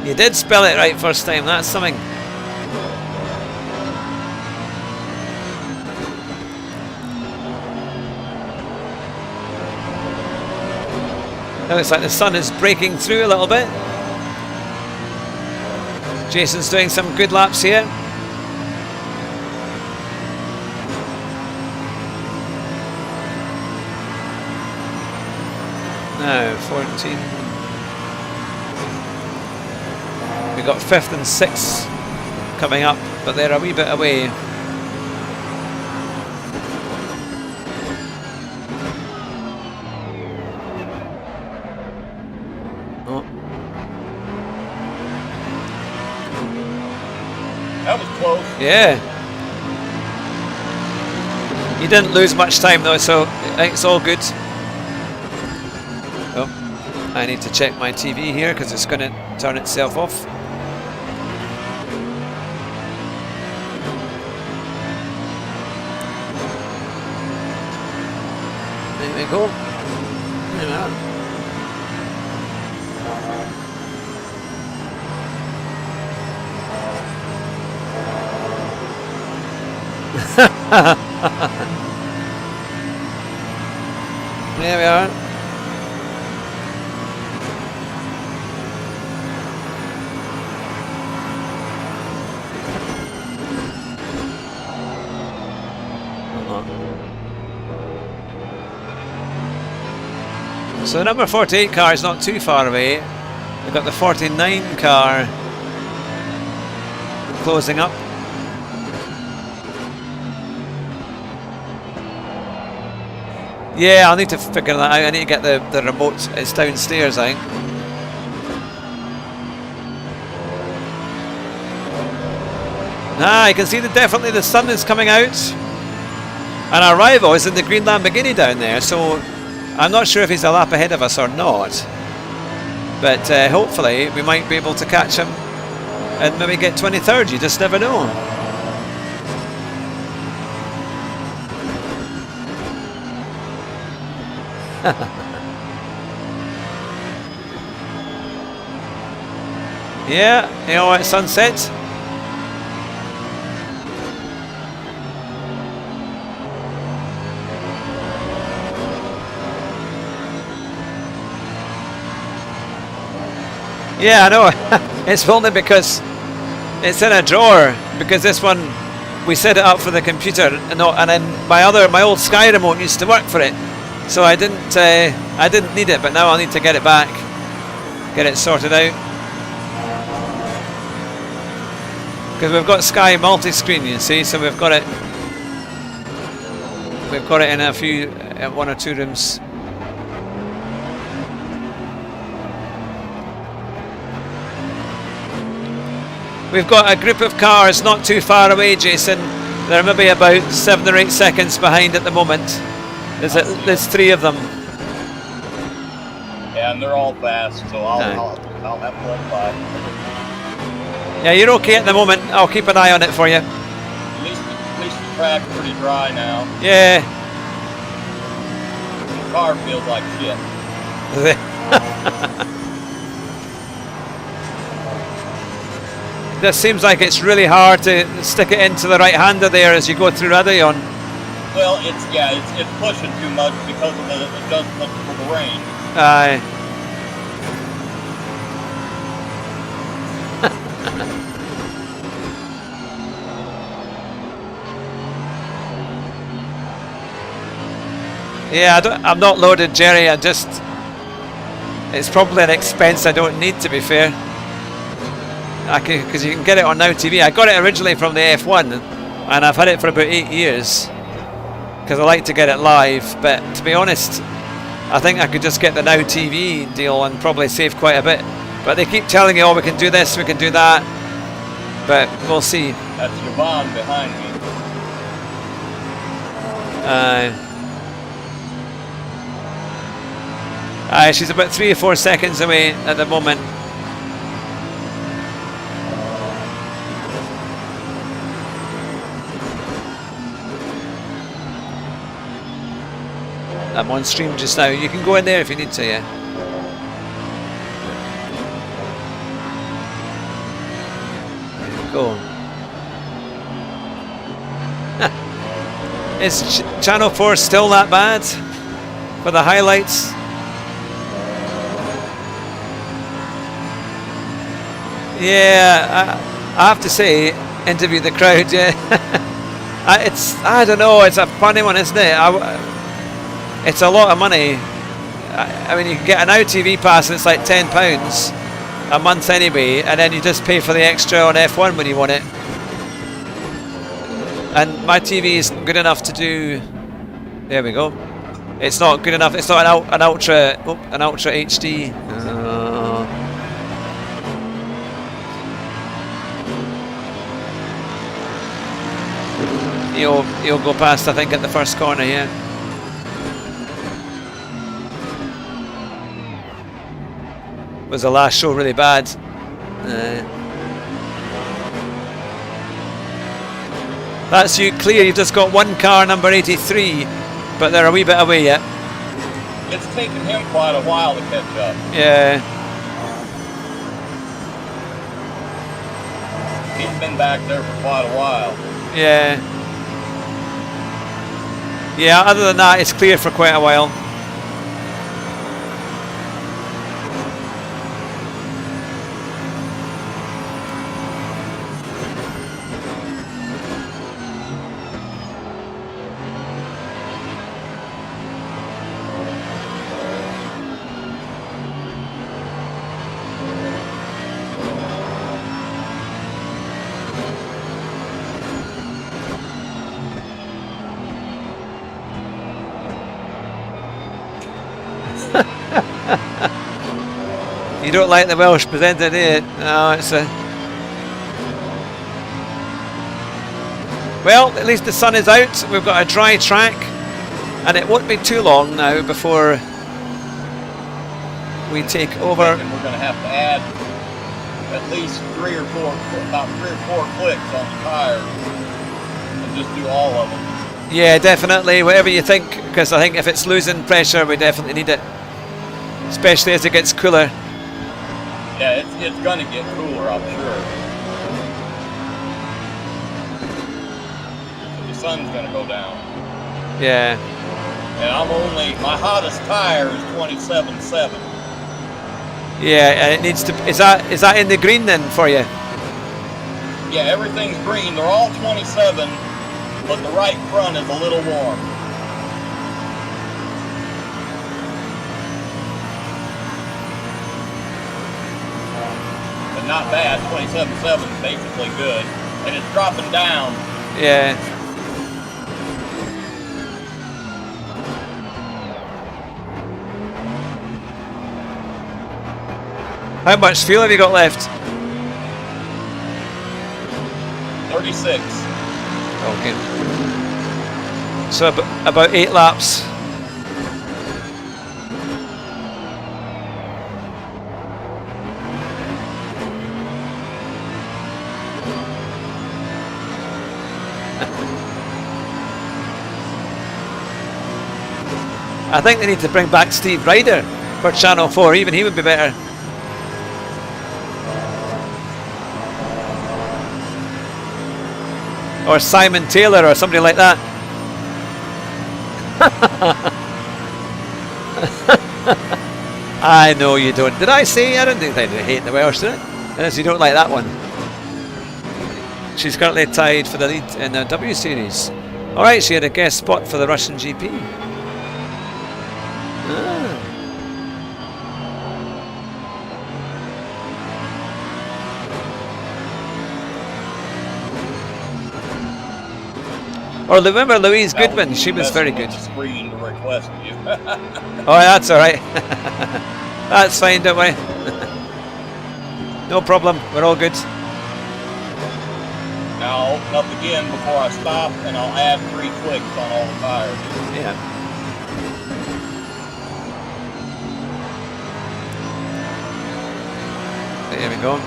You did spell it right first time, that's something. Now it's like the sun is breaking through a little bit. Jason's doing some good laps here. Now 14. We've got 5th and 6th coming up, but they're a wee bit away. Oh. That was close. Yeah. You didn't lose much time though, so I think it's all good. Oh, I need to check my TV here because it's going to turn itself off. There we go. There we are. There we are. So the number 48 car is not too far away. We've got the 49 car closing up. Yeah, I'll need to figure that out. I need to get the remote. It's downstairs, I think. Ah, I can see that definitely the sun is coming out. And our rival is in the green Lamborghini down there, so I'm not sure if he's a lap ahead of us or not. But hopefully we might be able to catch him and maybe get 23rd. You just never know. Yeah, you know, at sunset. Yeah, I know. It's only because it's in a drawer, because this one we set it up for the computer, and then my old Sky remote used to work for it. So I didn't need it, but now I'll need to get it back, get it sorted out. Because we've got Sky multi-screen, you see, so we've got it in a few, one or two rooms. We've got a group of cars not too far away, Jason. They're maybe about 7 or 8 seconds behind at the moment. There's 3 of them. Yeah, and they're all fast, so I'll have to let by. Yeah, you're okay at the moment. I'll keep an eye on it for you. At least the track's pretty dry now. Yeah. The car feels like shit. This seems like it's really hard to stick it into the right-hander there as you go through Radion. Well, it's pushing too much because of the adjustment for the rain. Aye. Yeah, I'm not loaded, Jerry. It's probably an expense I don't need, to be fair. Because you can get it on Now TV. I got it originally from the F1, and I've had it for about 8 years. Because I like to get it live, but to be honest, I think I could just get the Now TV deal and probably save quite a bit. But they keep telling you, oh, we can do this, we can do that. But we'll see. That's Yvonne behind me. She's about 3 or 4 seconds away at the moment. I'm on stream just now. You can go in there if you need to, yeah. There you go. Is Channel 4 still that bad for the highlights? Yeah, I have to say, interview the crowd, yeah. I don't know, it's a funny one, isn't it? It's a lot of money. I mean, you can get an Now TV pass and it's like £10 a month anyway, and then you just pay for the extra on F1 when you want it. And my TV isn't good enough to do. There we go. It's not good enough. It's not an ultra HD. he'll go past, I think, at the first corner here. Was the last show really bad? That's you clear. You've just got one car, number 83, but they're a wee bit away yet. It's taken him quite a while to catch up. Yeah. He's been back there for quite a while. Yeah. Yeah, other than that, it's clear for quite a while. You don't like the Welsh presenter, do you? No, it's a... Well, at least the sun is out. We've got a dry track, and it won't be too long now before we take over. And we're going to have to add at least about three or four clicks on the tires, and just do all of them. Yeah, definitely. Whatever you think, because I think if it's losing pressure, we definitely need it, especially as it gets cooler. Yeah, it's going to get cooler, I'm sure. So the sun's going to go down. Yeah. And my hottest tire is 27.7. Yeah, and it needs to. Is that in the green then for you? Yeah, everything's green. They're all 27, but the right front is a little warm. But not bad. 27.7 is basically good, and it's dropping down. Yeah. How much fuel have you got left? 36. Okay. So about 8 laps. I think they need to bring back Steve Ryder for Channel 4. Even he would be better. Or Simon Taylor or somebody like that. I know you don't. Did I say? I don't think I hate the Welsh, did I? Unless you don't like that one. She's currently tied for the lead in the W Series. Alright, she had a guest spot for the Russian GP. Or remember Louise Goodman, she was very good. Screen to request you. Oh, that's alright. That's fine, don't we? No problem, we're all good. Now I'll open up again before I stop, and I'll add 3 clicks on all the tires. Yeah. There we go.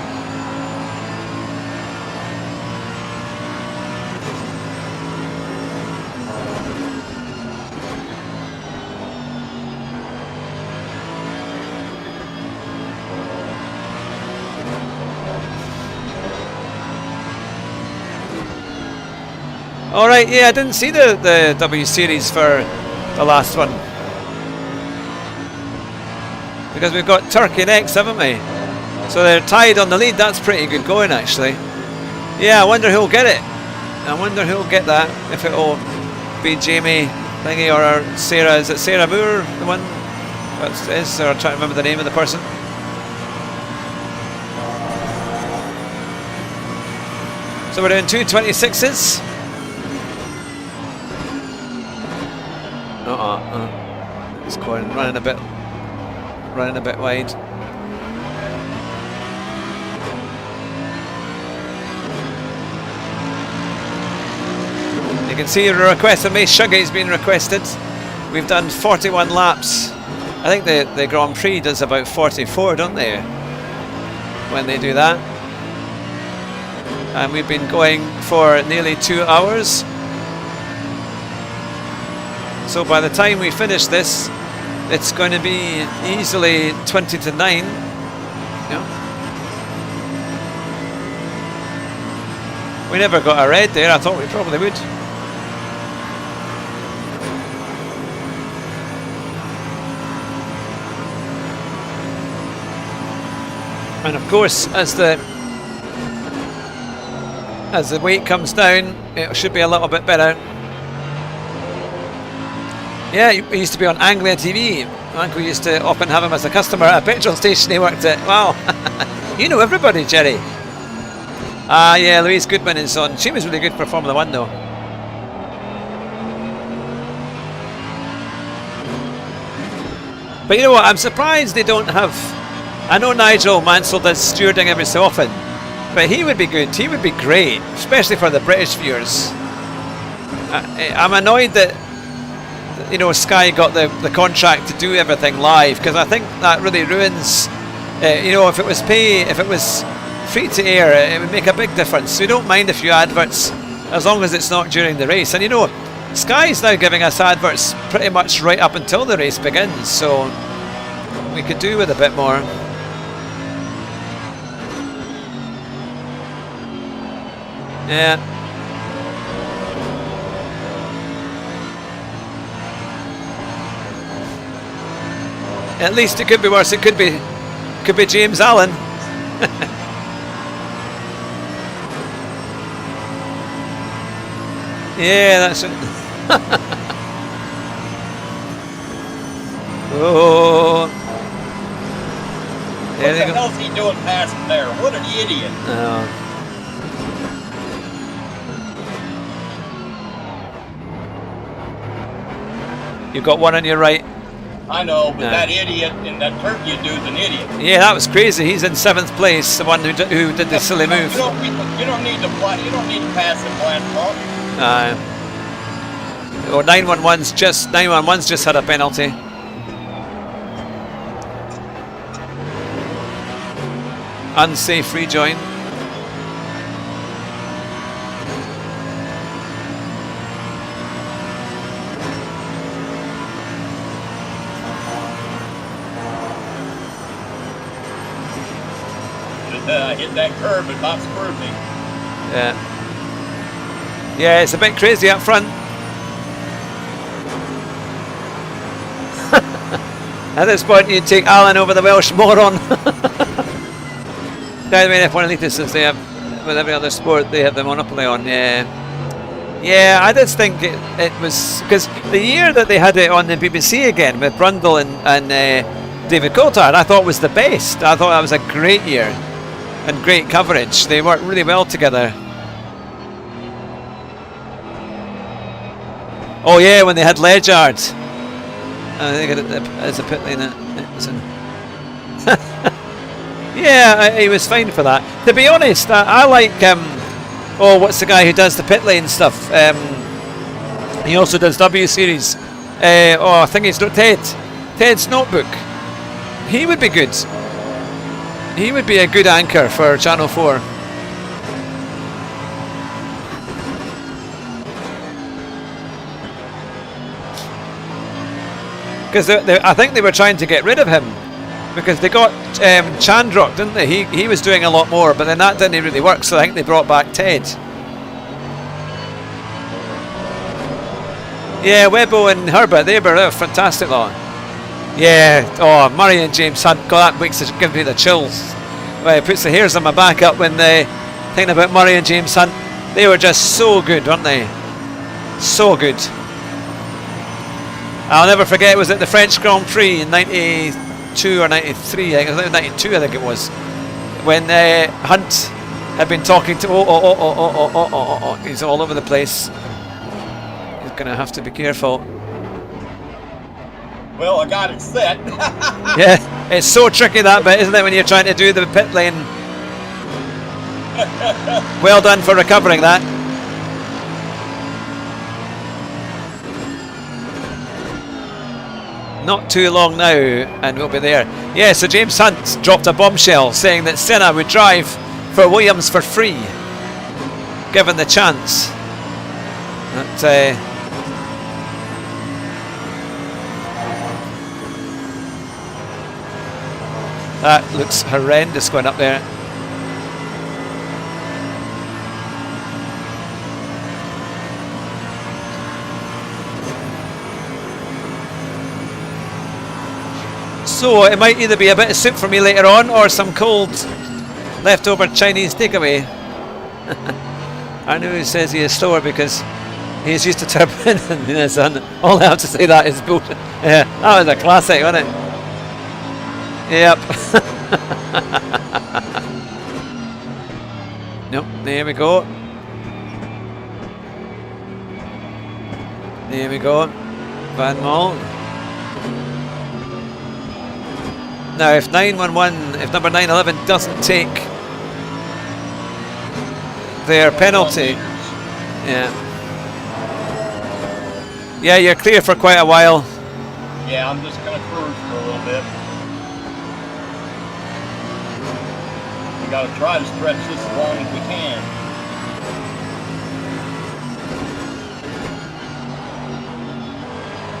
Alright, yeah, I didn't see the W Series for the last one. Because we've got Turkey next, haven't we? So they're tied on the lead. That's pretty good going, actually. Yeah, I wonder who'll get it. I wonder who'll get that. If it'll be Jamie Thingy or Sarah. Is it Sarah Moore, the one? That is, or I'm trying to remember the name of the person. So we're doing 2:26s. It's going running a bit wide. You can can see a request of me. Shuggy's been requested. We've done 41 laps. I think the Grand Prix does about 44, don't they? When they do that. And we've been going for nearly 2 hours. So by the time we finish this, it's going to be easily 20 to 9. Yeah. We never got a red there. I thought we probably would. And of course, as the weight comes down, it should be a little bit better. Yeah, he used to be on Anglia TV. My uncle used to often have him as a customer at a petrol station he worked at. Wow, you know everybody, Jerry. Ah, yeah, Louise Goodman is on. She was really good for Formula One, though. But you know what? I'm surprised they don't have. I know Nigel Mansell does stewarding every so often, but he would be good. He would be great, especially for the British viewers. I'm annoyed that Sky got the contract to do everything live, because I think that really ruins. If it was free to air, it would make a big difference. We don't mind a few adverts as long as it's not during the race. And Sky's now giving us adverts pretty much right up until the race begins, so we could do with a bit more. Yeah. At least it could be worse. It could be James Allen. Yeah, that's it. Oh. What the hell's he doing past there? What an idiot. Oh. You've got one on your right. I know, but that idiot in that turkey dude's an idiot. Yeah, that was crazy. He's in 7th place, the one who did the silly move. You don't need to pass him blind spot. 911's just had a penalty. Unsafe rejoin. Hit that curb and not screwed me. Yeah, it's a bit crazy up front. At this point, you'd take Alan over the Welsh moron. I mean, F1 elitists, as they have with every other sport, they have the monopoly on. Yeah, I just think it was because the year that they had it on the BBC again with Brundle and David Coulthard, I thought was the best. I thought that was a great year and great coverage. They worked really well together. Oh yeah, when they had Ledyard. I think it's a pit lane. Yeah, he was fine for that. To be honest, I like. What's the guy who does the pit lane stuff? He also does W Series. I think it's not Ted. Ted's Notebook. He would be good. He would be a good anchor for Channel 4. Because I think they were trying to get rid of him, because they got Chandrock, didn't they? He was doing a lot more, but then that didn't really work, so I think they brought back Ted. Yeah, Webbo and Herbert, they were a fantastic lot. Yeah, Murray and James Hunt, God, that makes it give me the chills. Well, it puts the hairs on my back up when they thinking about Murray and James Hunt. They were just so good, weren't they? So good. I'll never forget, it was at the French Grand Prix in 92 or 93, I think it was 92, I think it was, when Hunt had been talking to he's all over the place. He's going to have to be careful. Well, I got it set. Yeah, it's so tricky that bit, isn't it, when you're trying to do the pit lane. Well done for recovering that. Not too long now, and we'll be there. Yeah, so James Hunt dropped a bombshell saying that Senna would drive for Williams for free, given the chance. But, that looks horrendous going up there. So it might either be a bit of soup for me later on or some cold leftover Chinese takeaway. I know he says he is slower because he's used to turbine and his son. All I have to say that is bullshit. Yeah, that was a classic, wasn't it? Yep. Nope, there we go. There we go. Van Mol. Now, if 911, if number 911 doesn't take their penalty, yeah, you're clear for quite a while. Yeah, I'm just gonna cruise for a little bit. We gotta try to stretch this as long as we can.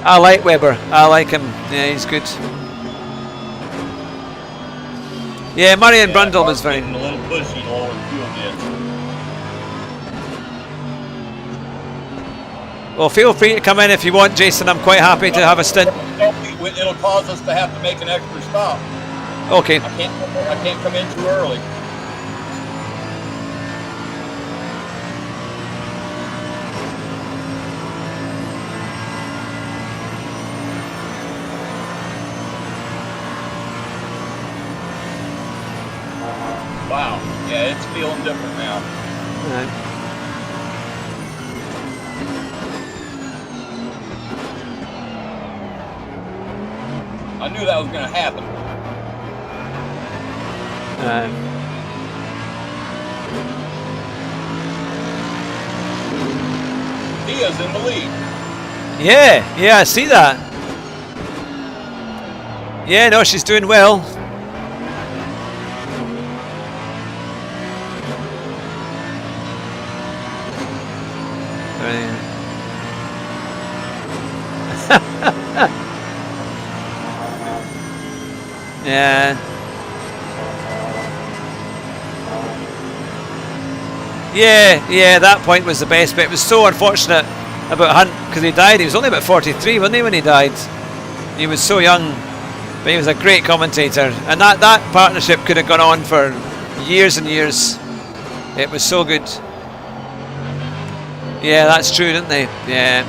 I like Webber. I like him. Yeah, he's good. Yeah, Marion Brundle was very. A little pushy, the lower fuel gets. Well, feel free to come in if you want, Jason. I'm quite happy to have a stint. It'll cause us to have to make an extra stop. Okay. I can't come in too early. Wow. Yeah, it's feeling different now. All right. I knew that was going to happen. Dia's in the lead. Yeah, I see that. Yeah, no, she's doing well. Yeah, that point was the best, but it was so unfortunate about Hunt because he died. He was only about 43, wasn't he, when he died? He was so young, but he was a great commentator, and that partnership could have gone on for years and years. It was so good. Yeah, that's true, didn't they? Yeah.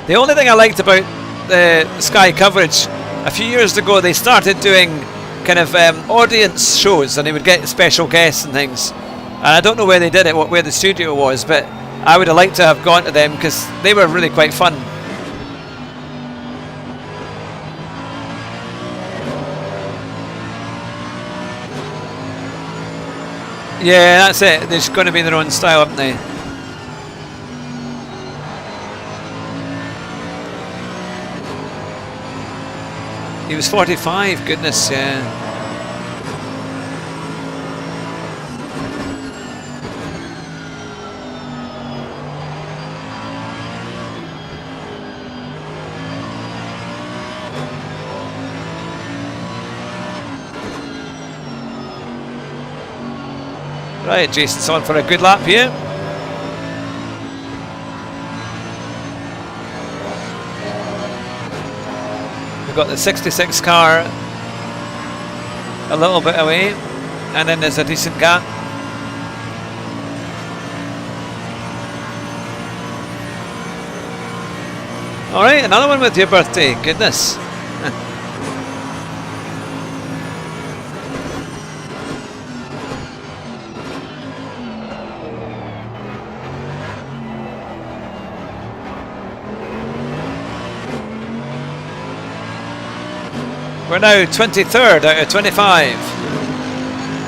The only thing I liked about the Sky coverage, a few years ago they started doing kind of audience shows, and they would get special guests and things. And I don't know where they did it, where the studio was, but I would have liked to have gone to them because they were really quite fun. Yeah, that's it. They're just going to be their own style, haven't they? He was 45, goodness, yeah. Right, Jason's on for a good lap here. We've got the 66 car a little bit away, and then there's a decent gap. Alright, another one with your birthday, goodness. We're now 23rd out of 25.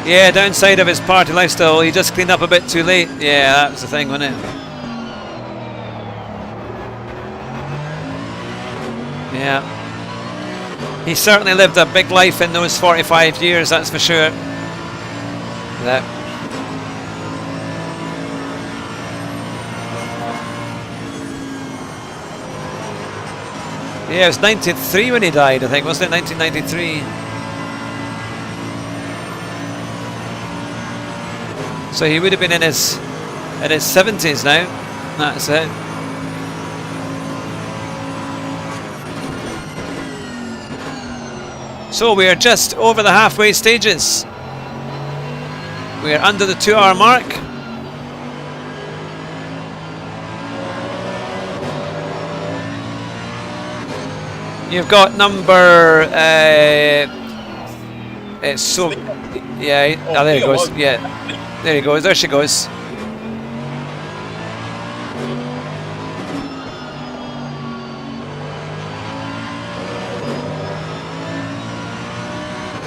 Yeah, downside of his party lifestyle, he just cleaned up a bit too late. Yeah, that was the thing, wasn't it? Yeah. He certainly lived a big life in those 45 years, that's for sure. That. Yeah, it was 93 when he died, I think, wasn't it? 1993. So he would have been in his 70s now. That's it. So we are just over the halfway stages. We are under the 2-hour mark. You've got number. It's so. Yeah. Oh, there he goes. Yeah. There he goes. There she goes.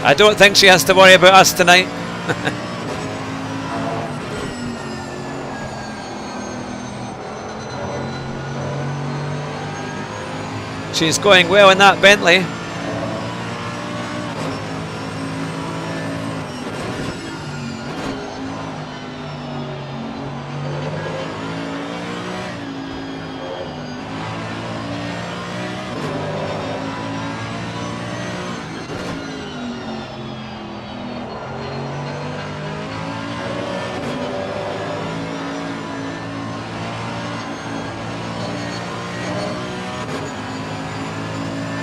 I don't think she has to worry about us tonight. She's going well in that Bentley.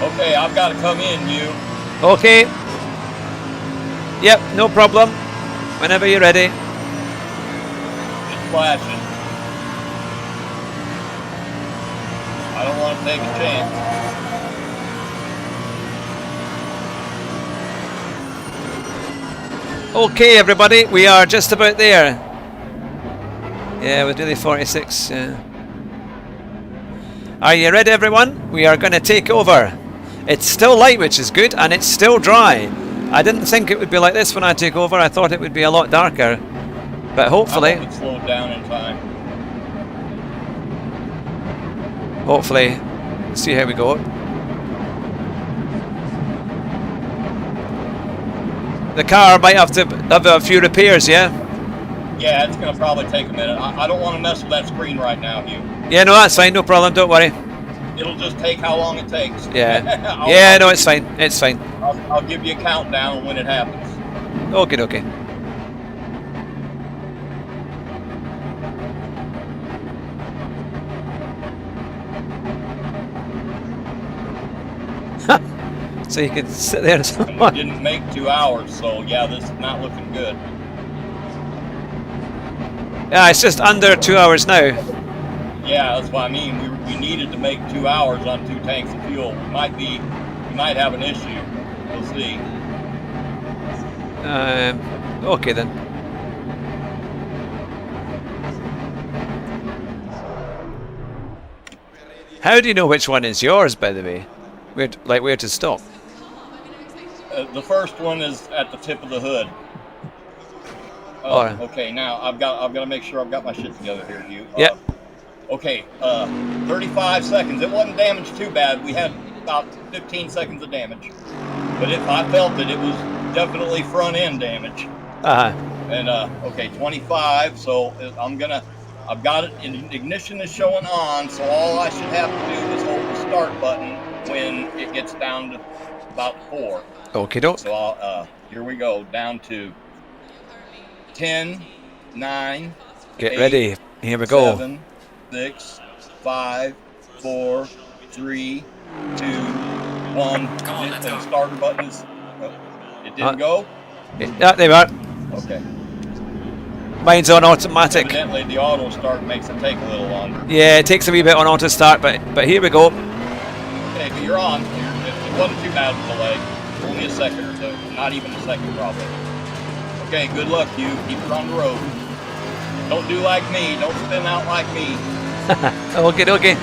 Okay, I've got to come in, you. Okay. Yep, no problem. Whenever you're ready. It's flashing. I don't want to take a chance. Okay, everybody, we are just about there. Yeah, we're doing 46. Yeah. Are you ready, everyone? We are going to take over. It's still light, which is good, and it's still dry. I didn't think it would be like this when I took over. I thought it would be a lot darker. But hopefully... I hope it slowed down in time. Hopefully. See how we go. The car might have to have a few repairs, yeah? Yeah, it's going to probably take a minute. I don't want to mess with that screen right now, Hugh. Yeah, no, that's fine. No problem. Don't worry. It'll just take how long it takes. Yeah. Yeah, no, it's fine. It's fine. I'll give you a countdown when it happens. Okay, okay. So you can sit there and we didn't make 2 hours, so yeah, this is not looking good. Yeah, it's just under 2 hours now. Yeah, that's what I mean. We needed to make 2 hours on 2 tanks of fuel. We might have an issue. We'll see. Okay then. How do you know which one is yours, by the way? Where to stop? The first one is at the tip of the hood. Okay, now I've got to make sure I've got my shit together here, Hugh. Yep. Okay, 35 seconds. It wasn't damaged too bad. We had about 15 seconds of damage. But if I felt it was definitely front end damage. And okay, 25. So I've got it. Ignition is showing on. So all I should have to do is hold the start button when it gets down to about 4. Okay, doke. So here we go, down to 10, 9. Get 8, ready. Here we go. 7, 6, 5, 4, 3, 2, 1. And the starter button is. It didn't go? Yeah, there we are. Okay. Mine's on automatic. Evidently, the auto start makes it take a little longer. Yeah, it takes a wee bit on auto start, but here we go. Okay, but you're on. It wasn't too bad of a delay. Only a second or two. Not even a second, probably. Okay, good luck, you. Keep it on the road. Don't do like me. Don't spin out like me. Okay, okay.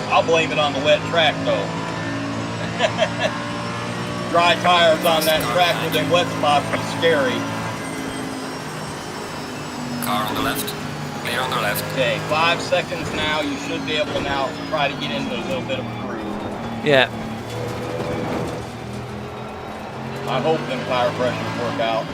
I'll blame it on the wet track, though. Dry tires on that track with them wet spots was scary. Car on the left. Clear on the left. Okay, 5 seconds now. You should be able to now try to get into a little bit of a groove. Yeah. I hope them tire pressures work out.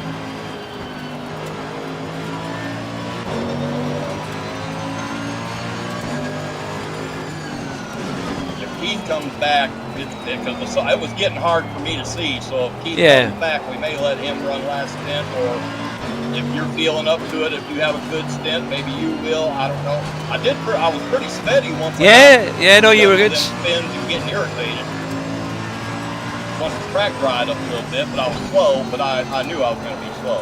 If Keith comes back, because it was getting hard for me to see, so if Keith comes back, we may let him run last stint, or if you're feeling up to it, if you have a good stint, maybe you will. I don't know. I was pretty steady once. No, you were good. Spins and getting irritated. Once the track dried up a little bit, but I was slow. But I knew I was going to be slow,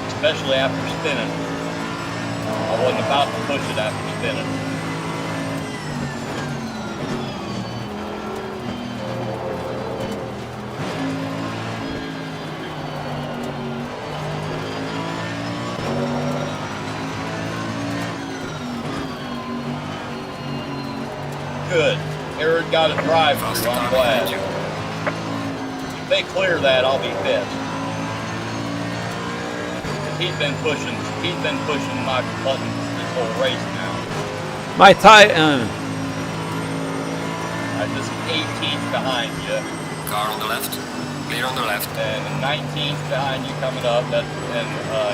especially after spinning. I wasn't about to push it after spinning. Good. Aaron got a drive through. I'm glad. If they clear that, I'll be pissed. He's been pushing my buttons this whole race now. My tire. I'm just 18th behind you. Car on the left. Clear on the left. And 19th behind you coming up.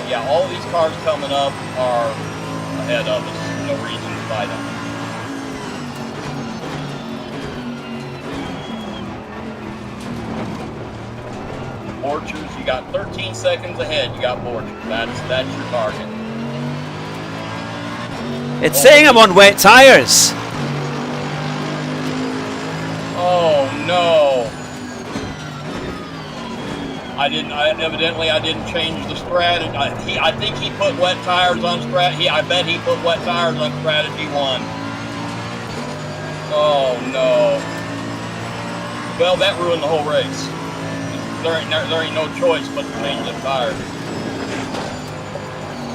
Yeah, all these cars coming up are ahead of us. No reason to fight them. Borchers, you got 13 seconds ahead. You got Borchers. That's your target. It's saying I'm on wet tires. Oh no! Evidently I didn't change the strategy. I think he put wet tires on strategy. I bet he put wet tires on strategy 1. Oh no! Well, that ruined the whole race. There ain't no choice but to change the tires.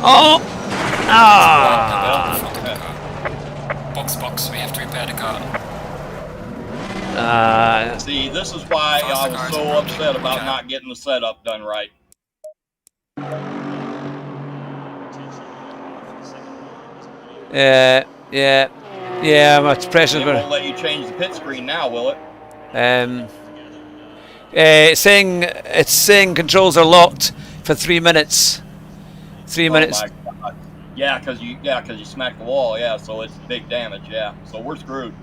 Oh! Box, we have to repair the car. See, this is why I was so upset about not getting the setup done right. Yeah, much pressure. It won't let you change the pit screen now, will it? It's saying controls are locked for 3 minutes. 3 minutes. My God. Yeah, because you smacked the wall. Yeah, so it's big damage. Yeah, so we're screwed.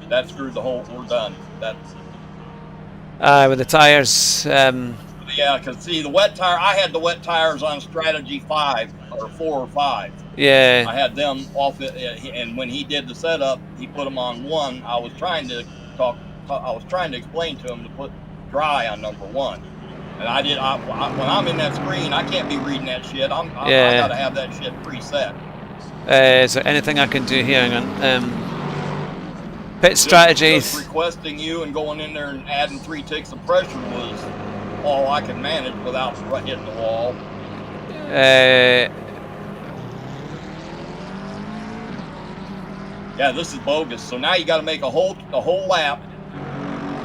That screwed the whole. We're done. That's. With the tires. Yeah, because see the wet tire. I had the wet tires on strategy 5 or 4 or 5. Yeah. I had them off it, and when he did the setup, he put them on 1. I was trying to explain to him to put dry on number 1, and I did. When I'm in that screen, I can't be reading that shit. I gotta have that shit preset. Is there anything I can do here? Hang on. Pit strategies. Just requesting you and going in there and adding 3 ticks of pressure was all I could manage without hitting the wall. Yeah, this is bogus. So now you got to make a whole lap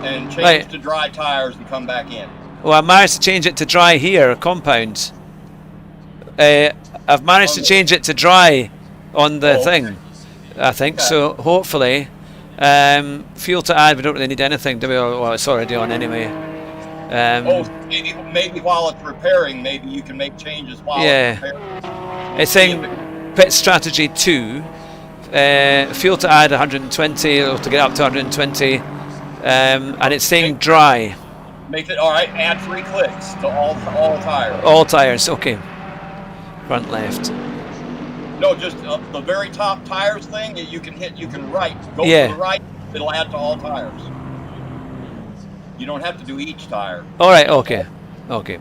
and change to dry tires and come back in. Well, I managed to change it to dry here, compound. I've managed to change it to dry on the thing. I think so. Hopefully, fuel to add. We don't really need anything, do we? Well, it's already on anyway. Maybe while it's repairing, maybe you can make changes while it's repairing. It's saying pit strategy 2. Fuel to add 120 or to get up to 120, and it's saying dry. Make it all right. Add 3 clicks to all tires. All tires. Okay. Front left. No, just the very top tires thing. You can right. Go to the right. It'll add to all tires. You don't have to do each tire. All right. Okay. Okay.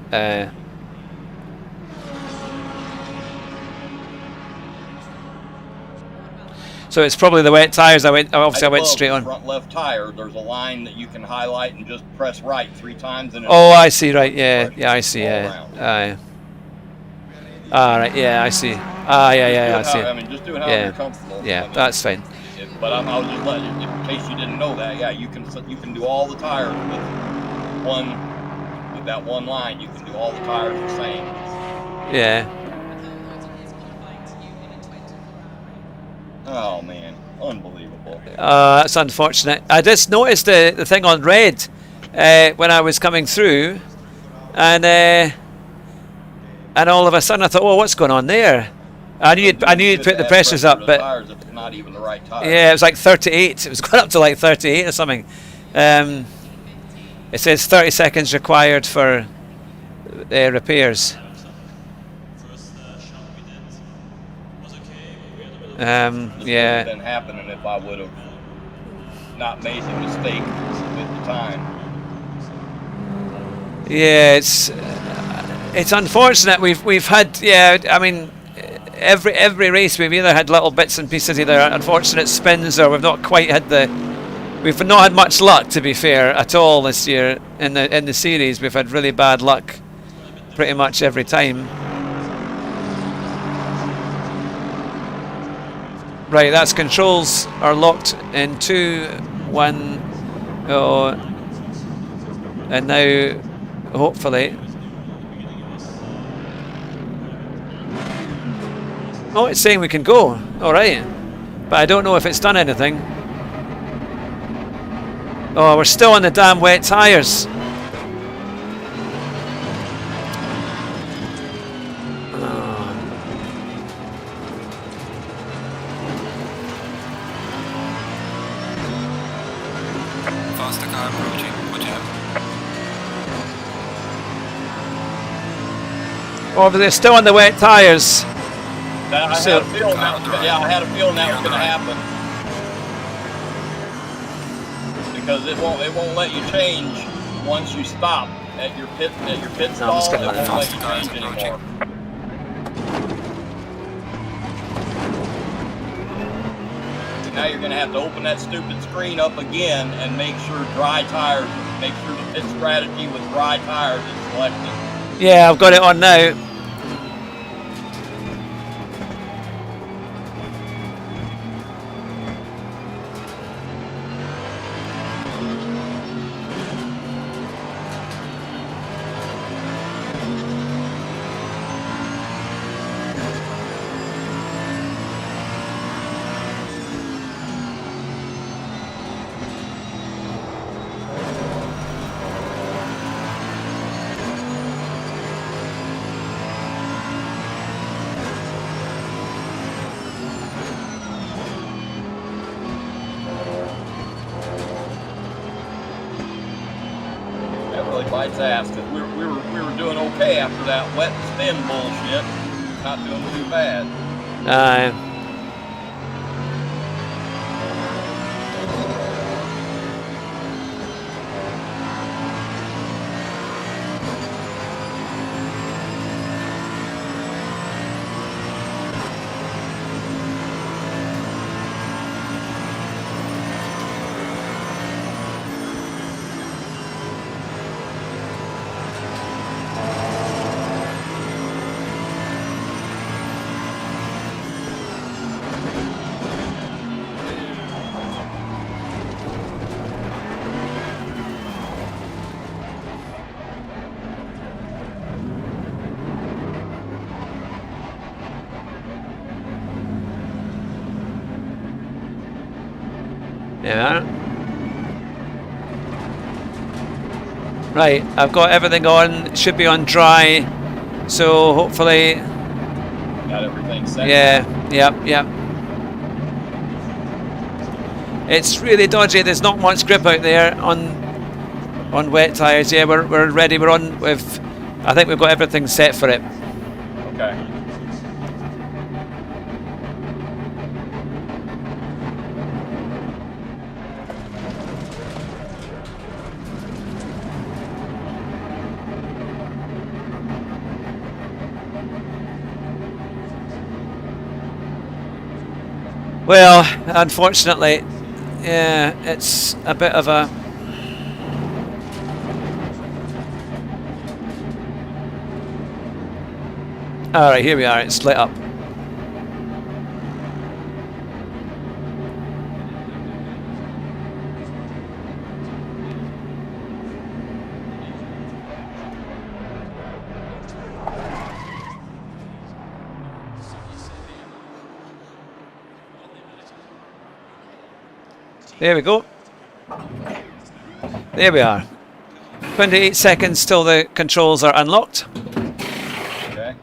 So it's probably the wet tires. I went straight on. Front left tire. There's a line that you can highlight and just press right 3 times. And I see. Right. Yeah. I see. Yeah. All right. Yeah. I see. I see. I mean, just do it however you're comfortable. Yeah. That's fine. But I was just letting you, in case you didn't know that. Yeah, you can do all the tires with that one line. You can do all the tires the same. Yeah. Oh man. Unbelievable. That's unfortunate. I just noticed the thing on red when I was coming through, and all of a sudden I thought, "Oh, what's going on there?" I knew you'd put the pressures up, but tires, it's not even the right tire. yeah, it was like 38. It was going up to like 38 or something. It says 30 seconds required for repairs. This Yeah. wouldn't have been happening if I would have not made the mistake at the time. Yeah, it's unfortunate. We've had, yeah, I mean, every race we've either had little bits and pieces, either unfortunate spins, or we've not quite had we've not had much luck, to be fair, at all this year in the series. We've had really bad luck pretty much every time. Right, that's controls are locked in 2, 1, oh, and now hopefully. Oh, it's saying we can go. All right, but I don't know if it's done anything. Oh, we're still on the damn wet tires. Faster car approaching. Watch out. Oh, but they're still on the wet tires. I had a feeling that was going to happen. Because it won't let you change once you stop at your pit stall. I'm just gonna It let won't it let you change anymore. Now you're going to have to open that stupid screen up again and make sure dry tires. Make sure the pit strategy with dry tires is selected. Yeah, I've got it on now. Bites ass, because we were doing okay after that wet spin bullshit. Not doing too bad. Yeah. Right, I've got everything on. Should be on dry, so hopefully. Got everything set. Yeah. Yep. It's really dodgy. There's not much grip out there on wet tires. Yeah, we're ready. We're on with. I think we've got everything set for it. Okay. Well, unfortunately, yeah, it's a bit of a. All right, here we are. It's lit up. There we go. There we are. 28 seconds till the controls are unlocked. Okay.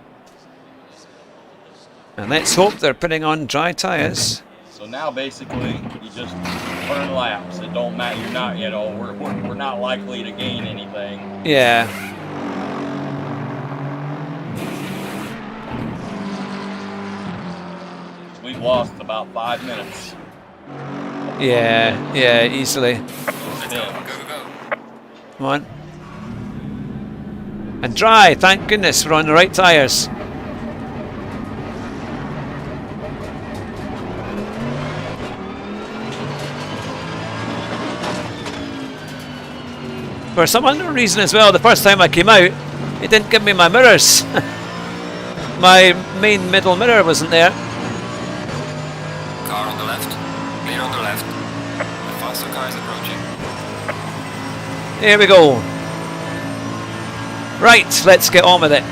And let's hope they're putting on dry tyres. So now basically you just turn laps. It don't matter. You're not, you know, we're not likely to gain anything. Yeah. We've lost about 5 minutes. Yeah, easily. Let's go, go, go, go. Come on. And dry, thank goodness we're on the right tyres. For some unknown reason as well, the first time I came out, it didn't give me my mirrors. My main middle mirror wasn't there. Car on the left. Clear on the left. The faster car is approaching. Here we go. Right, let's get on with it.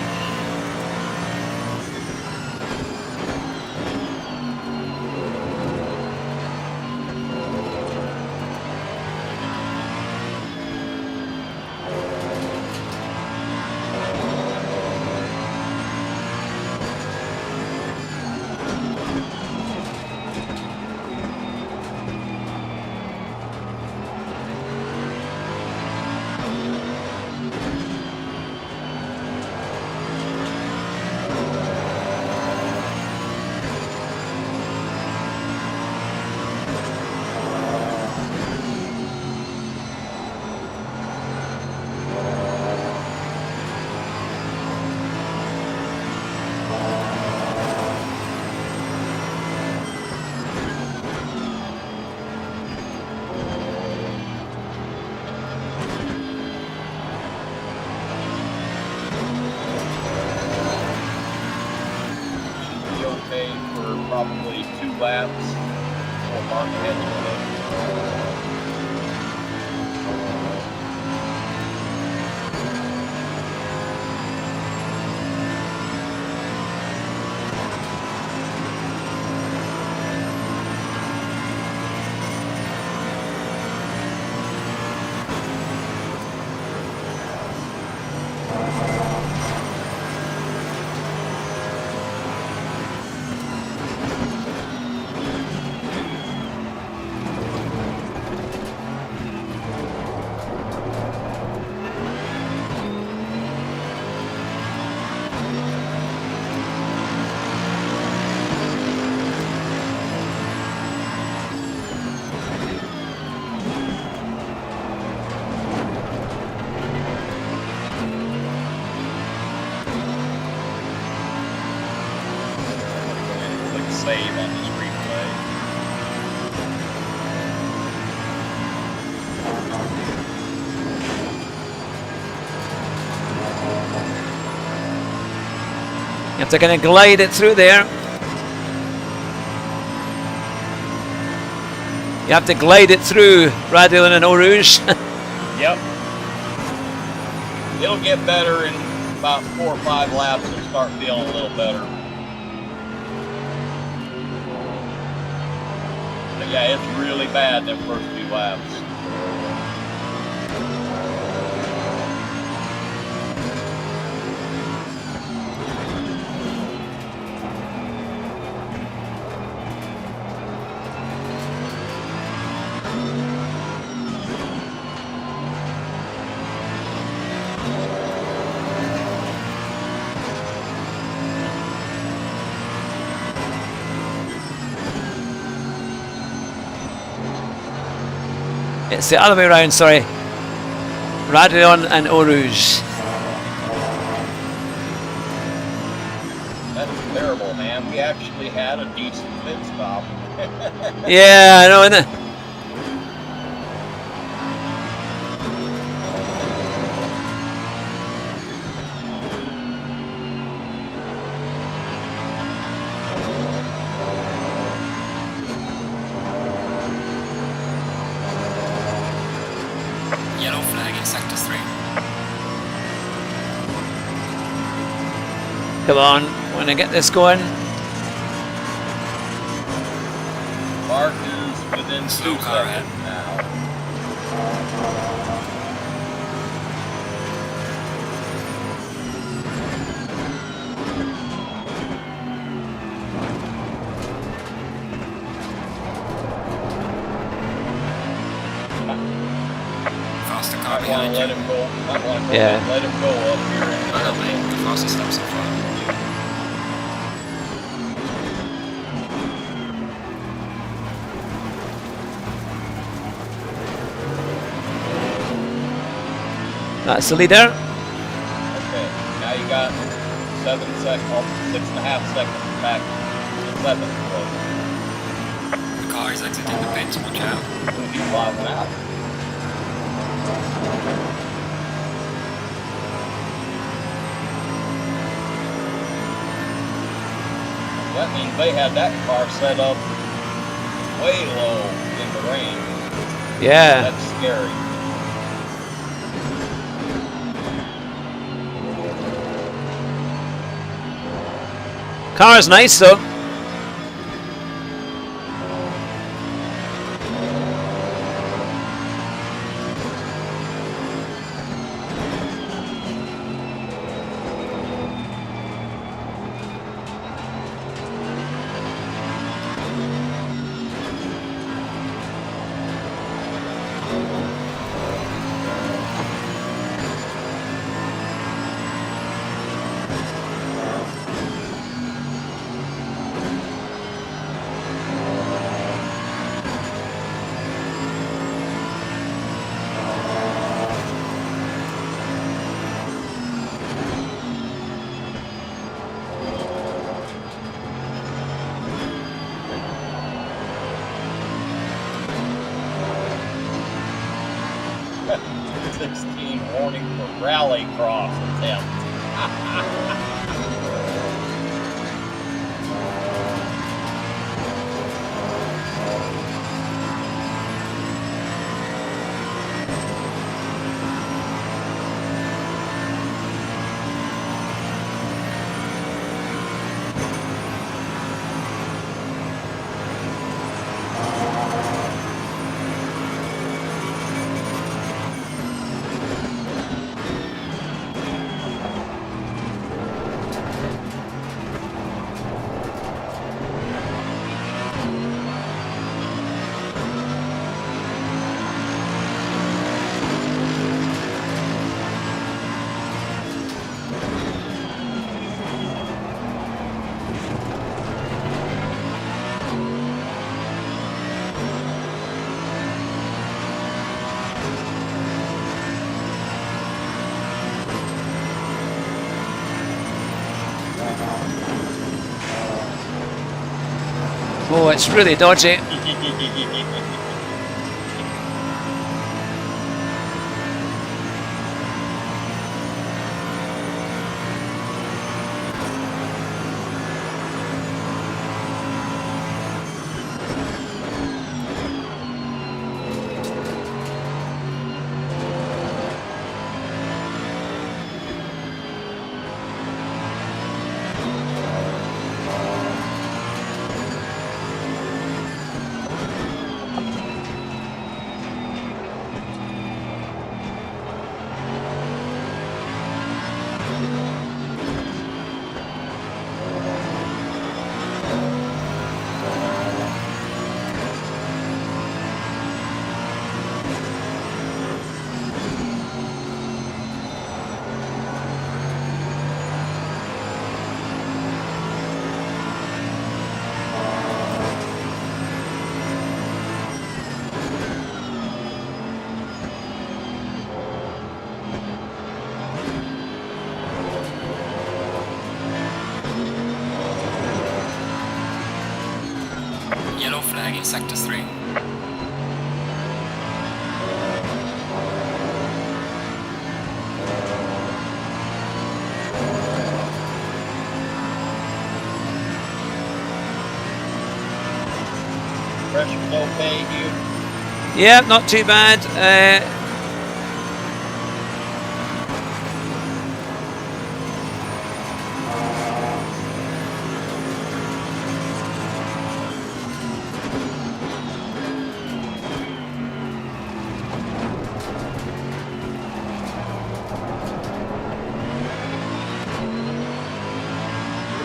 Probably 2 laps or Mark ahead of it. Save on this replay. You have to kind of glide it through there. You have to glide it through Radulin and Eau Rouge. Yep. It'll get better in about 4 or 5 laps and start feeling a little better. But yeah, it's really bad them first few laps. It's the other way around, sorry. Radulin and Eau Rouge. That is terrible, man. We actually had a decent pit stop. Yeah, I know, innit? Yellow flag in sector 3. Come on, want to get this going. Mark is within in Slow 2 car seconds now. Faster car Might want behind to let you. him go. Might want to Yeah. let him go up here. I'll make the fastest lap so far. That's the leader. Okay, now you got 7 seconds, 6.5 seconds back to 7th place. The car is exiting the pits, watch out. Ooh, he's logging out. That means they had that car set up way low in the range. Yeah. That's scary. Car is nice though. Warning for rally cross attempt. Oh, it's really dodgy. Yellow flag in sector 3. Pressure's okay, Hugh. Yeah, not too bad.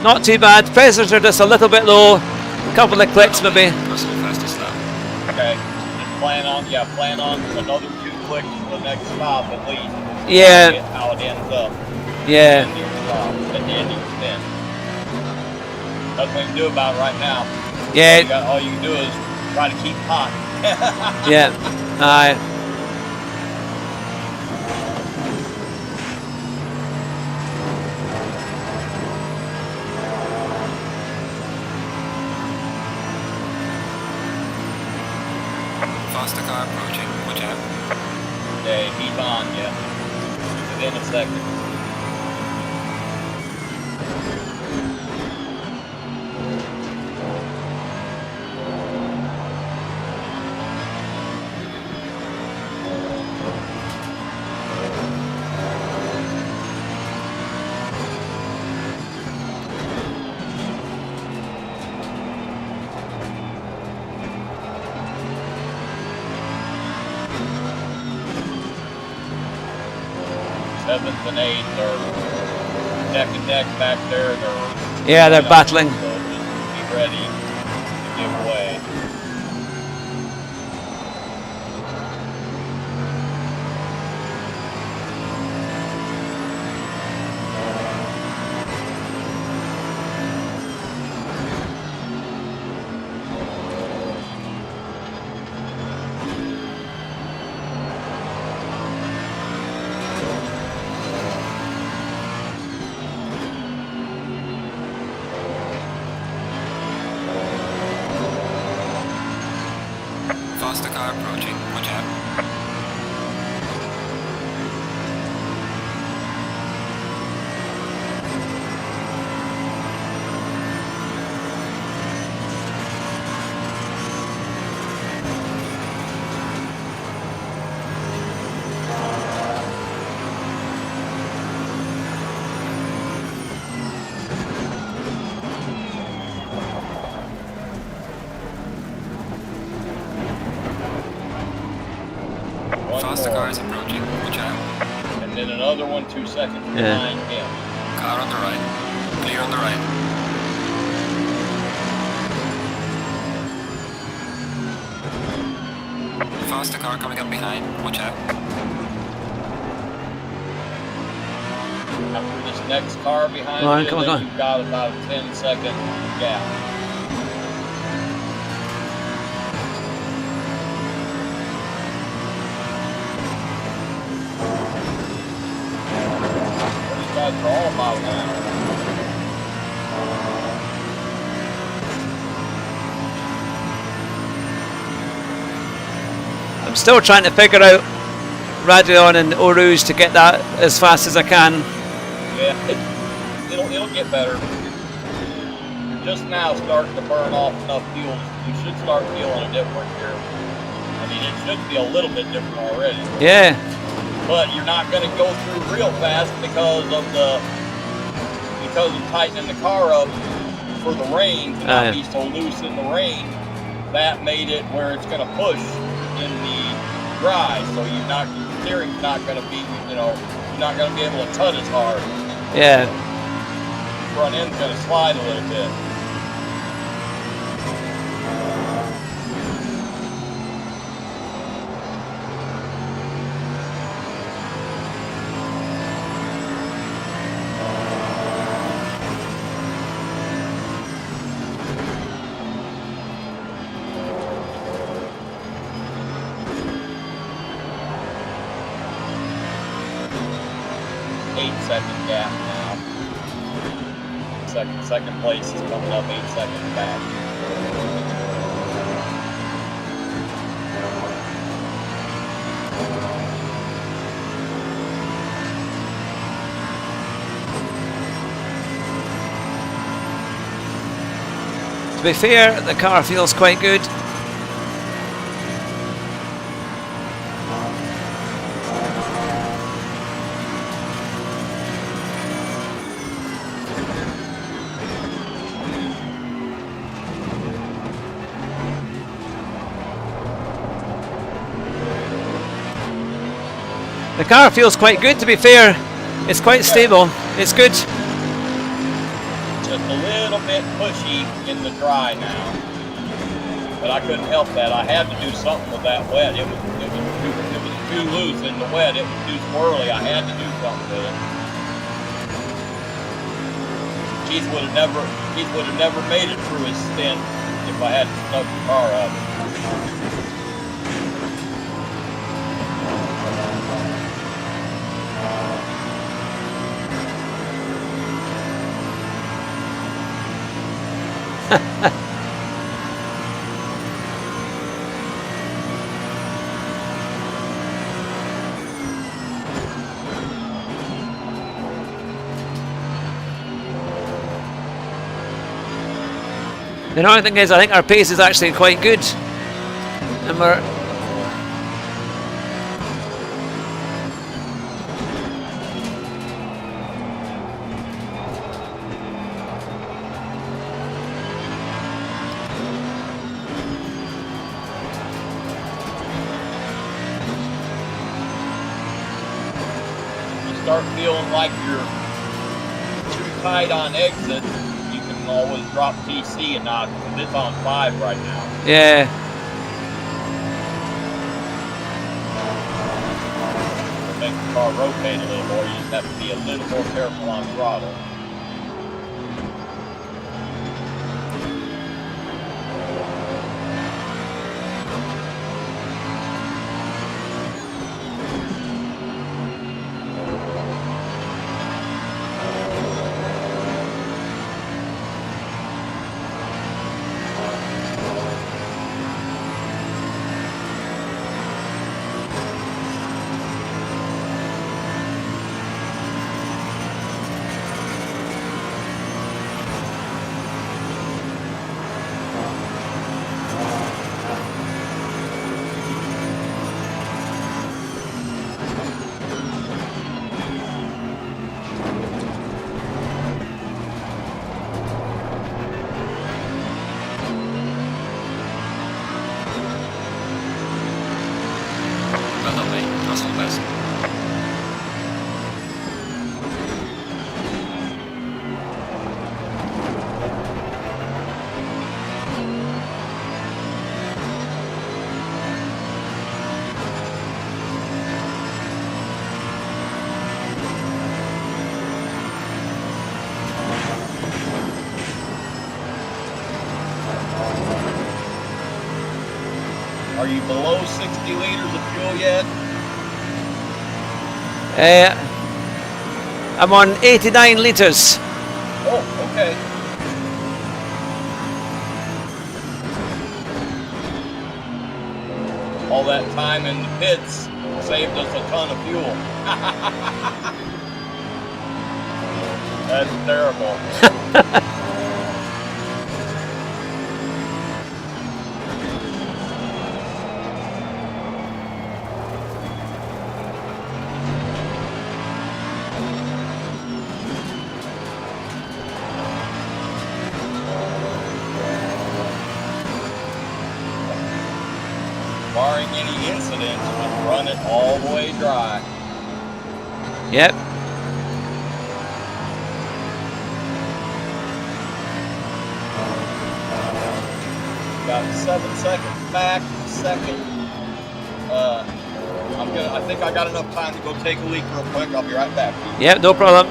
Not too bad. Pressures are just a little bit low. A couple of clicks maybe. Personal fastest lap. Okay. Just plan on another 2 clicks for the next stop at least. Yeah. Get how it ends up. Yeah. At the end of your spin. Nothing we can do about it right now. Yeah. All you can do is try to keep hot. Yeah. Aye. Faster car approaching. Watch out. Okay, he's on, yeah. Within a second. Seventh and eighth are neck and neck back there. Yeah, they're battling. So just be ready to give way. Faster car approaching. Watch out. Faster car is approaching. Watch out. And then another one 2 seconds Yeah. behind him. Car on the right. Clear on the right. Faster car coming up behind. Watch out. After this next car behind Come on, you, come on, then come on. you've got about a 10-second gap. These guys are all about now. I'm still trying to figure out Radion and Oruge to get that as fast as I can. Yeah, it'll get better. You're just now starting to burn off enough fuel. You should start feeling a difference here. I mean, it should be a little bit different already. Yeah. But you're not going to go through real fast because of tightening the car up for the rain to not be so loose in the rain. That made it where it's going to push in the dry, so your steering's not going to be, you're not going to be able to tut as hard. Yeah. Front end's going to slide a little bit. Second gap now. Second place is coming up 8 seconds back. To be fair, the car feels quite good. The car feels quite good, to be fair. It's quite stable. It's good. Just just a little bit pushy in the dry now. But I couldn't help that. I had to do something with that wet. It was too loose in the wet. It was too squirrely. I had to do something with it. Keith would have never made it through his stint if I hadn't snugged the car up. The only thing is, I think our pace is actually quite good, and we're start feeling like you're too tight on exit, you can always drop TC and not, because it's on 5 right now. yeah. To make the car rotate a little more, you just have to be a little more careful on throttle. Well done, mate. That's all the best. Are you below 60 liters of fuel yet? I'm on 89 litres. Oh, okay. All that time in the pits saved us a ton of fuel. That's terrible. Barring any incidents, just run it all the way dry. Yep. Got 7 seconds back. Second. I think I got enough time to go take a leak real quick. I'll be right back. Yep, no problem.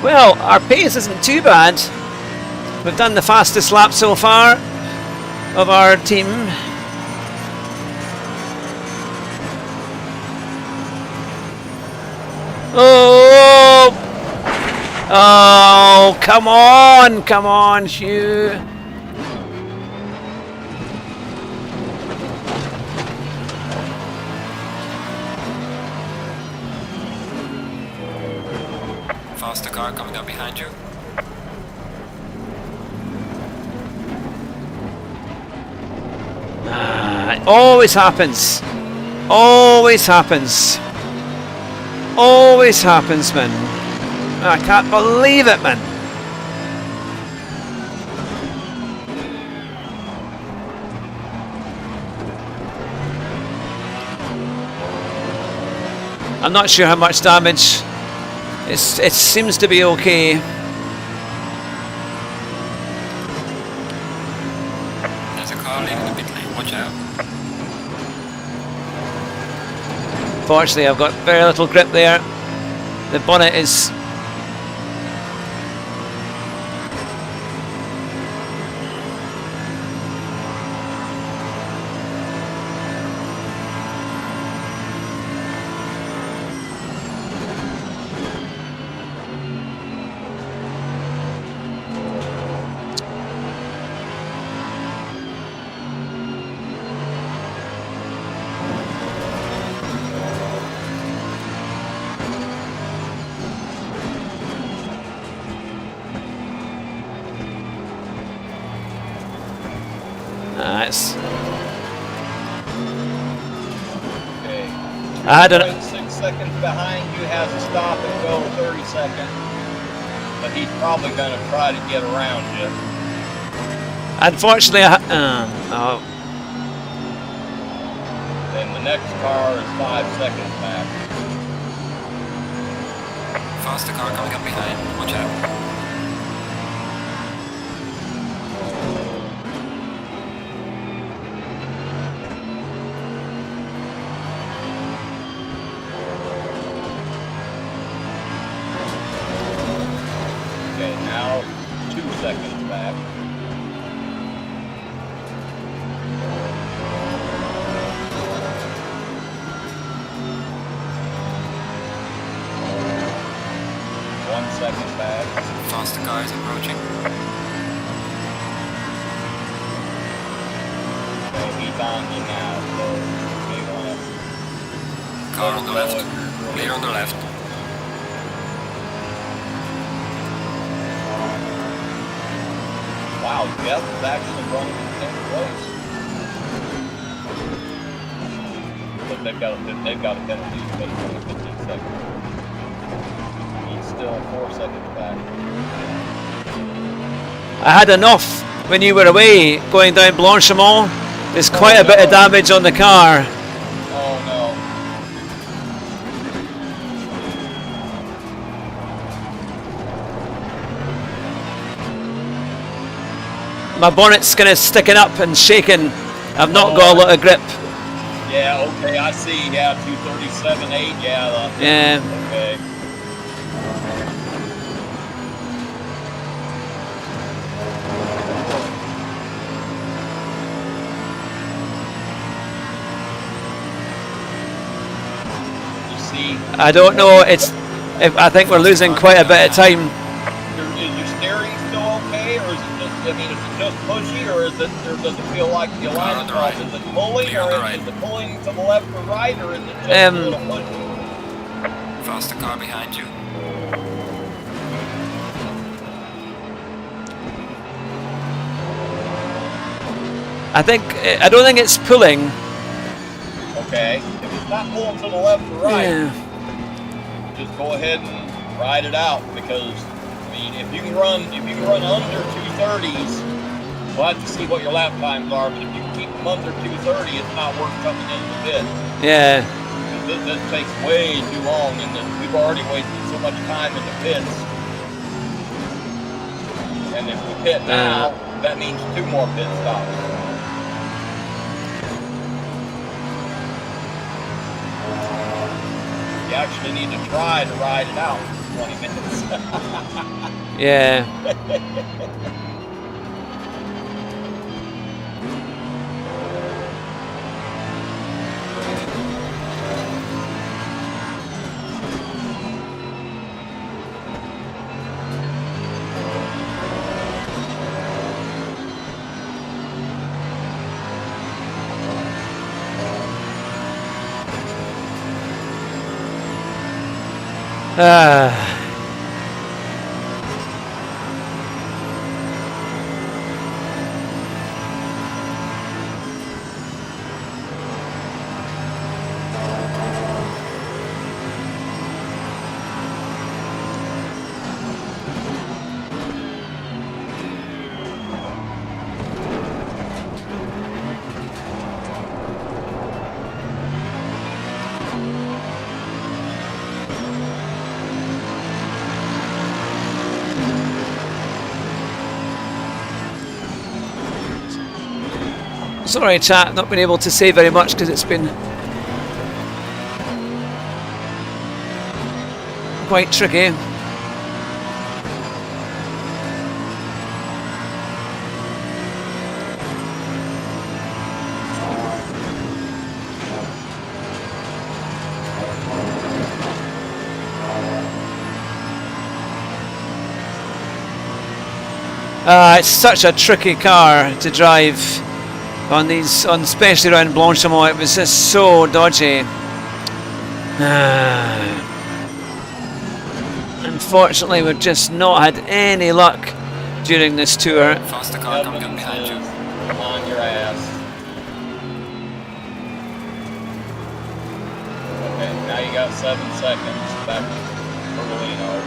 Well, our pace isn't too bad. We've done the fastest lap so far of our team. Oh! Oh, come on, Hugh. Faster car coming up behind you. It always happens. Always happens. Always happens, man. I can't believe it, man. I'm not sure how much damage. It seems to be okay. There's a car leaving the pit lane. Watch out. Fortunately, I've got very little grip there. The bonnet is... Nice. Okay. I had an... 6 seconds behind you, has to stop and go 30 seconds. But he's probably going to try to get around you. Unfortunately, oh. Then the next car is 5 seconds back. Faster car coming up behind. Watch out. Okay, now 2 seconds back. Second back. Faster car is approaching. Okay, he's on you now, so you may want to... Car on the left. Clear on the left. Wow, Jeff is actually running in 10th place. But they've got a penalty, but it's only 15 seconds. Still 4 seconds back. I had enough when you were away going down Blanchimont. There's quite a bit of damage on the car. Oh no. My bonnet's kind of sticking up and shaking. I've not got a lot of grip. Yeah, okay, I see. Yeah, 237.8. Yeah. Yeah. Okay. I don't know. I think we're losing quite a bit of time. Is your steering still okay, or is it just? I mean, is it just pushy, or does it feel like the alignment right? Is it pulling, or is it pulling to the left or right, or is it just a little pushy? Faster car behind you. I don't think it's pulling. Okay, if it's not pulling to the left or right, just go ahead and ride it out, because I mean, if you can run under 230s, we'll have to see what your lap times are. But if you can keep them under 230, it's not worth coming into the pit. Yeah. This takes way too long, and we've already wasted so much time in the pits. And if we pit now, that means 2 more pit stops. You actually need to try to ride it out for 20 minutes. Yeah. Sorry chat, not been able to say very much because it's been quite tricky. It's such a tricky car to drive on these, especially around Blanchimont. It was just so dodgy. Unfortunately, we've just not had any luck during this tour. Faster car coming up behind you. On your ass. Okay, now you got 7 seconds back for Molino.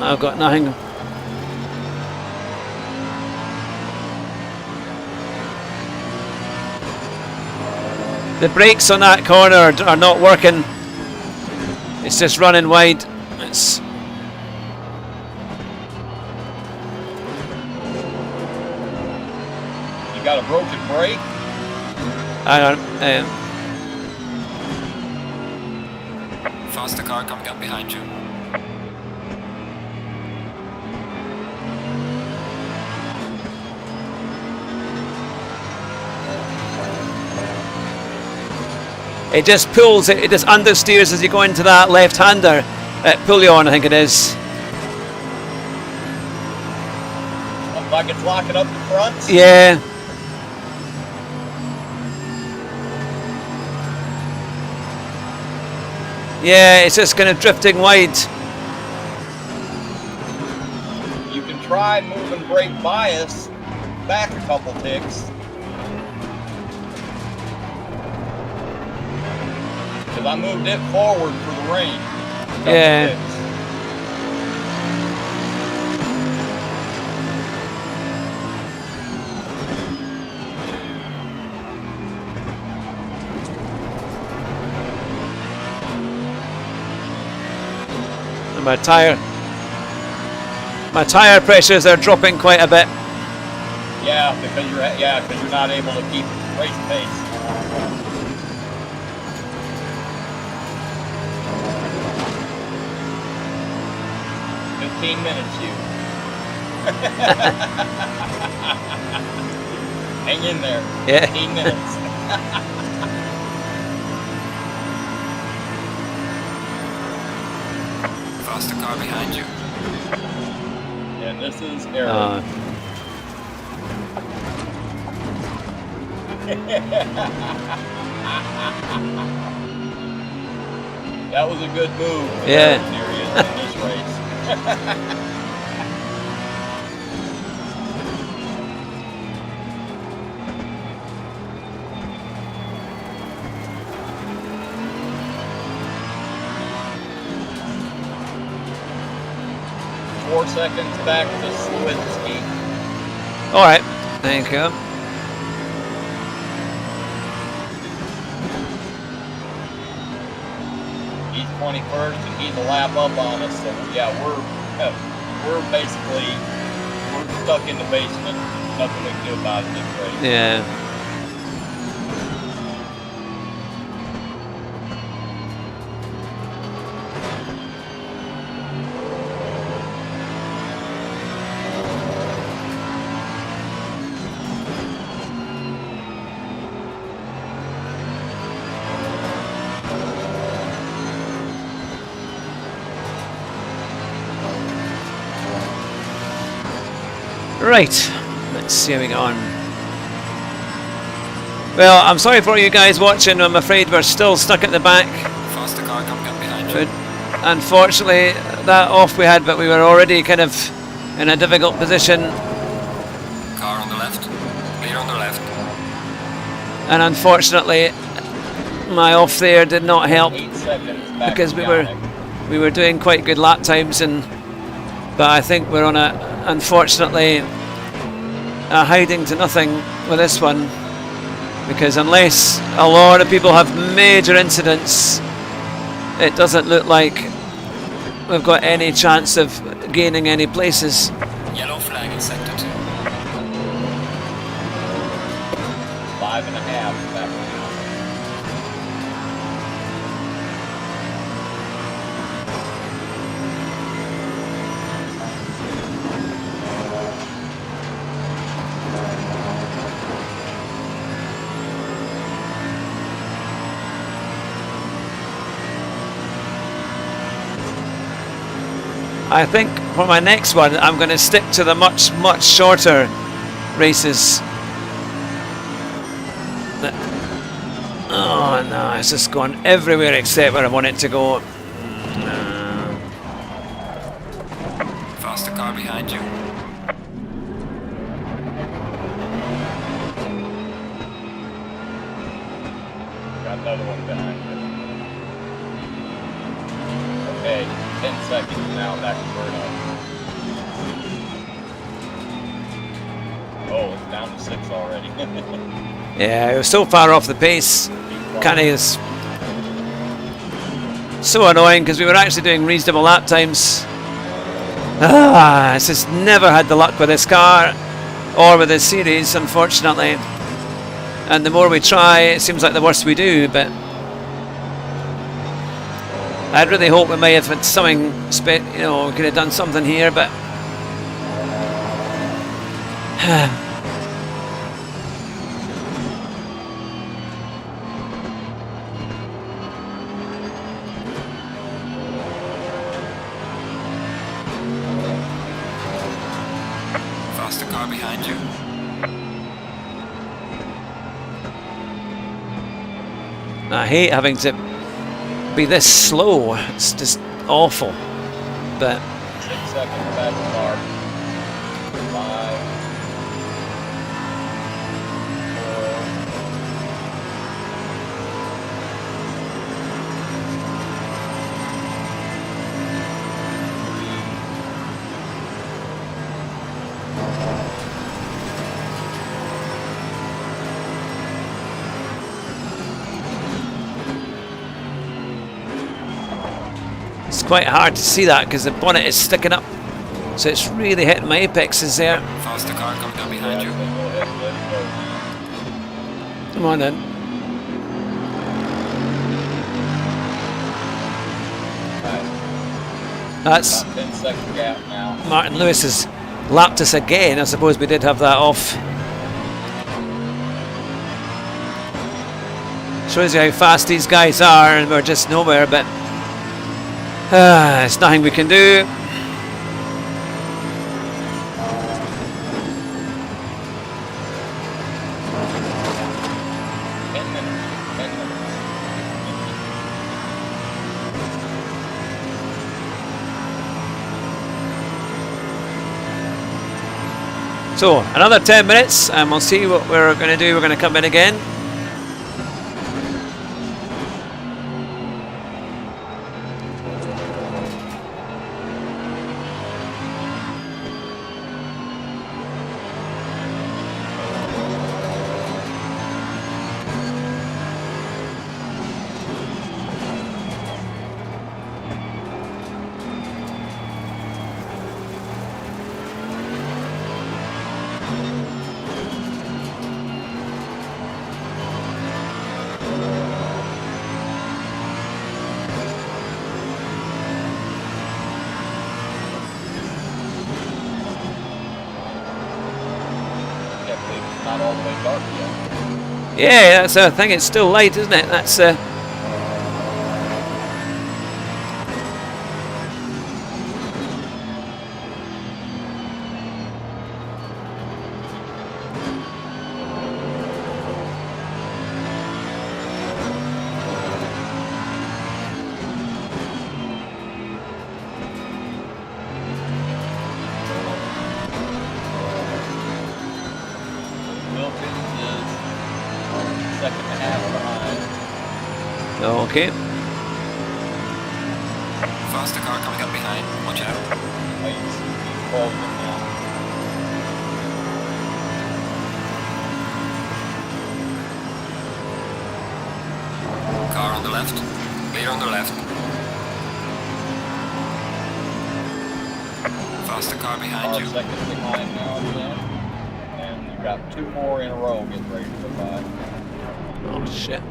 I've got nothing. The brakes on that corner are not working. It's just running wide. It's You got a broken brake? I don't. Faster car coming up behind you. It just pulls it. It just understeers as you go into that left-hander at Pouillon, I think it is. Looks like it's locking up the fronts. Yeah. Yeah, it's just kind of drifting wide. You can try moving brake bias back a couple ticks. Because I moved it forward for the rain. Couple Yeah. ticks. And my tire pressures are dropping quite a bit. Yeah, because you're not able to keep race pace. Minutes, you. Hang in there. Yeah. 15 minutes. Faster car behind you. And this is Eric. That was a good move. Yeah. In this race. 4 seconds back to Slewinski. All right. Thank you. He's 21st and he's a lap up on us, so yeah, we're basically stuck in the basement. Nothing we can do about it this race. Yeah. Right, let's see how we get on. Well, I'm sorry for you guys watching. I'm afraid we're still stuck at the back. Faster car coming up behind you. Unfortunately, that off we had, but we were already kind of in a difficult position. Car on the left. Clear on the left. And unfortunately, my off there did not help 8 seconds back because to we were doing quite good lap times, but I think we're on unfortunately a hiding to nothing with this one, because unless a lot of people have major incidents, it doesn't look like we've got any chance of gaining any places. Yellow flag in sector 2. 5.5 back to I think for my next one, I'm going to stick to the much shorter races. Oh no, it's just gone everywhere except where I want it to go. Faster car behind you. got another one behind you. Okay, 10 seconds now, back to Berto. Oh, it's down to 6 already. Yeah, it was so far off the pace. Kind of is so annoying because we were actually doing reasonable lap times. It's just never had the luck with this car or with this series, unfortunately. And the more we try, it seems like the worse we do. But I'd really hope we may have had something, we could have done something here, but. Faster car behind you. I hate having to be this slow. It's just awful. But 6 seconds back to Mark. 5, 4, it's quite hard to see that because the bonnet is sticking up. So it's really hitting my apexes there. Faster car coming up behind you. Come on then. That's 10-second gap now. Martin Lewis has lapped us again. I suppose we did have that off. Shows you how fast these guys are, and we're just nowhere, but there's nothing we can do. So another 10 minutes and we'll see what we're going to do. We're going to come in again. Not all the way dark yet. Yeah, that's a thing. It's still light, isn't it? That's Wilkins is second and a half behind. Okay. Faster car coming up behind. Watch out. He's closing now. Car on the left. Clear on the left. Faster car behind you. Seconds behind now again. And you've got 2 more in a row getting ready to go by. Oh shit.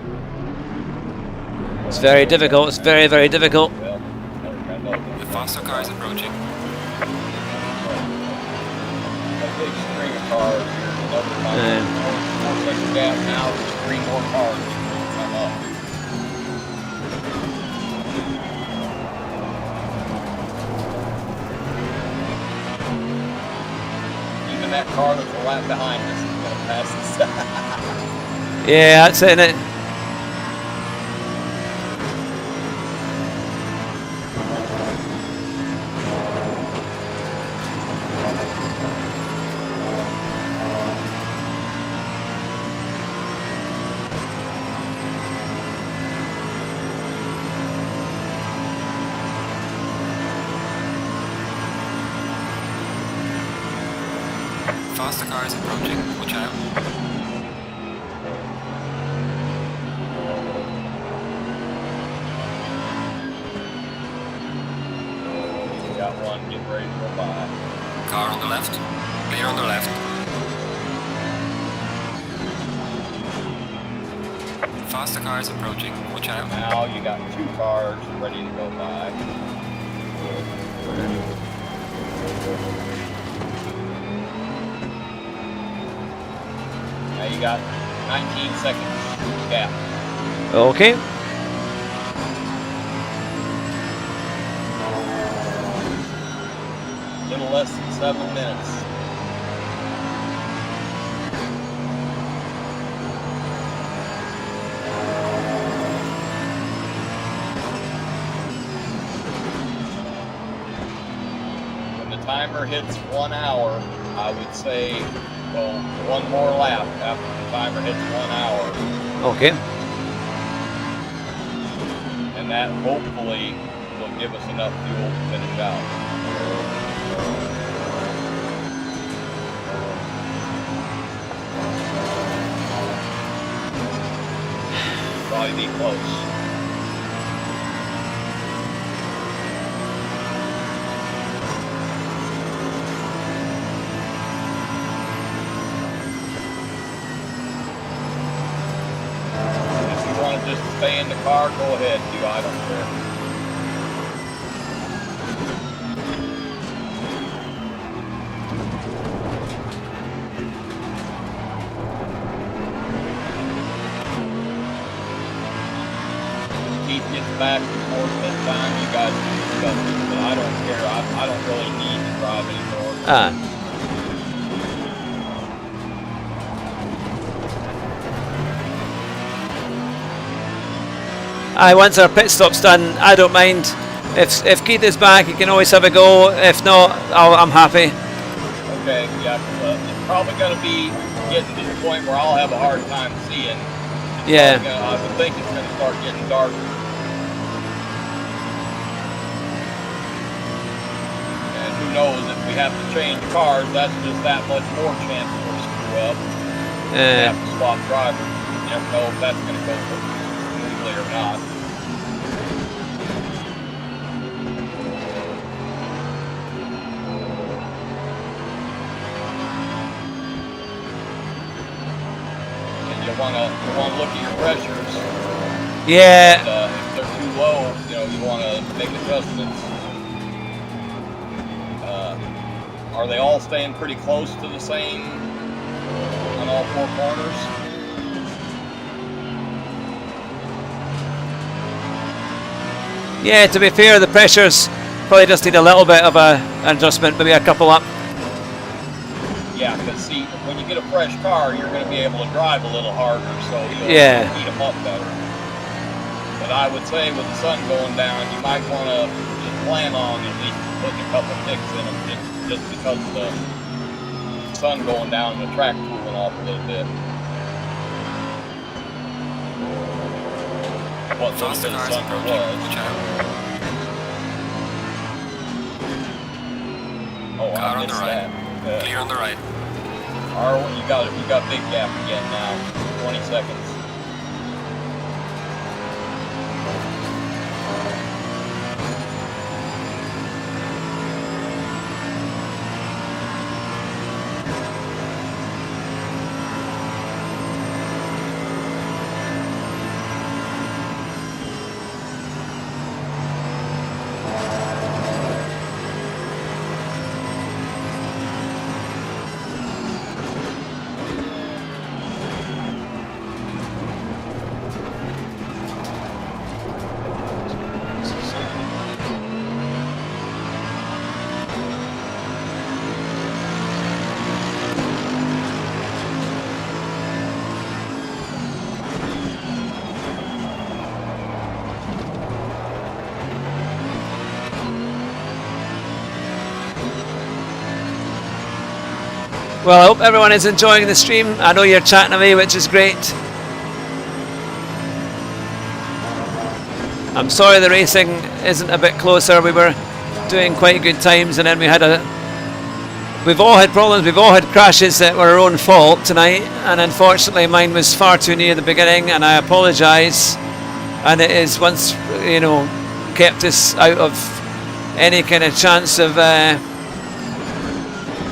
It's very difficult. It's very, very difficult. Well, The faster car is approaching. a big string of cars here. Another 4-second gap now. There's 3 more cars that come up. Even that car that's a lap behind us is going to pass this. Yeah, that's it, innit? Faster car is approaching. Watch out. We got one getting ready to go by. Car on the left. Clear on the left. Faster car is approaching. Watch out. Now you got 2 cars ready to go by. Now you got 19 seconds gap. Okay. A little less than 7 minutes. When the timer hits 1 hour, I would say, well, 1 more lap after the timer hits 1 hour. Okay. And that hopefully will give us enough fuel to finish out. Probably be close. If you want to just stay in the car, go ahead, do. I don't care. Keith gets back and forth this time, you guys can discuss it, but I don't care. I don't really need to drive anymore. Once our pit stop's done, I don't mind. If Keith is back, he can always have a go. If not, I'm happy. Okay, yeah, it's probably going to be getting to the point where I'll have a hard time seeing. Yeah. I would think it's going to start getting darker. And who knows, if we have to change cars, that's just that much more chance we'll screw up. We have to swap drivers. You never know if that's going to go smoothly or not. You want to look at your pressures. Yeah. And, if they're too low, you want to make adjustments. Are they all staying pretty close to the same on all 4 corners? Yeah, to be fair, the pressures probably just need a little bit of an adjustment, maybe a couple up. Yeah, because see, when you get a fresh car, you're going to be able to drive a little harder, so you'll speed them up better. But I would say with the sun going down, you might want to just plan on at least putting a couple ticks in them just because of the sun going down and the track cooling off a little bit. what little Faster bit of cars sun there approaching. was. Watch out. Oh, Car I on the missed right. that. Clear on the right. You got big gap again now. 20 seconds. Well, I hope everyone is enjoying the stream. I know you're chatting away, which is great. I'm sorry the racing isn't a bit closer. We were doing quite good times, and then we've all had problems, we've all had crashes that were our own fault tonight, and unfortunately mine was far too near the beginning, and I apologise. And it is once, kept us out of any kind of chance of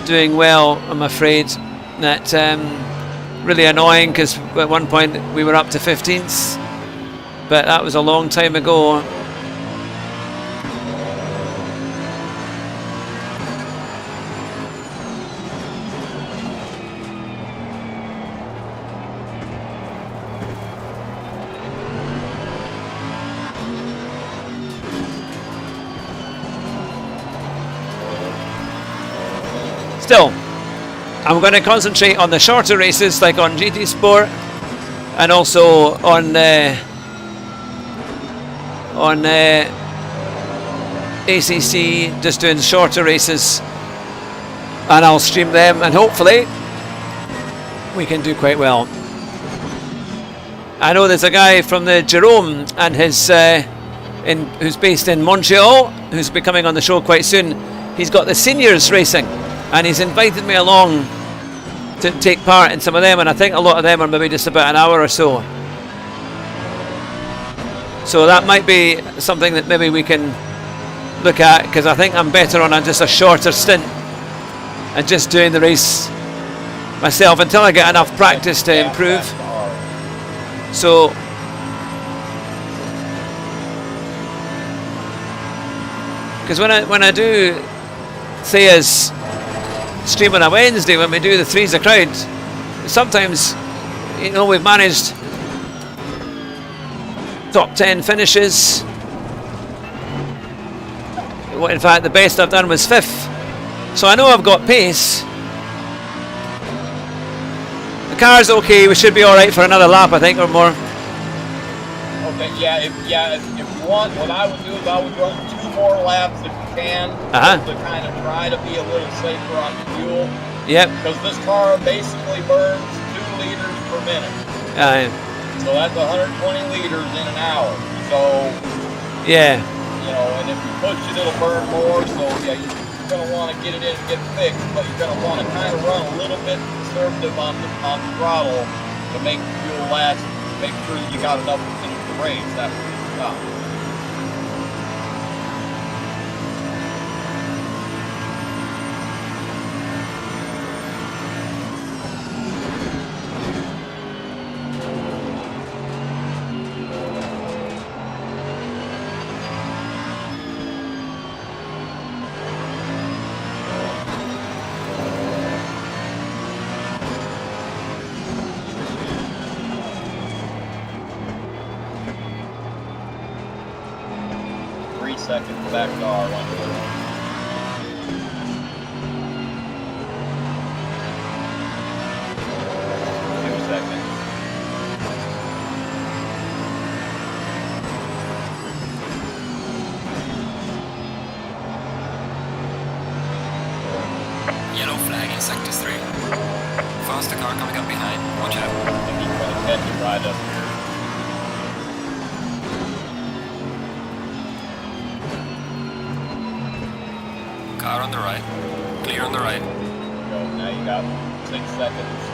doing well, I'm afraid. That really annoying, because at one point we were up to 15th, but that was a long time ago. Still, I'm going to concentrate on the shorter races, like on GT Sport, and also on ACC, just doing shorter races, and I'll stream them, and hopefully we can do quite well. I know there's a guy from the Jerome and his who's based in Montreal, who's be coming on the show quite soon. He's got the seniors racing, and he's invited me along to take part in some of them, and I think a lot of them are maybe just about an hour or so. So that might be something that maybe we can look at, because I think I'm better on just a shorter stint and just doing the race myself until I get enough practice to improve. So because when I do, say, as stream on a Wednesday, when we do the Threes a Crowd, sometimes we've managed top 10 finishes. In fact, the best I've done was 5th, so I know I've got pace. The car's okay, we should be alright for another lap, I think, or more. Okay, if you want, what I would do is I would run 2 more laps if you can, to kind of try to be a little safer on the fuel. Yep. Because this car basically burns 2 liters per minute. So that's 120 liters in an hour. So yeah. And if you push it, it'll burn more. So yeah, you're gonna want to get it in and get fixed, but you're gonna want to kind of run a little bit conservative on the throttle to make the fuel last. Make sure you got enough to finish the race after you stop. Seconds back to R1. 2 seconds. Yellow flag in sector 3. Faster car coming up behind. Watch out. I think he's going to catch it right up here. on the right. Clear on the right. So now you got 6 seconds.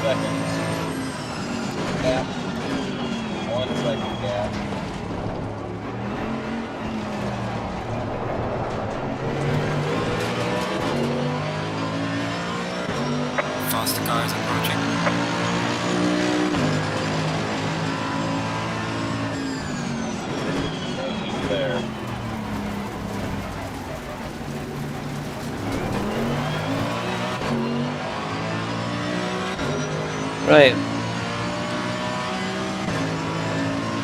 Seconds. Gap. 1 second gap. Faster cars approaching. He's there. Right.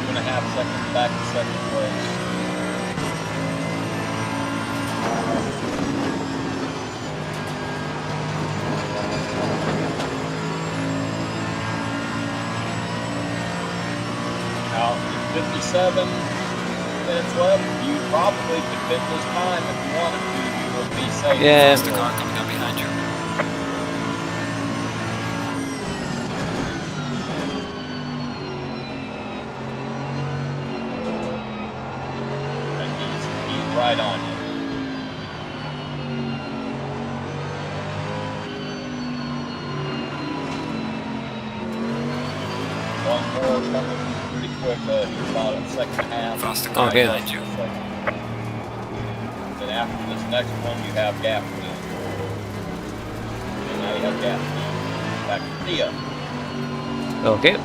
2.5 seconds back to second place. Now, 57 minutes left. You probably could fit this time if you wanted to. You would be safe. Yeah. Faster car coming up behind you. And he's right on you. One more coming pretty quick. He's about a second and a half. Faster car Okay. behind you. Then after this next one, you have gap two. And now you have gap two. Back to Thea. Okay.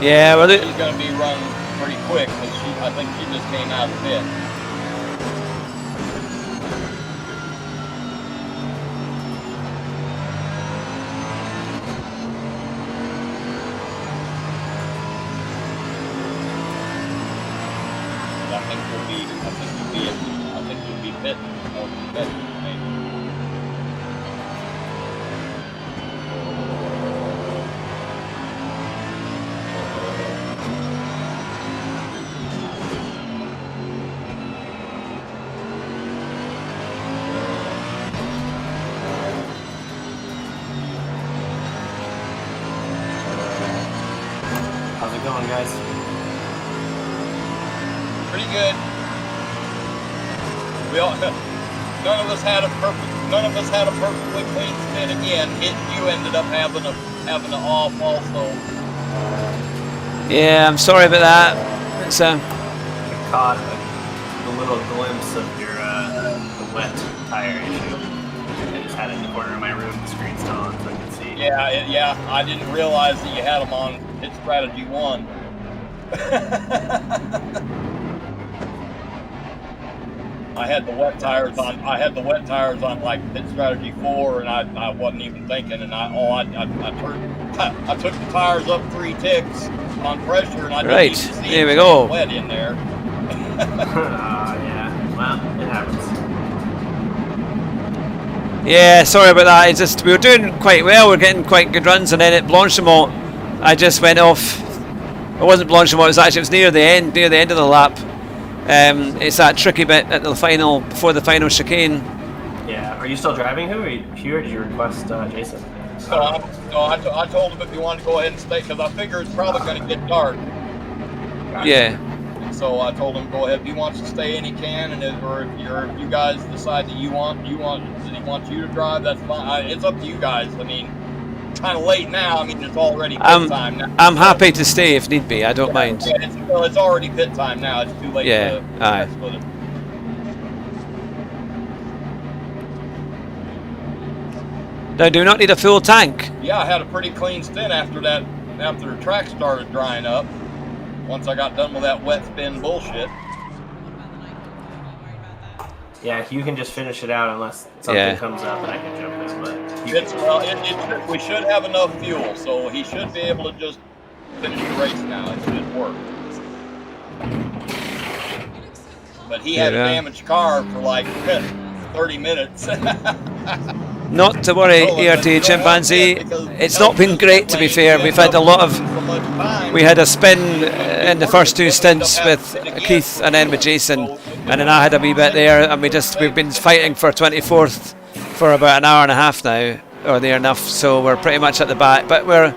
Yeah, well, She's going to be run pretty quick because I think she just came out of pit. I think you'll be pit or pit maybe. How's it going, guys? Pretty good. We all none of us had a perfectly clean spin again. You ended up having a off also. yeah, I'm sorry about that. It's I caught a little glimpse of your the wet tire issue. I just had it in the corner of my room. The screen's still on, so I can see. Yeah. I didn't realize that you had them on Pit Strategy 1. I had the wet tires on like Pit Strategy 4, and I wasn't even thinking, and I took the tires up 3 ticks on pressure, and I didn't Right, even see here we it go. wet in there. Yeah. Well, it happens. Yeah, sorry about that. It's just we were doing quite well. We're getting quite good runs, and then at Blanchimont, I just went off. It wasn't Blanchimont. It was near the end of the lap. It's that tricky bit at the final, before the final chicane. Yeah. Are you still driving, Hugh, or did you request Jason? So I told him if you wanted to go ahead and stay, because I figure it's probably going to get dark. Yeah. So I told him go ahead. If he wants to stay in, he can, and if you guys decide that he wants you to drive, that's fine. It's up to you guys. I mean, it's kind of late now. I mean, it's already pit time now. I'm happy to stay if need be. I don't mind. Yeah, it's already pit time now. It's too late Yeah, to aye. mess with it. Now, do we not need a full tank? Yeah, I had a pretty clean stint after that. After the track started drying up. Once I got done with that wet spin bullshit. Yeah, you can just finish it out unless something comes up and I can jump in. But We should have enough fuel, so he should be able to just finish the race now. It should work. But he had a damaged car for like 30 minutes. Not to worry, ERT Chimpanzee. It's not been great, to be fair. We've had a lot of. We had a spin in the first two stints with Keith and then with Jason, and then I had a wee bit there, and we've been fighting for 24th for about an hour and a half now, or near enough. So we're pretty much at the back, but we're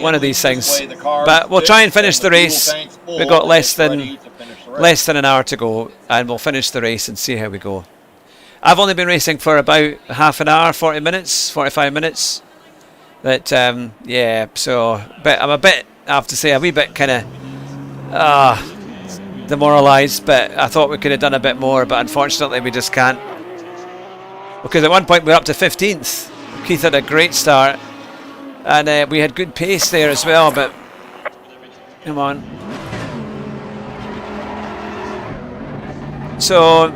one of these things. But we'll try and finish the race. We've got less than an hour to go, and we'll finish the race and see how we go. I've only been racing for about half an hour, 40 minutes, 45 minutes. But yeah, so I'm a bit, I have to say, a wee bit kind of demoralised. But I thought we could have done a bit more, but unfortunately we just can't. Because at one point we were up to 15th. Keith had a great start, and we had good pace there as well. But come on. So.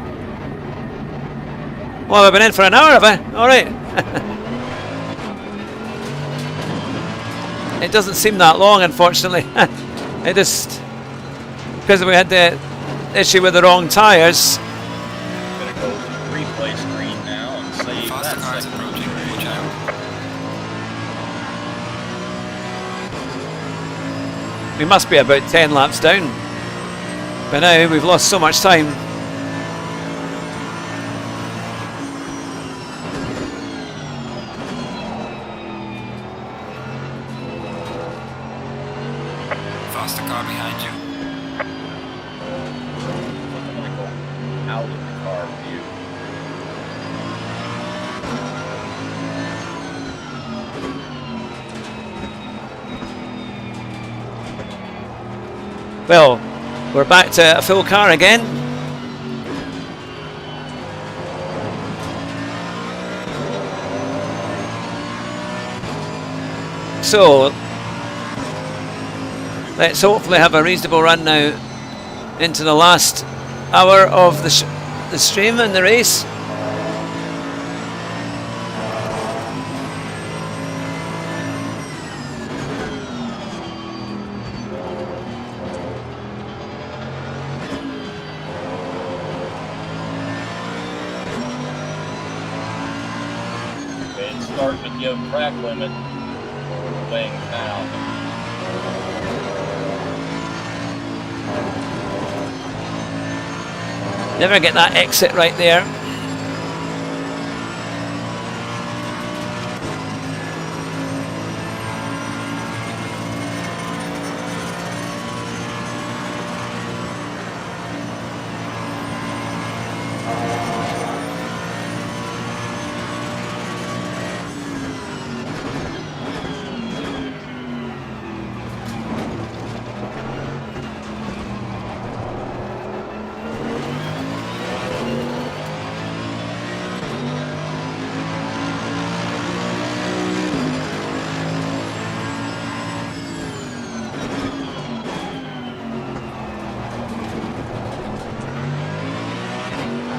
Well, I've been in for an hour, have I? All right. It doesn't seem that long, unfortunately. It just because we had the issue with the wrong tyres. I'm gonna go to the replay screen now and save Faster that cars second. approaching. Watch out. We must be about 10 laps down. But now we've lost so much time. Faster car behind you. I'm gonna go out of the car view. Well, we're back to a full car again. So let's hopefully have a reasonable run now into the last hour of the stream and the race. It's starting to give track limit things now. Never get that exit right there.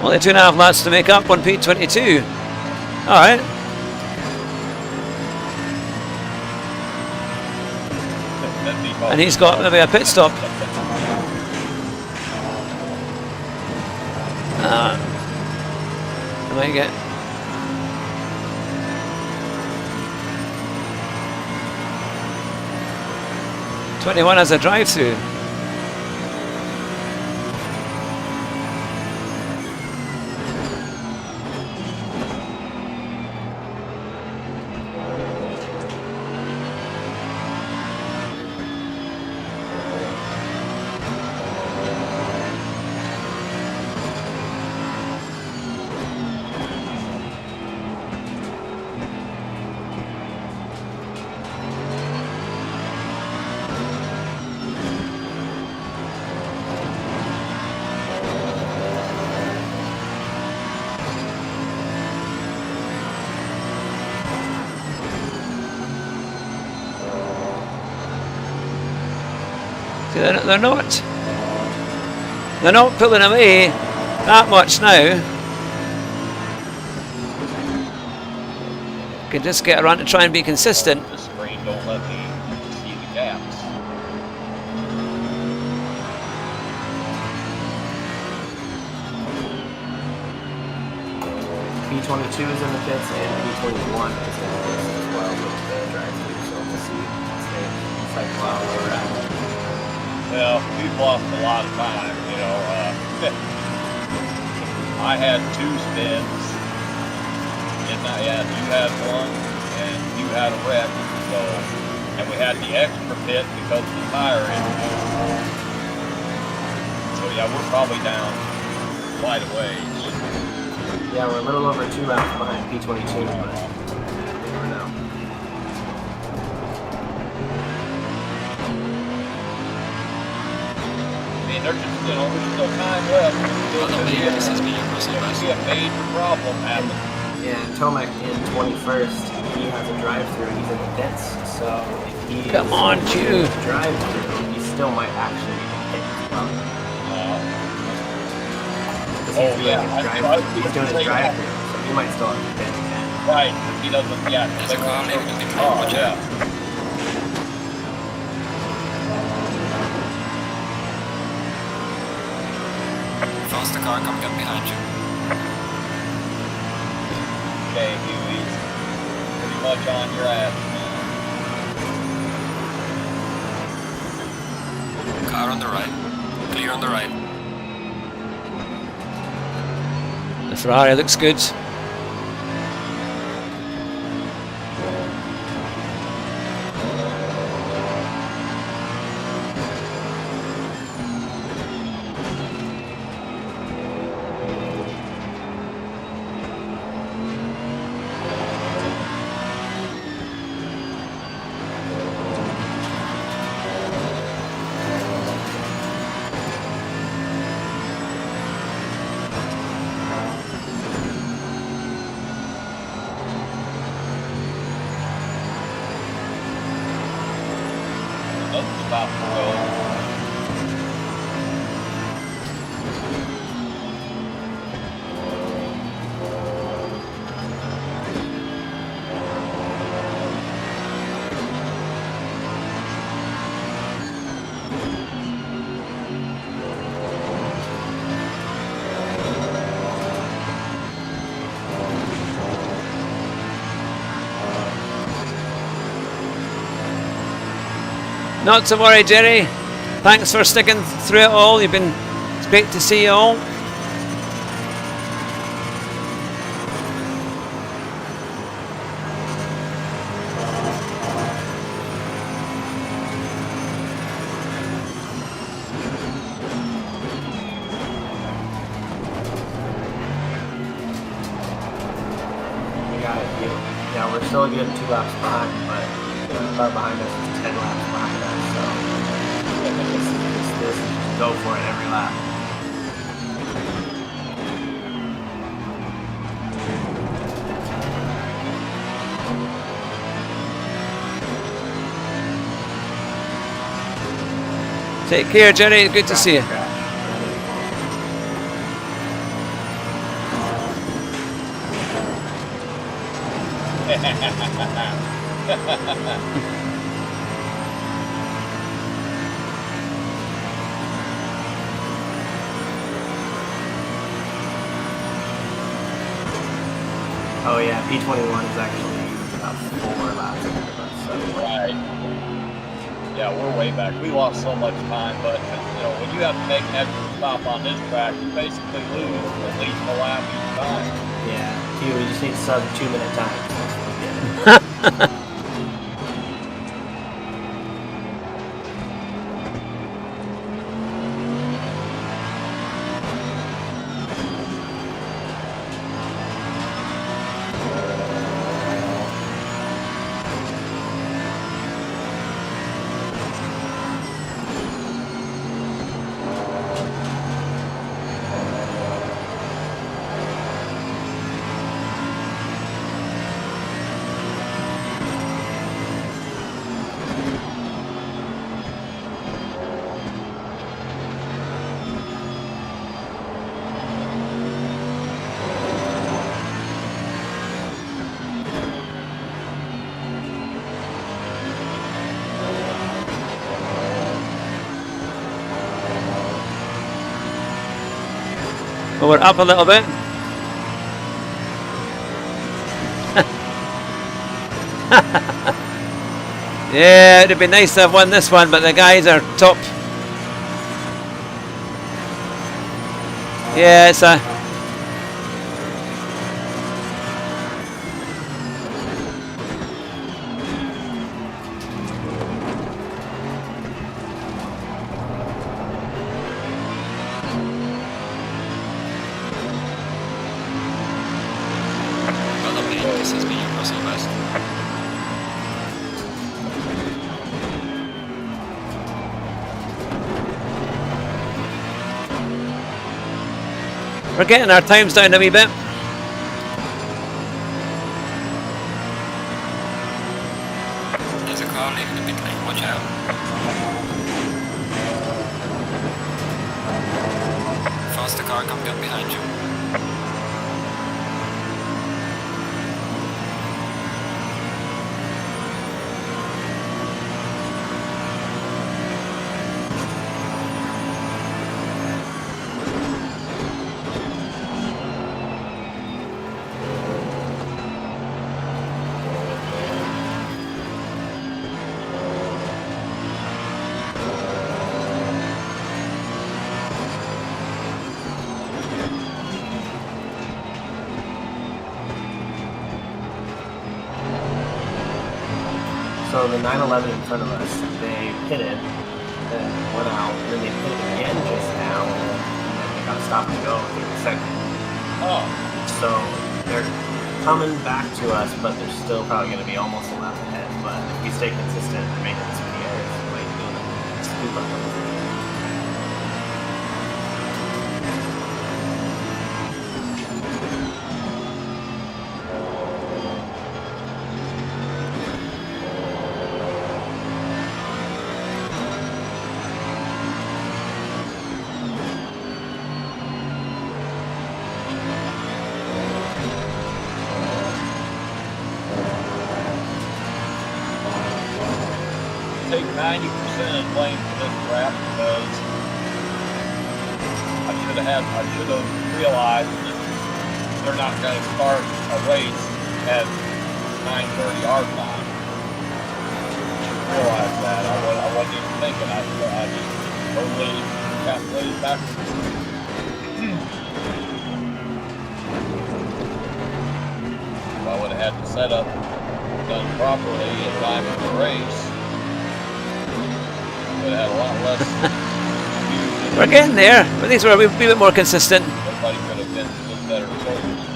Only 2.5 laps to make up on P22. Alright. And he's got maybe a pit stop. I might get. '21 as a drive-through. They're not pulling away that much now. Can just get around to try and be consistent. The screen don't let me see the gap. P22 is in the pits and P21 is in the pits as well with the drive-through, so we'll see. It's like, wow, where we're at. Well, we've lost a lot of time, you know. I had 2 spins, and you had 1, and you had a wreck, so, and we had the extra pit because of the tire issue. So yeah, we're probably down quite a ways. Yeah, we're a little over 2 laps behind P22, but you never know. I mean, there's just, you know, there's still time left. There's still be a major problem happening. Yeah, and Tomac in 21st, he has a drive-through. He's in the pits, so if he Come on, Hugh. drive-through, he still might actually be hit as well. Oh yeah, He's doing his drive-through, so he might still have to pit again. Right, he doesn't. Yeah, There's a car leaving the pit. oh Watch yeah. out. Faster car coming up behind you. Okay, Huey's pretty much on your ass now. Car on the right. Clear on the right. The Ferrari looks good. Doesn't stop the road. Not to worry, Jerry. Thanks for sticking through it all. It's great to see you all. We got it. Yeah, we're still getting 2 laps behind, but the car behind us is 10 laps behind us, so this go for it every lap. Take care, Jerry. Good to see you. Oh yeah, P21 is actually about 4 laps ahead of us. So. Right. Yeah, we're way back. We lost so much time, but you know, when you have to make an extra stop on this track, you basically lose at least a lap each time. Yeah, Hugh, we just need sub 2-minute time. Well, we're up a little bit. Yeah, it'd have been nice to have won this one, but the guys are top. Yeah, it's a. Well done, mate. This has been your personal best. We're getting our times down a wee bit. There's a car leaving the pit lane. Watch out. Faster car coming up behind you. So the 911 in front of us, they pitted, then went out, and then they pitted again just now, and then they got to stop and go in a second. Oh, So they're coming back to us, but they're still probably going to be almost a lap ahead. But if we stay consistent and make it this many errors, we might be able to scoop up on them. take 90% of the blame for this crap because I should have realized that they're not going to start a race at 9:30 our time. I realized that. I wasn't even thinking. I just totally calculated backwards. If I would have had the setup done properly in time for the race, would have had a lot less. We're getting there. But these were a wee bit more consistent. Everybody could have been a little better focused.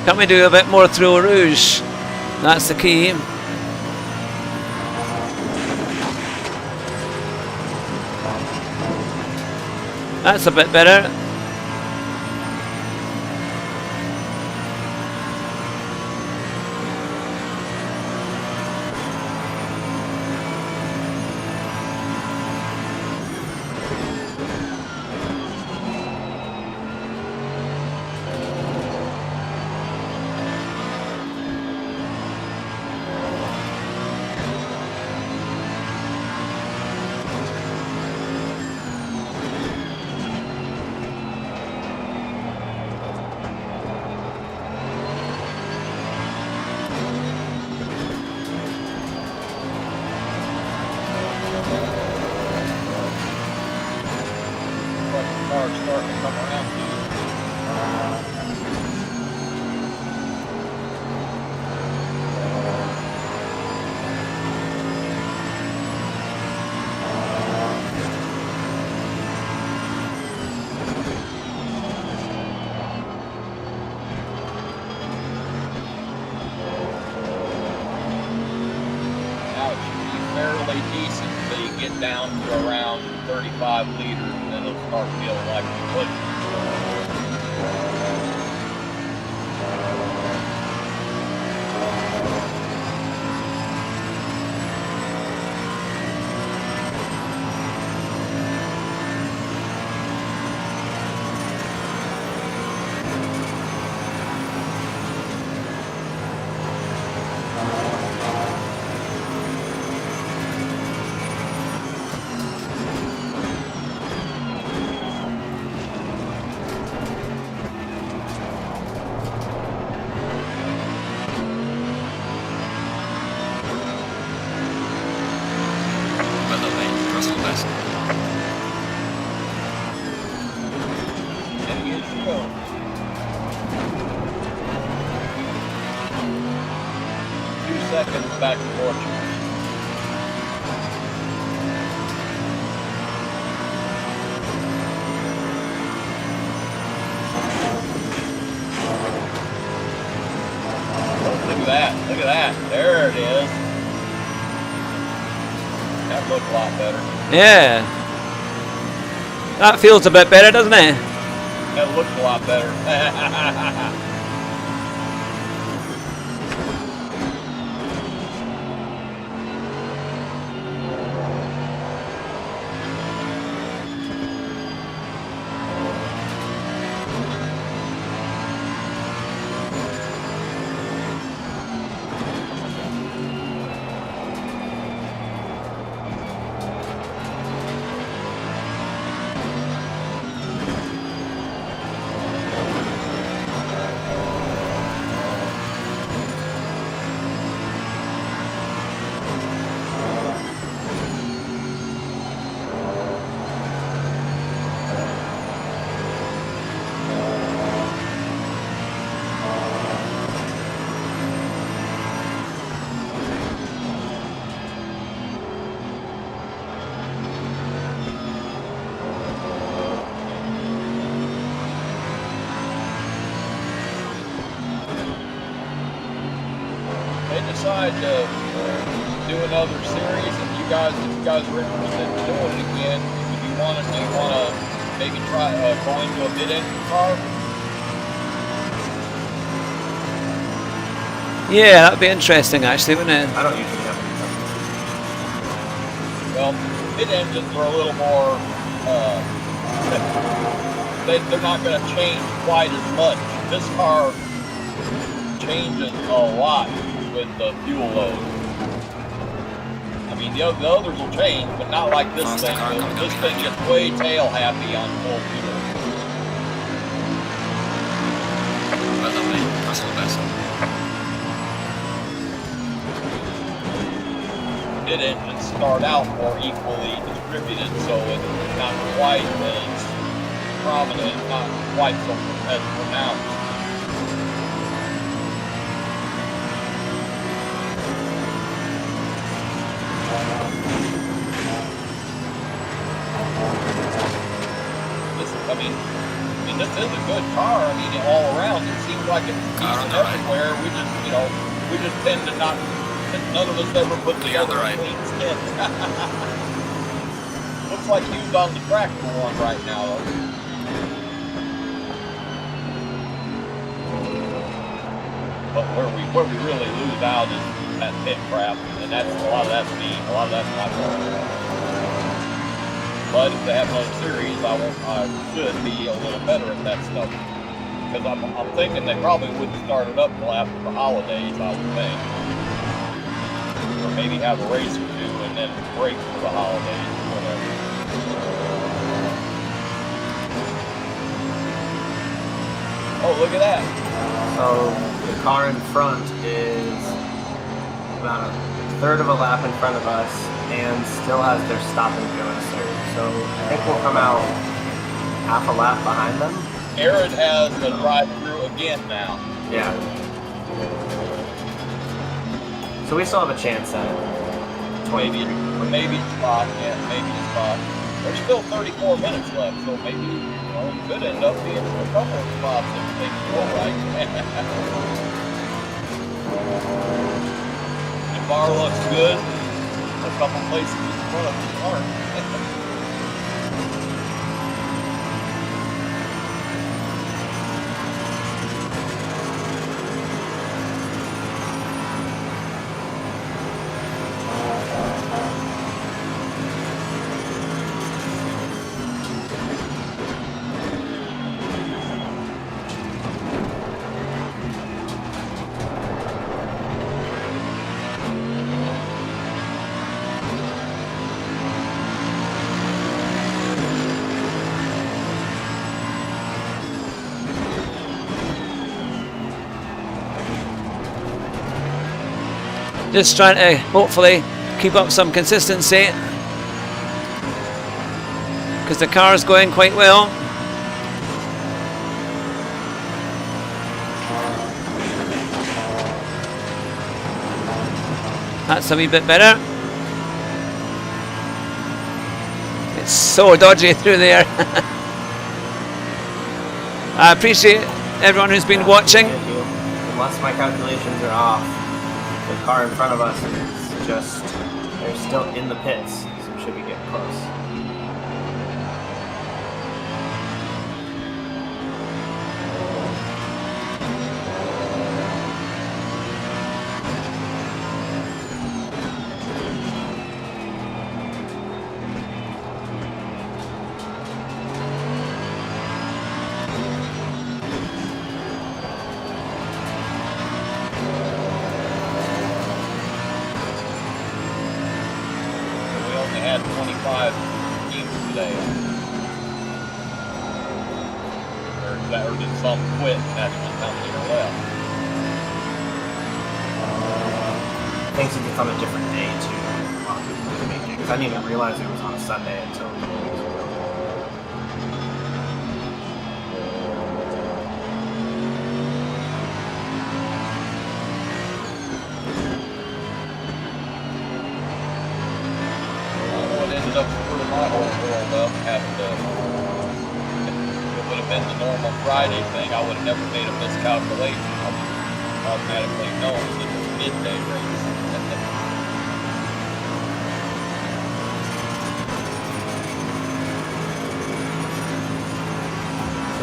Can't we do a bit more through Rouge? That's the key. That's a bit better. Cars starting to come around to you. Now it should be fairly decent until you get down to around 35 liters, and then it'll start feeling like you're pushing. seconds back to Portugal. Oh, look at that. Look at that. There it is. That looked a lot better. Yeah. That feels a bit better, doesn't it? That looks a lot better. Decide to do another series, and if you guys are interested in doing it again, do you want to maybe try go into a mid-engine car? Yeah, that'd be interesting actually, wouldn't it? I don't usually have any. Well, mid-engines are a little more. They're not going to change quite as much. This car changes a lot with the fuel load. I mean, the others will change, but not like this thing. This thing gets way tail happy on full fuel. Well done, mate. That's all the best. Mid-engines start out more equally distributed, so it's not quite as prominent, not quite so as pronounced. I mean, this is a good car. I mean, all around, it seems like it's decent everywhere. We just tend to not. None of us ever put together a clean skins. Looks like Hugh's on the track for one right now, though. But where we really lose out is that pit crap, and that's a lot of that's me. A lot of that's my fault. But if they have another series, I should be a little better at that stuff. Because I'm thinking they probably wouldn't start it up until after the holidays, I would think. Or maybe have a race or two and then break for the holidays or whatever. Oh, look at that. So the car in front is about a third of a lap in front of us and still has their stop and go insert. So I think we'll come out half a lap behind them. Aaron has the drive-through again now. Yeah. So we still have a chance at Maybe a spot, yeah, maybe a spot. There's still 34 minutes left, so maybe it could end up being a couple of spots if things go right. The bar looks good. A couple places in front of the aren't. Just trying to hopefully keep up some consistency because the car is going quite well. That's a wee bit better. It's so dodgy through there. I appreciate everyone who's been watching. Unless my calculations are off, the car in front of us is just, they're still in the pits, so should be getting close. Had 25 teams today. Or did some quit and that's just how many are left? Things have become a different day too. Because I didn't even realize it was on a Sunday until Up screwing my whole world up, having to, it would have been the normal Friday thing, I would have never made a miscalculation. I would have automatically known that it was midday race.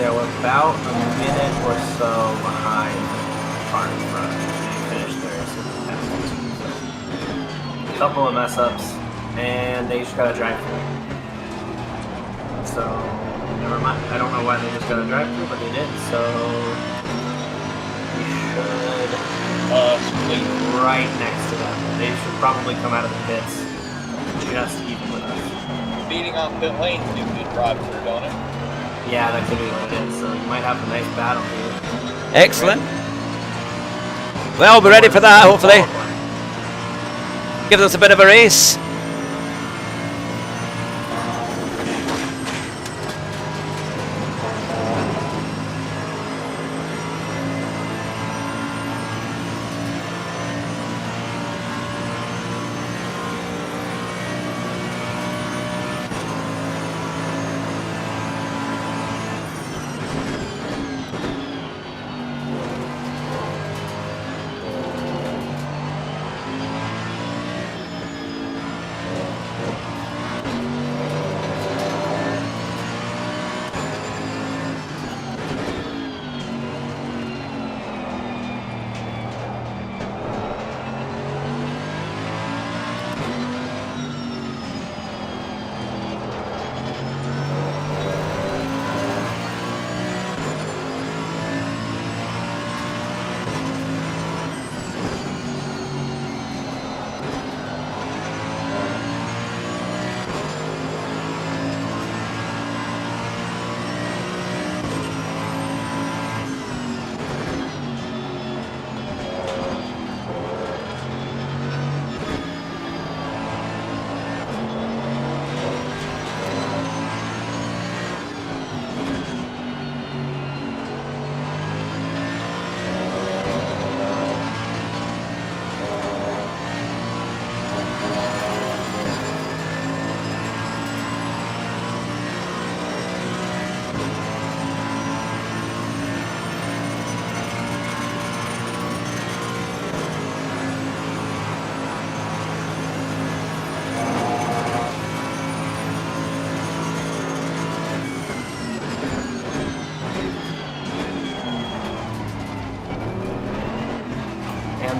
they were about a minute or so behind the car in front. They finished theirs. A couple of mess ups. And they just got a drive-through. So, never mind. I don't know why they just got a drive-through, but they did. So, we should be right next to them. They should probably come out of the pits just even with us. Beating on pit lanes gives you a drive-through, don't it? Yeah, that could be what it is. So, you might have a nice battle here. Excellent. Well, we're ready for that, hopefully. Gives us a bit of a race.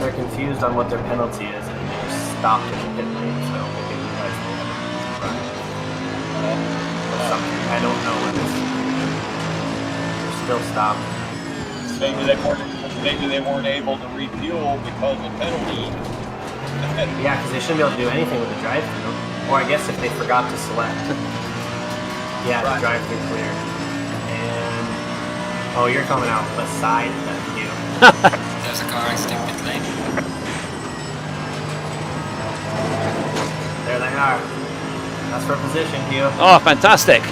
They're confused on what their penalty is, and they just stopped in the pit lane, so we'll give you guys the or something. I don't know what it is. They're still stopped. Maybe they weren't able to refuel because of penalty. Yeah, because they shouldn't be able to do anything with the drive-thru. Or I guess if they forgot to select. Yeah, the drive-thru clear. And oh, you're coming out beside them, you. There's a car exiting pit lane. There they are. That's for position, Hugh. Oh, fantastic.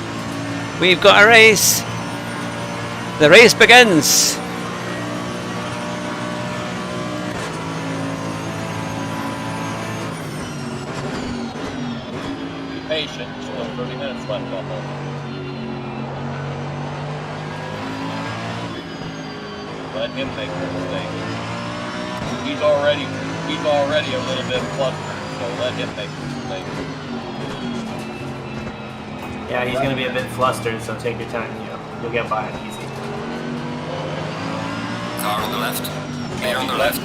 We've got a race. The race begins. patient. Still 30 minutes left almost. Let him make the mistake. He's already a little bit flustered, so let him make the mistake. Yeah, he's going to be a bit flustered, so take your time. You'll get by it easy. Car on the left. Clear on the left.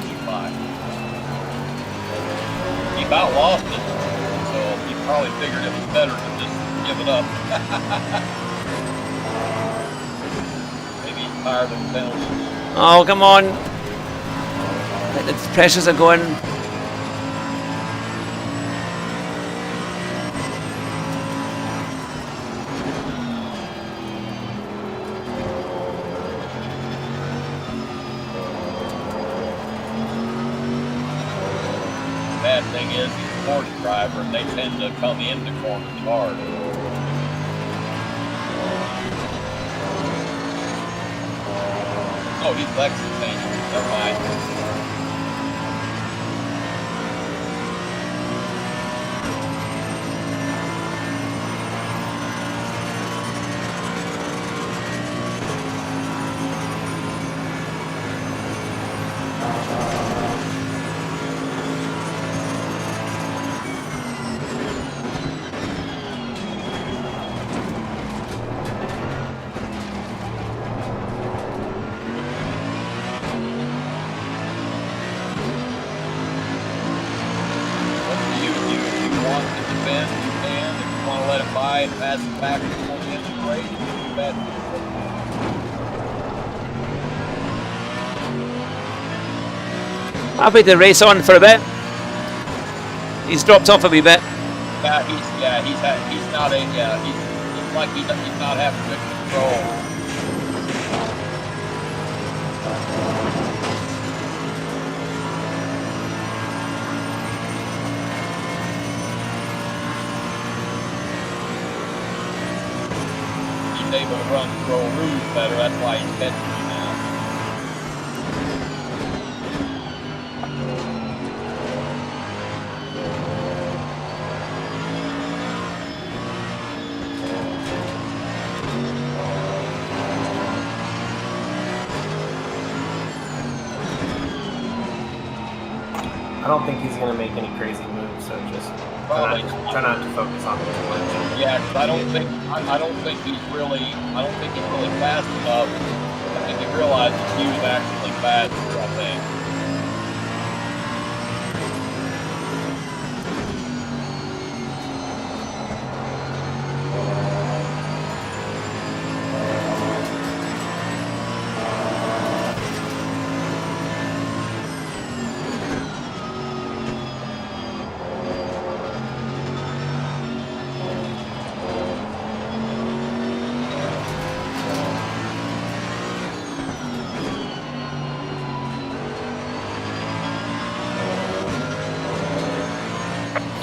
He about lost it, so he probably figured it was better to just give it up. Maybe he's tired of the penalties. Oh, come on. The pressures are going. Bad thing is, he's a Porsche driver, and they tend to come into corners hard. Oh, he's Lexus changing. Never mind. And pass it back before the end of the race. Happy to race on for a bit. He's dropped off a wee bit. He's like he's not having good control. Able to run throw Rouge better, that's why he's catching me now. I don't think he's going to make any crazy moves, so just try not to focus on it too much. Yeah, because I don't think he's really fast enough. I think he realizes he was actually faster, I think.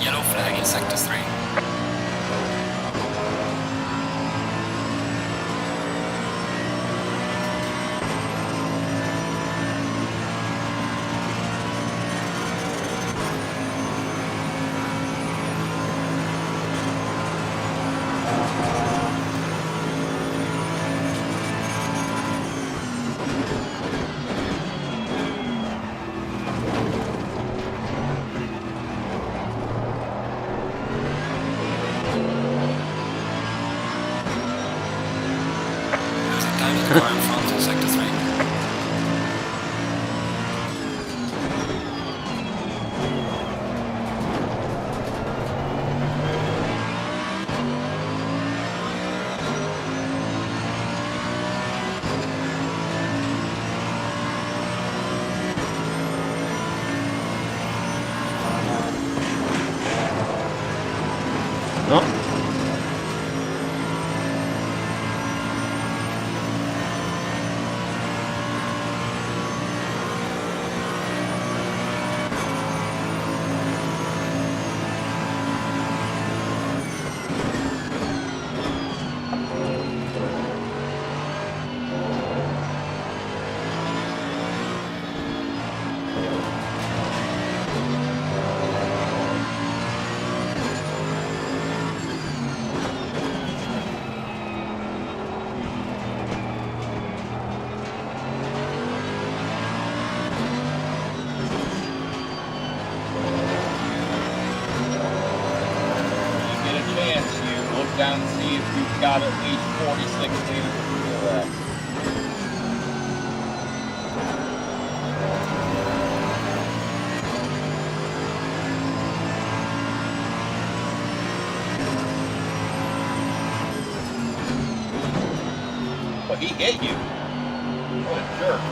Yellow flag in sector 3. down and see if you've got at least 46 liters of fuel left. But he hit you. What a jerk.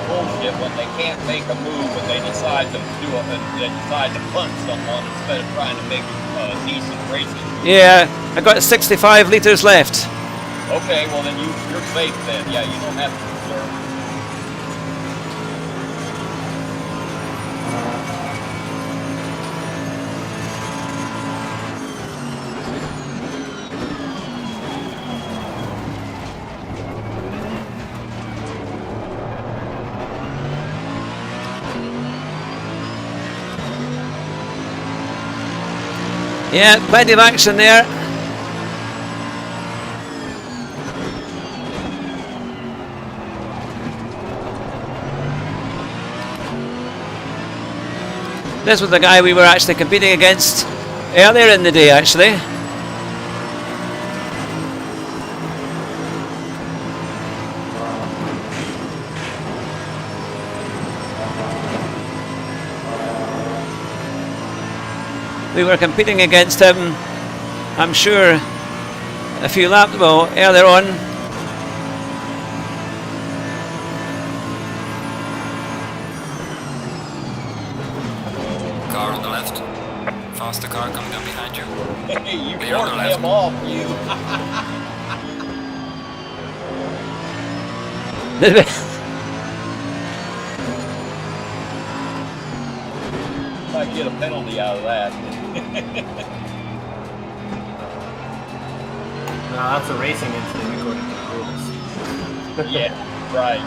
Bullshit when they can't make a move and they decide to do it and they decide to punt someone instead of trying to make a decent racing. Yeah, I got 65 litres left. Okay, well then you're safe then. Yeah, you don't have to conserve. Yeah, plenty of action there. This was the guy we were actually competing against earlier in the day, actually. We were competing against him, I'm sure, a few laps, well, earlier on. Car on the left. Faster car coming up behind you. Hey, you Clear on the worked left. him off, you. Might get a penalty out of that. No, that's a racing incident according to the rules. Yeah, right.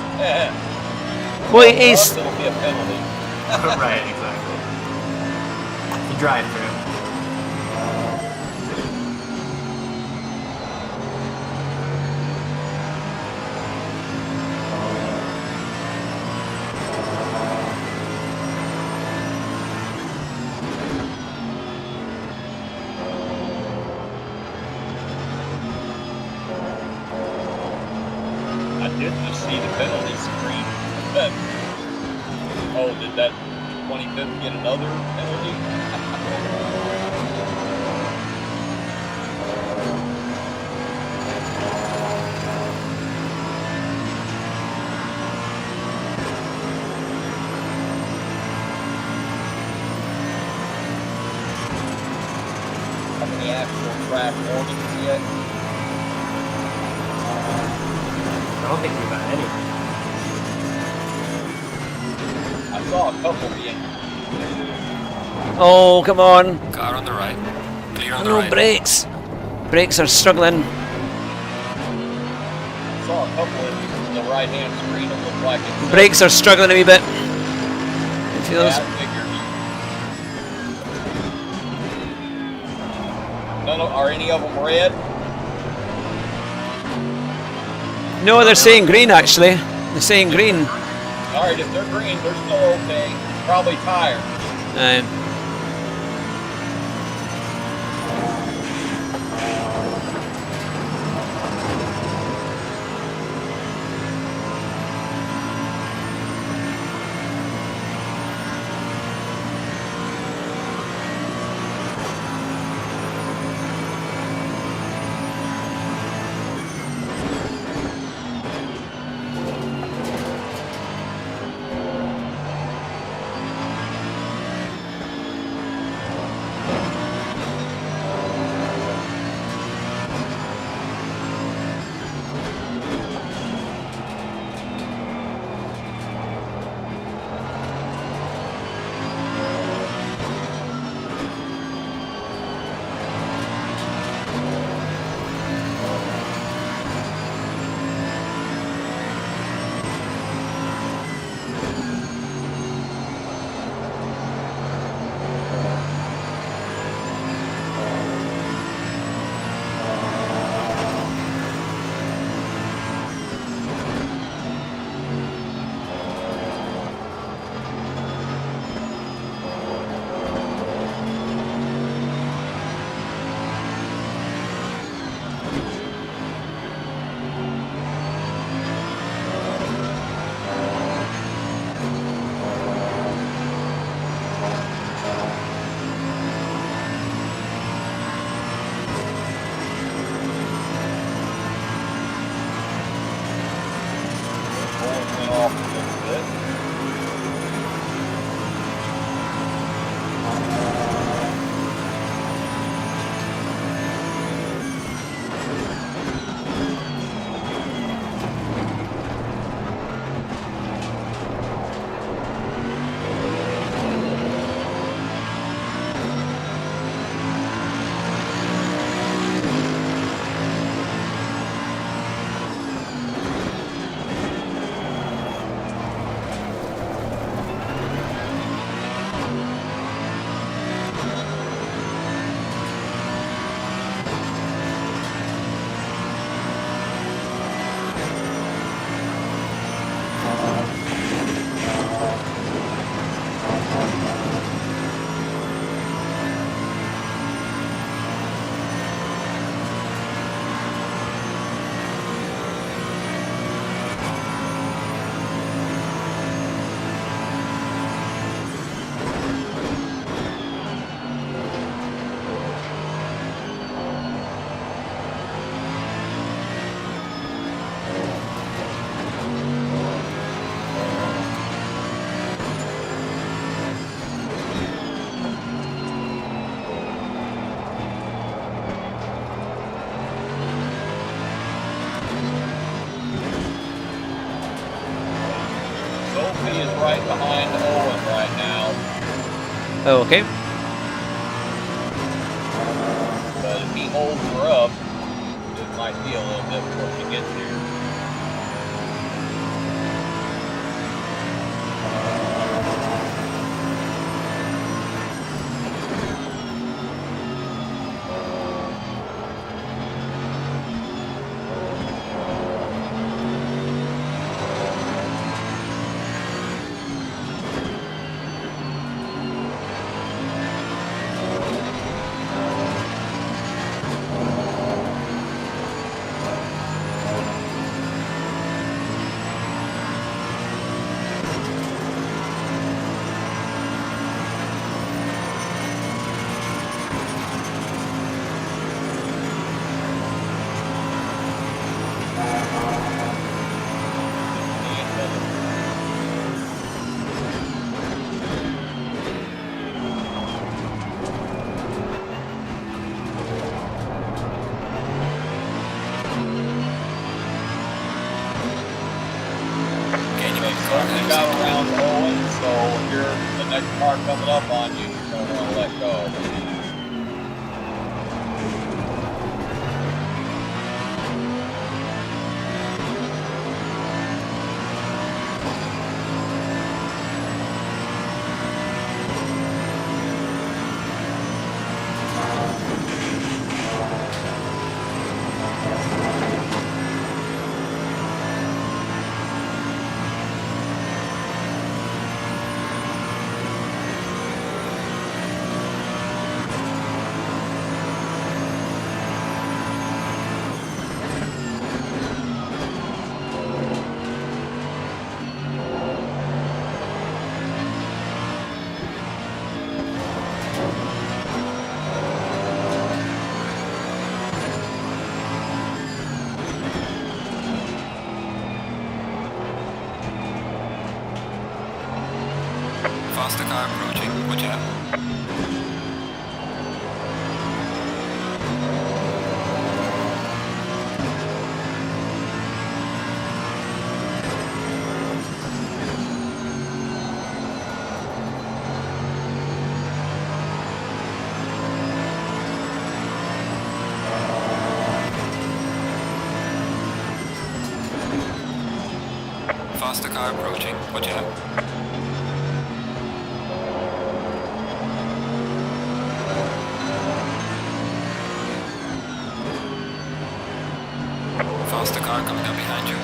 Well, For he's... us, it'll be a penalty. Right, exactly. The drive-through. I did just see the penalty screen. Oh, did that 25th get another penalty? How many actual track warnings yet? I don't think we've got any. I saw a couple being. Oh, come on. Car on the right. Clear on the No right. brakes. Brakes are struggling. I saw a couple in the right-hand screen. It looked like it. Brakes are struggling a wee bit. It feels... Yeah, I figured. Are any of them red? No, they're saying green, actually. They're saying green. All right, if they're green, they're still okay. Probably tires. Okay. But if he holds her up, it might be a little bit before she gets here. You got around Owen, so if you're the next car coming up on you, you're going to want to let go. Faster car approaching. Watch out. Faster car approaching. Watch out. Faster car coming up behind you.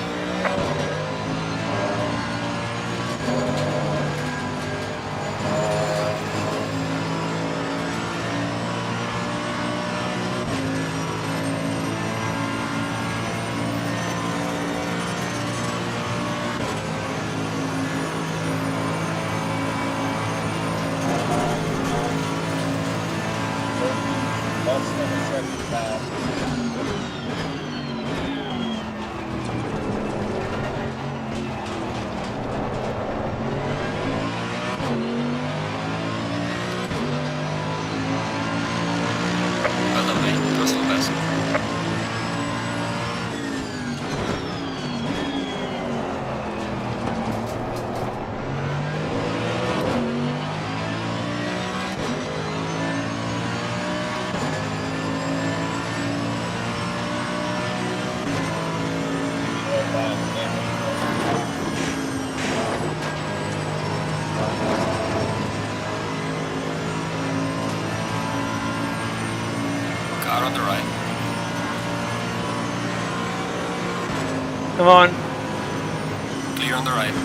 Less than a second back. Well done, mate. Personal best. Car on the right. Come on. Clear on the right.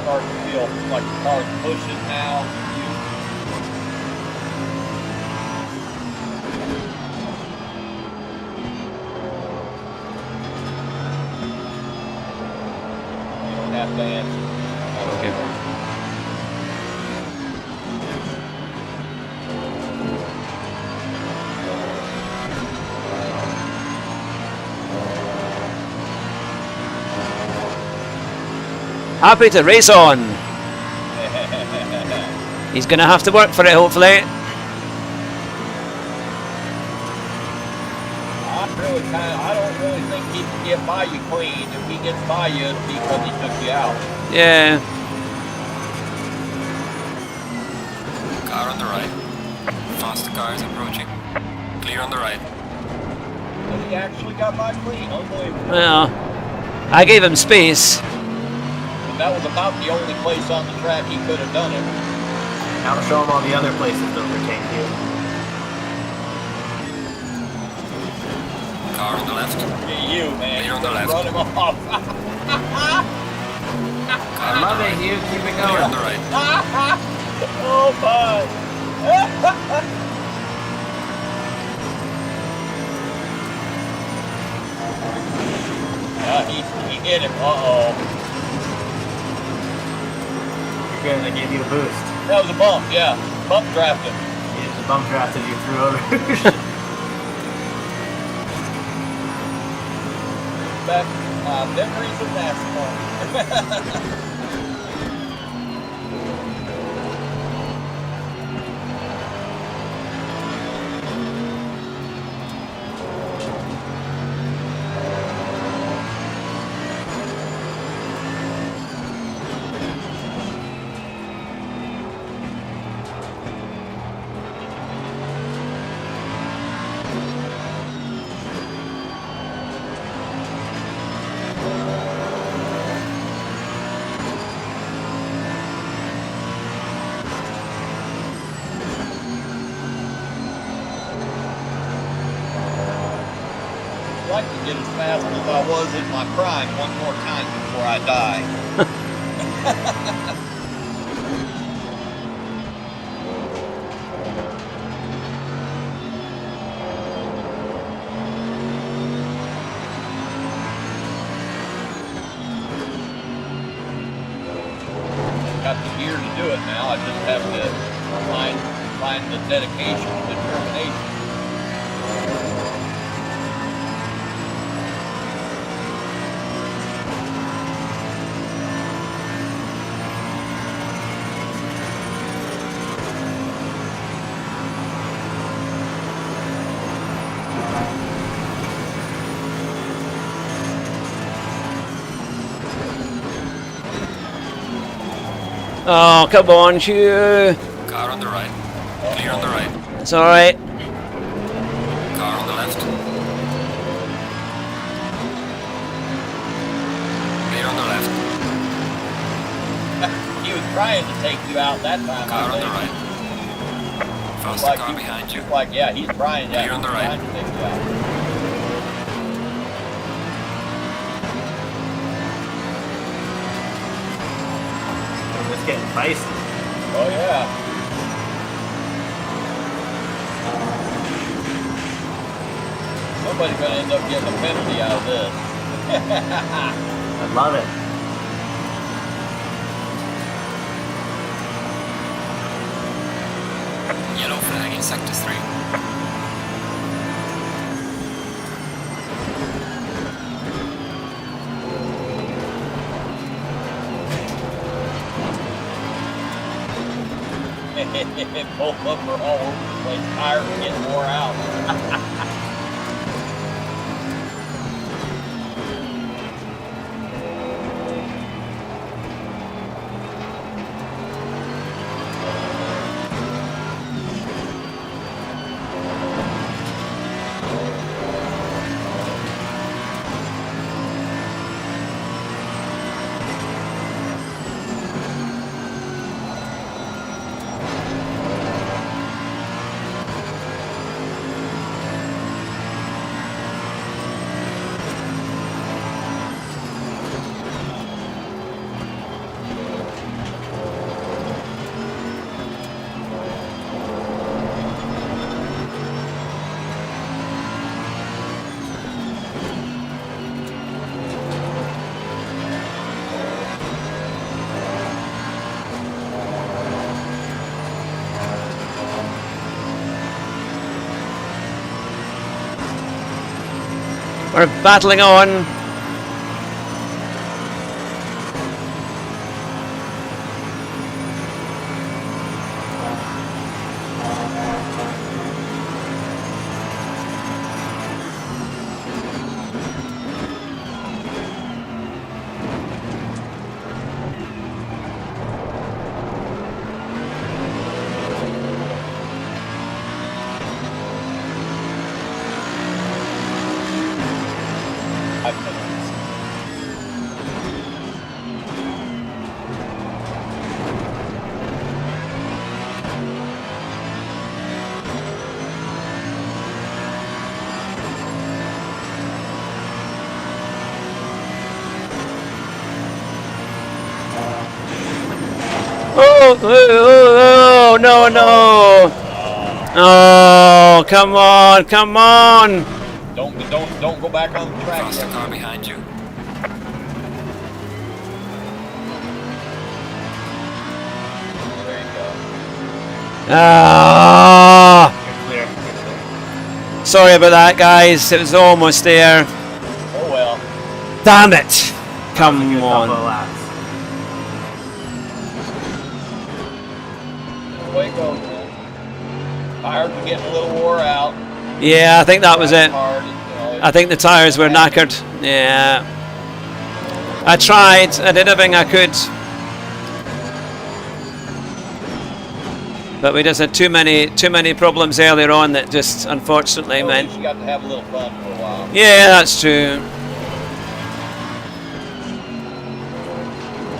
Starting to feel like the car's pushing now. Dan. Okay. Happy to race on. He's going to have to work for it, hopefully. I don't really think he can get by you clean. If he gets by you, it'll be because he took you out. Yeah. Car on the right. Faster car is approaching. Clear on the right. But he actually got by clean. Unbelievable. Well, I gave him space. But that was about the only place on the track he could have done it. Now show him all the other places to overtake you. Car on the left. Yeah, you, man. Clear on the left. Run him off. I love it, Hugh. Keep it Clear on going. the right. Oh, my. He hit him. Uh-oh. You're good. I gave you a boost. That was a bump, yeah. Bump drafted. You just bump drafted you threw over. Back memories of NASCAR. I'd like to get as fast as I was in my prime one more time before I die. Got the gear to do it now. I just have to find the dedication and determination. Oh, come on, Hugh. Car on the right. Clear on the right. It's alright. Car on the left. Clear on the left. He was trying to take you out that time. Car I on the think. right. Faster car behind you. Like, yeah, he's trying. Yeah, Clear on the he's right. trying to take you out. It's getting feisty. Oh yeah. Somebody's gonna end up getting a penalty out of this. I love it. Yellow flag in sector 3. Both of them are all over the place, tired and getting wore out. We're battling on. Oh, no, no. Oh, come on, come on. Don't go back on the track. Faster car behind you. There you go. Ah. You're clear. You're clear. Sorry about that, guys. It was almost there. Oh well. Damn it. Come Good on. couple of laps. Way it goes, man. Tires are getting a little wore out. Yeah, I think that was it. Hard, I think the tyres were knackered. Yeah. I tried. I did everything I could. But we just had too many problems earlier on that just unfortunately meant. You got to have a little fun for a while. Yeah, that's true.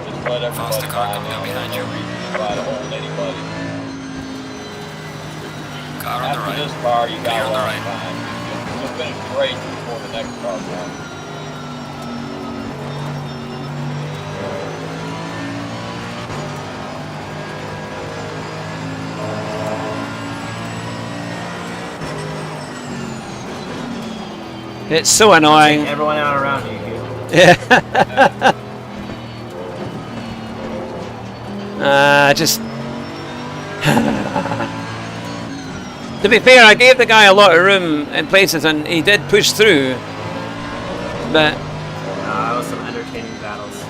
Just let everybody Faster car coming up behind you. Try to hold anybody. Car on the After right. this car, you got Clear a on the lot right. of time. You'll finish the race before the next car comes. It's so annoying. Everyone out around you. Hugh. Yeah. Just. To be fair, I gave the guy a lot of room in places, and he did push through. But That was some entertaining battles. The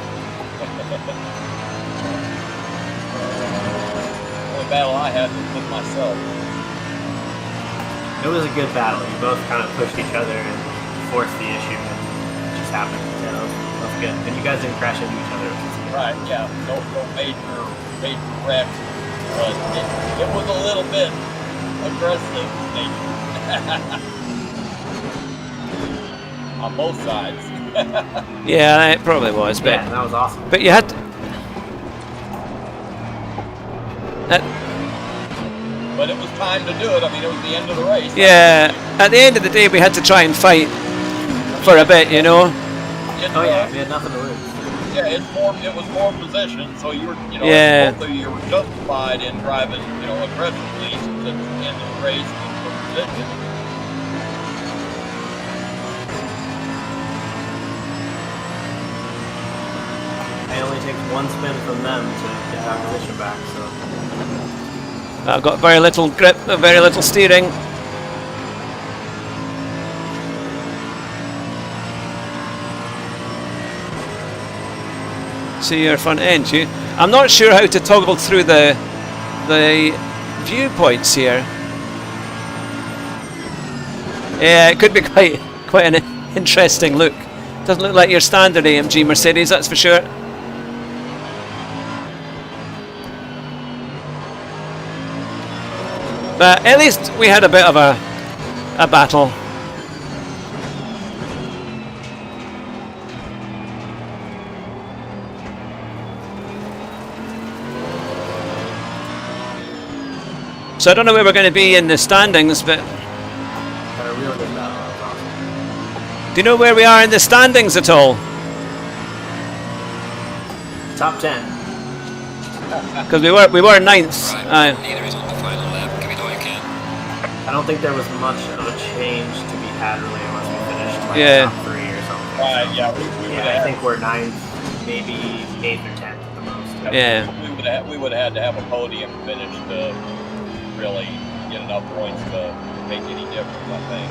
only battle I had was with myself. It was a good battle. You both kind of pushed each other and forced the issue. It just happened. Yeah, that was good. And you guys didn't crash into each other. Which is good. Right, yeah. No major wreck. But it was a little bit aggressive nature. On both sides. yeah, it probably was. But Yeah, that was awesome. but you had. But it was time to do it. I mean, it was the end of the race. Yeah, at the end of the day, we had to try and fight for a bit, you know. Oh yeah, we had nothing to lose. Yeah, it was more position, so you were, Yeah. both of you were justified in driving, aggressively to the end of the race for position. It only takes one spin from them to get that position back. So I've got very little grip, very little steering. See your front end, you. I'm not sure how to toggle through the viewpoints here. Yeah, it could be quite an interesting look. Doesn't look like your standard AMG Mercedes, that's for sure. But at least we had a bit of a battle. So I don't know where we're going to be in the standings, but had a real good battle. That was awesome. do you know where we are in the standings at all? Top 10. Because we were ninth. Right. Neither is on the final lap. Give it all you can. I don't think there was much of a change to be had really unless we finished like Yeah. top 3 or something. Right, yeah, we would Yeah, I have, think we're 9th, maybe 8th or 10th at the most. Yeah. we would have had to have a podium finish to really get enough points to make any difference, I think.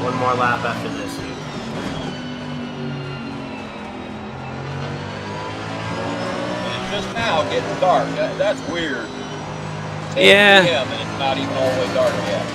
One more lap after this. It's just now getting dark. That's weird. 10 Yeah. p.m. and it's not even all the way dark yet.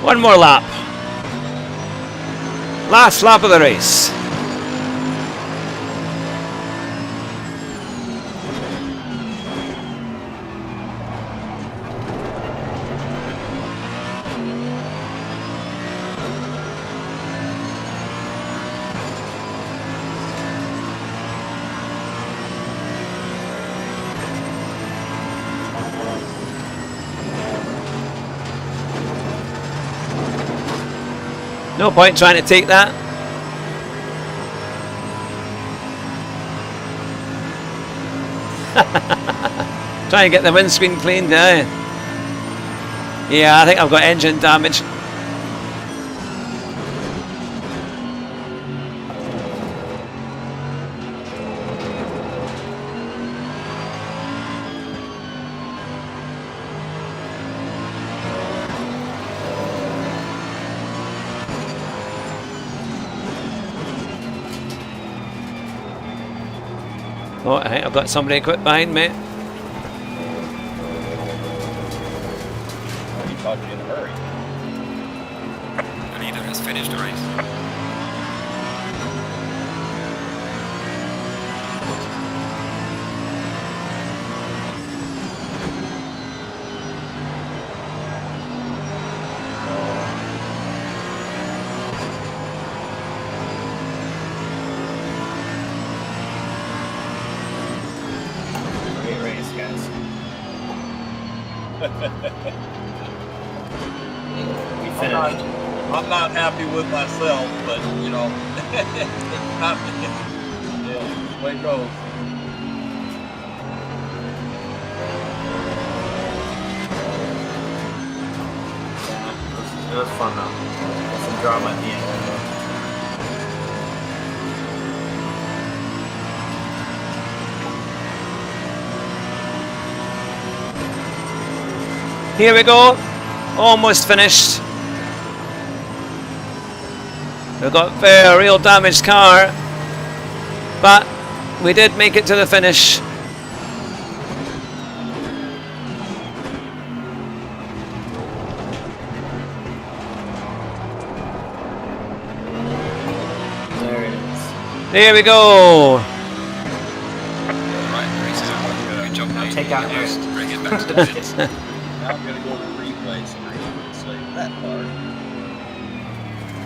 One more lap. Last lap of the race. No point trying to take that. Trying to get the windscreen cleaned now. Yeah, I think I've got engine damage. Oh, I think I've got somebody quit behind me. He thought you in a hurry. The leader has finished the race. Great race, guys. We finished. I'm not happy with myself, but you know, it's not, yeah, the way it goes. It was fun though. Some drama at the end. Here we go. Almost finished. We've got a real damaged car, but we did make it to the finish. There it is. There we go. Right, race is over. Good job, mate. Take out Just yours. bring it back to the pits. Now I'm gonna go to the replay so I can save that part.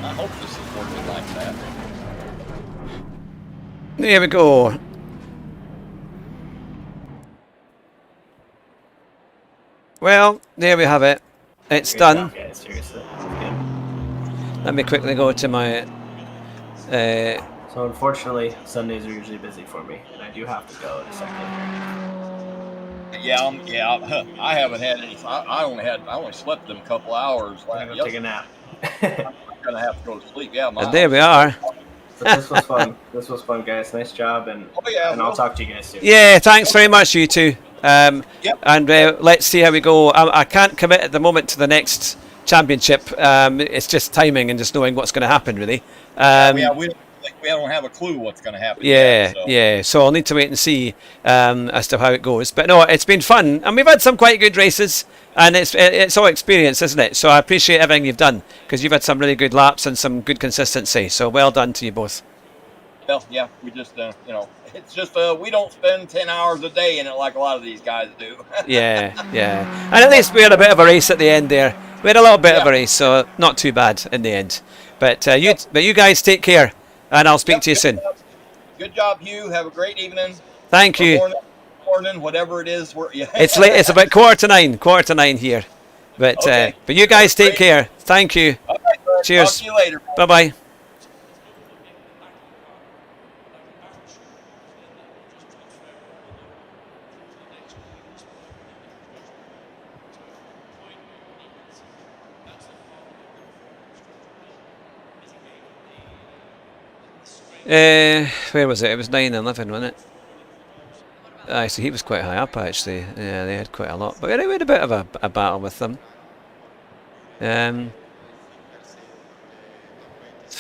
I hope this is working like that. There we go. Well, there we have it. It's Great done. job, guys. Seriously. Good. Let me quickly go to my. So unfortunately, Sundays are usually busy for me, and I do have to go in a second. Yeah, I haven't had any. I only slept them a couple hours. I'm gonna take a nap. I'm gonna have to go to sleep. Yeah, And there we are. But this was fun. This was fun, guys. Nice job, and I'll talk to you guys soon. Yeah, thanks very much, you two. And let's see how we go. I can't commit at the moment to the next championship. It's just timing and just knowing what's going to happen, really. We don't have a clue what's going to happen. Yeah, yet, so. So I'll need to wait and see as to how it goes. But no, it's been fun, and we've had some quite good races, and it's all experience, isn't it? So I appreciate everything you've done because you've had some really good laps and some good consistency. So well done to you both. Well, yeah, we just it's just we don't spend 10 hours a day in it like a lot of these guys do. Yeah, and at least we had a bit of a race at the end there. We had a little bit of a race, so not too bad in the end. But you guys take care, and I'll speak to you soon. Good job, Hugh. Have a great evening. Thank you. Morning, whatever it is. It's late. It's about 8:45 here. But Okay. but you guys take care. Thank you. All right, bud. Cheers. Talk to you later. Bye bye. Where was it? It was 9-11, wasn't it? So he was quite high up actually. Yeah, they had quite a lot, but we had a bit of a battle with them.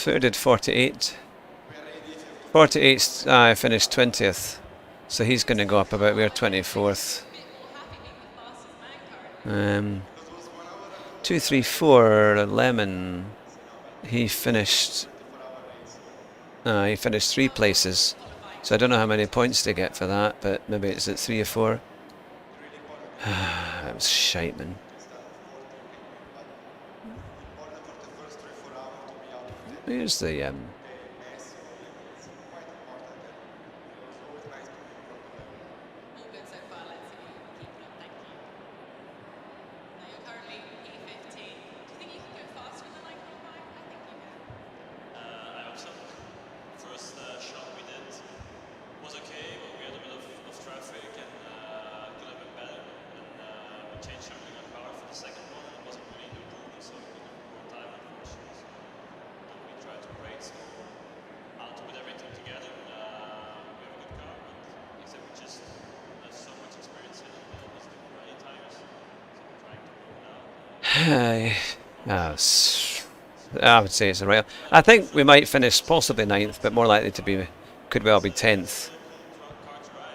Who did 48? 48. I finished 20th, so he's going to go up about. We're 24th. 234 Lemon. He finished. He finished 3 places. So I don't know how many points they get for that, but maybe it's at 3 or 4. That was shite, man. Here's the I would say it's a rail. I think we might finish possibly 9th, but more likely to be, could well be 10th.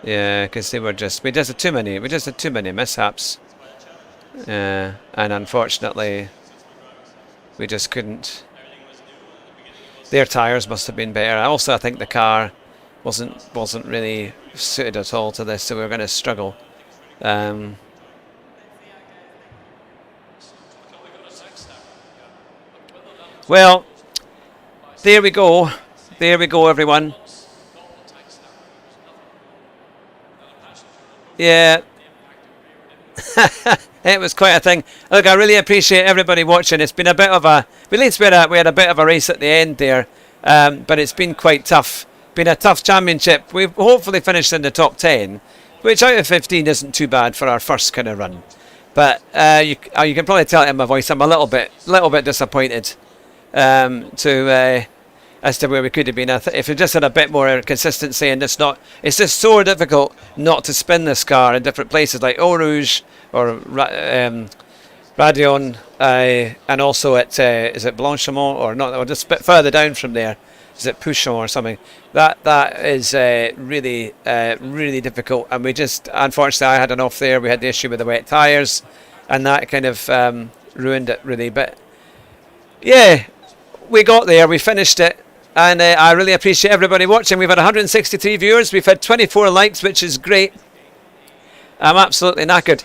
Yeah, because we just had too many mishaps, and unfortunately, we just couldn't. Their tyres must have been better. Also, I think the car wasn't really suited at all to this, so we were going to struggle. Well, there we go. There we go, everyone. Yeah. It was quite a thing. Look, I really appreciate everybody watching. It's been a bit of a... At least we had a bit of a race at the end there. But it's been quite tough. Been a tough championship. We've hopefully finished in the top 10, which out of 15 isn't too bad for our first kind of run. But you can probably tell it in my voice. I'm a little bit disappointed. As to where we could have been. If we just had a bit more consistency, and it's just so difficult not to spin this car in different places like Eau Rouge or Radion, and also at is it Blanchimont or not, or just a bit further down from there, is it Pouchon or something. That is really difficult, and we just, unfortunately, I had an off there. We had the issue with the wet tyres, and that kind of ruined it really. But yeah, we got there, we finished it, and I really appreciate everybody watching. We've had 163 viewers, we've had 24 likes, which is great. I'm absolutely knackered.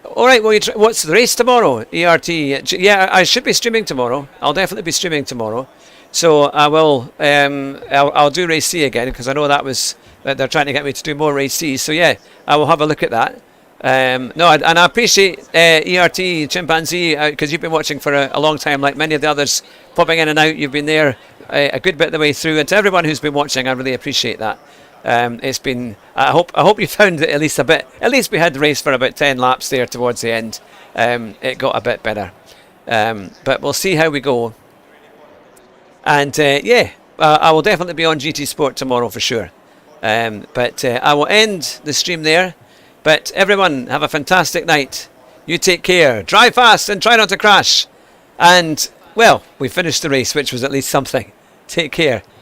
Alright, well, what's the race tomorrow? ERT. Yeah, I should be streaming tomorrow. I'll definitely be streaming tomorrow. So I will, I'll do race C again, because I know that they're trying to get me to do more race C. So yeah, I will have a look at that. And I appreciate ERT Chimpanzee, because you've been watching for a long time, like many of the others, popping in and out. You've been there a good bit of the way through, and to everyone who's been watching, I really appreciate that. It's been. I hope you found it at least a bit. At least we had the race for about 10 laps there towards the end. It got a bit better, but we'll see how we go. And I will definitely be on GT Sport tomorrow for sure. But I will end the stream there. But everyone, have a fantastic night. You take care. Drive fast and try not to crash. And, well, we finished the race, which was at least something. Take care.